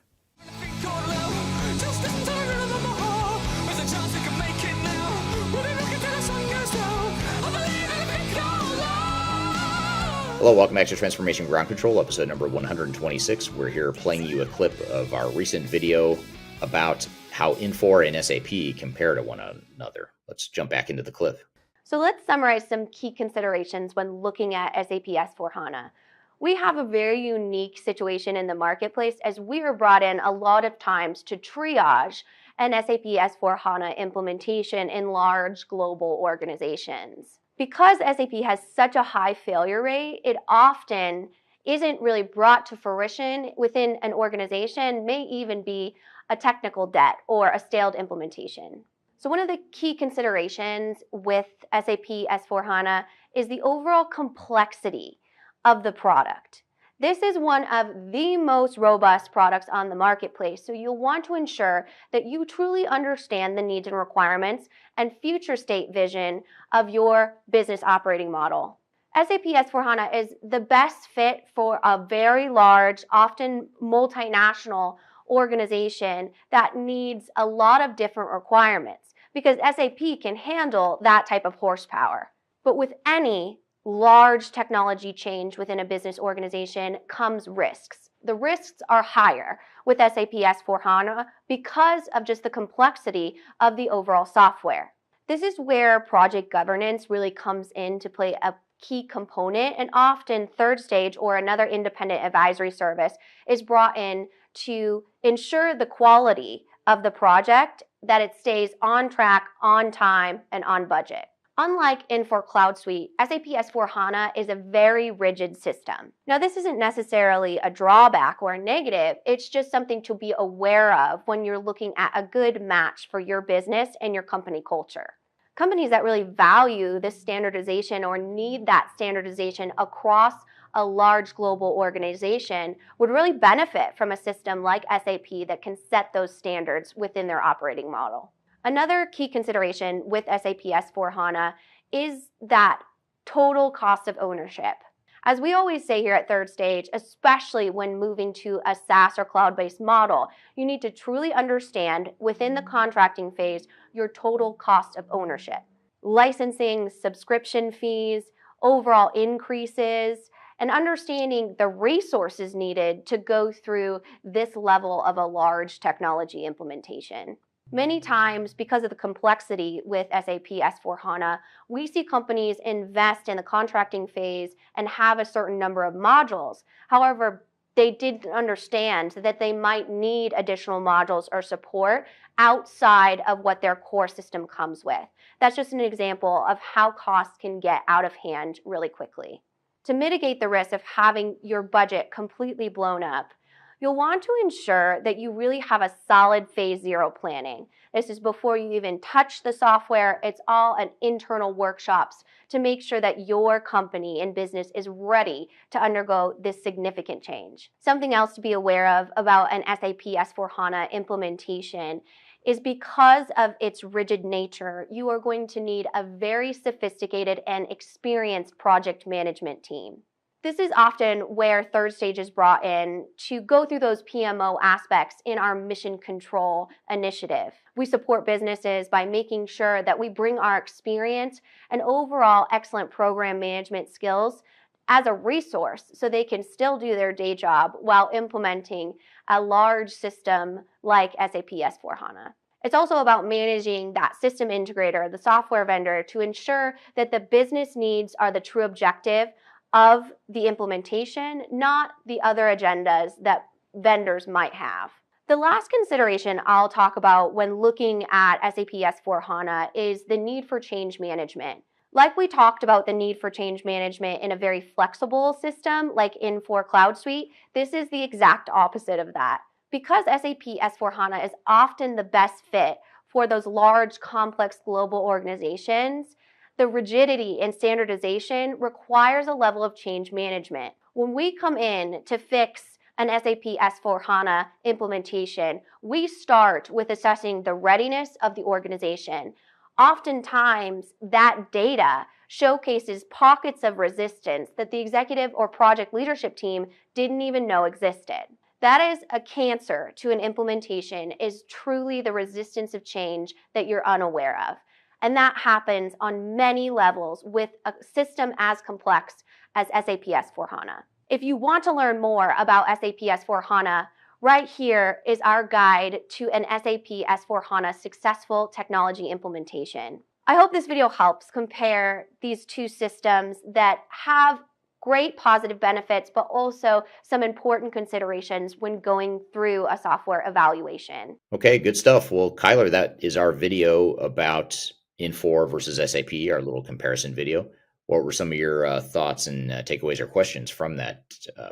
Hello, welcome back to Transformation Ground Control, episode number 126. We're here playing you a clip of our recent video about how Infor and SAP compare to one another. Let's jump back into the clip. So let's summarize some key considerations when looking at SAP S/4HANA. We have a very unique situation in the marketplace as we are brought in a lot of times to triage an SAP S/4HANA implementation in large global organizations. Because SAP has such a high failure rate, it often isn't really brought to fruition within an organization, may even be a technical debt or a stalled implementation. So one of the key considerations with SAP S/4HANA is the overall complexity of the product. This is one of the most robust products on the marketplace, so you'll want to ensure that you truly understand the needs and requirements and future state vision of your business operating model. SAP S/4HANA is the best fit for a very large, often multinational organization that needs a lot of different requirements because SAP can handle that type of horsepower. But with any large technology change within a business organization comes risks. The risks are higher with SAP S/4HANA because of just the complexity of the overall software. This is where project governance really comes in to play a key component, and often Third Stage or another independent advisory service is brought in to ensure the quality of the project, that it stays on track, on time, and on budget. Unlike Infor Cloud Suite, SAP S/4HANA is a very rigid system. Now, this isn't necessarily a drawback or a negative, it's just something to be aware of when you're looking at a good match for your business and your company culture. Companies that really value this standardization or need that standardization across a large global organization would really benefit from a system like SAP that can set those standards within their operating model. Another key consideration with SAP S/4HANA is that total cost of ownership. As we always say here at Third Stage, especially when moving to a SaaS or cloud-based model, you need to truly understand within the contracting phase your total cost of ownership. Licensing, subscription fees, overall increases, and understanding the resources needed to go through this level of a large technology implementation. Many times, because of the complexity with SAP S/4HANA, we see companies invest in the contracting phase and have a certain number of modules. However, they didn't understand that they might need additional modules or support outside of what their core system comes with. That's just an example of how costs can get out of hand really quickly. To mitigate the risk of having your budget completely blown up, you'll want to ensure that you really have a solid phase 0 planning. This is before you even touch the software. It's all an internal workshops to make sure that your company and business is ready to undergo this significant change. Something else to be aware of about an SAP S/4HANA implementation is because of its rigid nature, you are going to need a very sophisticated and experienced project management team. This is often where Third Stage is brought in to go through those PMO aspects in our mission control initiative. We support businesses by making sure that we bring our experience and overall excellent program management skills as a resource so they can still do their day job while implementing a large system like SAP S/4HANA. It's also about managing that system integrator, the software vendor, to ensure that the business needs are the true objective of the implementation, not the other agendas that vendors might have. The last consideration I'll talk about when looking at SAP S/4HANA is the need for change management. Like we talked about the need for change management in a very flexible system like Infor Cloud Suite, this is the exact opposite of that. Because SAP S/4HANA is often the best fit for those large, complex global organizations, the rigidity and standardization requires a level of change management. When we come in to fix an SAP S/4HANA implementation, we start with assessing the readiness of the organization. Oftentimes, that data showcases pockets of resistance that the executive or project leadership team didn't even know existed. That is a cancer to an implementation, is truly the resistance of change that you're unaware of. And that happens on many levels with a system as complex as SAP S/4HANA. If you want to learn more about SAP S/4HANA, right here is our guide to an SAP S/4HANA successful technology implementation. I hope this video helps compare these two systems that have great positive benefits, but also some important considerations when going through a software evaluation. Okay, good stuff. Well, Kyler, that is our video about Infor versus SAP, our little comparison video. What were some of your thoughts and takeaways or questions from that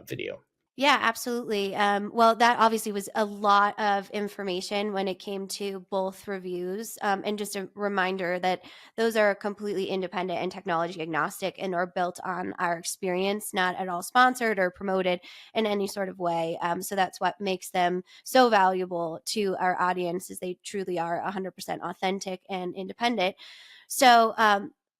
video? Yeah, absolutely. Well, that obviously was a lot of information when it came to both reviews. And just a reminder that those are completely independent and technology agnostic and are built on our experience, not at all sponsored or promoted in any sort of way. So that's what makes them so valuable to our audience, is they truly are 100% authentic and independent. So,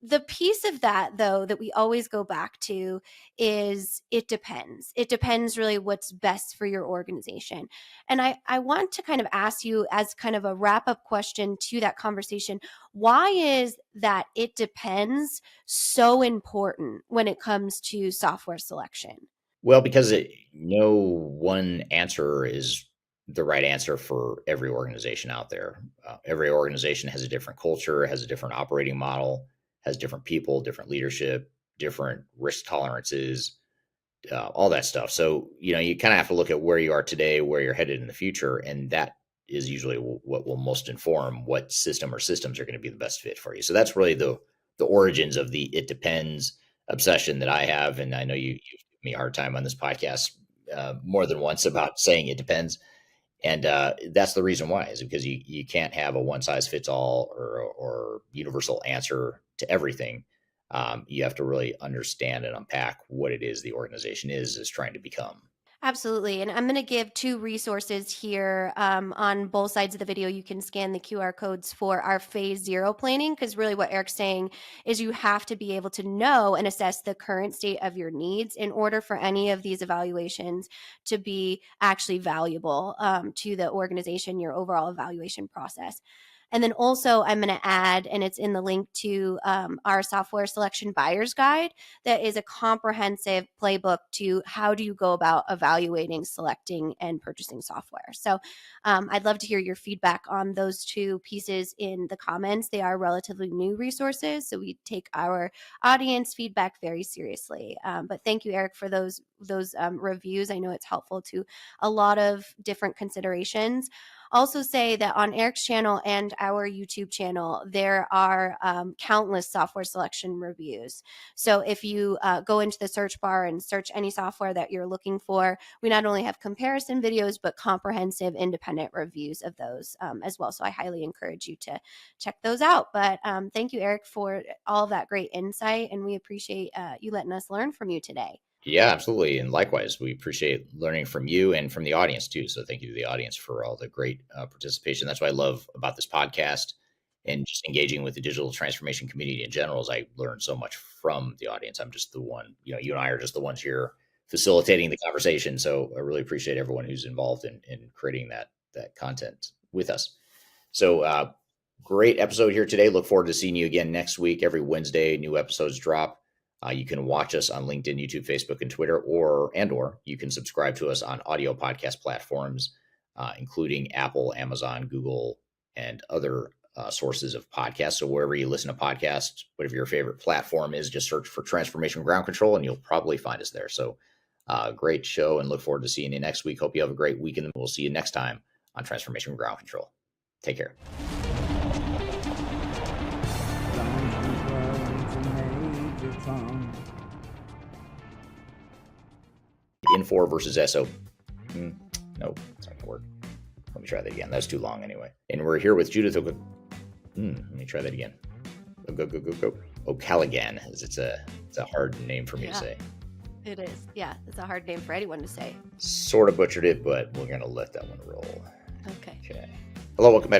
the piece of that, though, that we always go back to is it depends. It depends really what's best for your organization. And I want to kind of ask you, as kind of a wrap-up question to that conversation, why is that it depends so important when it comes to software selection? Well, because no one answer is the right answer for every organization out there. Every organization has a different culture, has a different operating model, has different people, different leadership, different risk tolerances, all that stuff. So, you kind of have to look at where you are today, where you're headed in the future. And that is usually what will most inform what system or systems are going to be the best fit for you. So that's really the origins of the "it depends" obsession that I have. And I know you've given me a hard time on this podcast more than once about saying it depends. And that's the reason why, is because you can't have a one size fits all or universal answer to everything. You have to really understand and unpack what it is the organization is trying to become. Absolutely. And I'm going to give 2 resources here on both sides of the video. You can scan the QR codes for our phase 0 planning, because really what Eric's saying is you have to be able to know and assess the current state of your needs in order for any of these evaluations to be actually valuable to the organization, your overall evaluation process. And then also I'm going to add, and it's in the link to our software selection buyer's guide, that is a comprehensive playbook to how do you go about evaluating, selecting, and purchasing software. So I'd love to hear your feedback on those 2 pieces in the comments. They are relatively new resources, so we take our audience feedback very seriously. But thank you, Eric, for those reviews. I know it's helpful to a lot of different considerations. Also say that on Eric's channel and our YouTube channel, there are countless software selection reviews. So if you go into the search bar and search any software that you're looking for, we not only have comparison videos, but comprehensive independent reviews of those as well. So I highly encourage you to check those out. But thank you, Eric, for all of that great insight. And we appreciate you letting us learn from you today. Yeah, absolutely. And likewise, we appreciate learning from you and from the audience too. So thank you to the audience for all the great participation. That's what I love about this podcast and just engaging with the digital transformation community in general is I learn so much from the audience. I'm just the one, you and I are just the ones here facilitating the conversation. So I really appreciate everyone who's involved in creating that content with us. So great episode here today. Look forward to seeing you again next week. Every Wednesday, new episodes drop. You can watch us on LinkedIn, YouTube, Facebook, and Twitter, or you can subscribe to us on audio podcast platforms, including Apple, Amazon, Google, and other sources of podcasts. So wherever you listen to podcasts, whatever your favorite platform is, just search for Transformation Ground Control, and you'll probably find us there. So great show, and look forward to seeing you next week. Hope you have a great week, and we'll see you next time on Transformation Ground Control. Take care. Infor versus SAP. Nope, it's not gonna work. Let me try that again. That's too long anyway. And we're here with Judith. Let me try that again. Go. O'Callaghan. It's a hard name for me to say. It is. Yeah, it's a hard name for anyone to say. Sort of butchered it, but we're gonna let that one roll. Okay. Hello, welcome back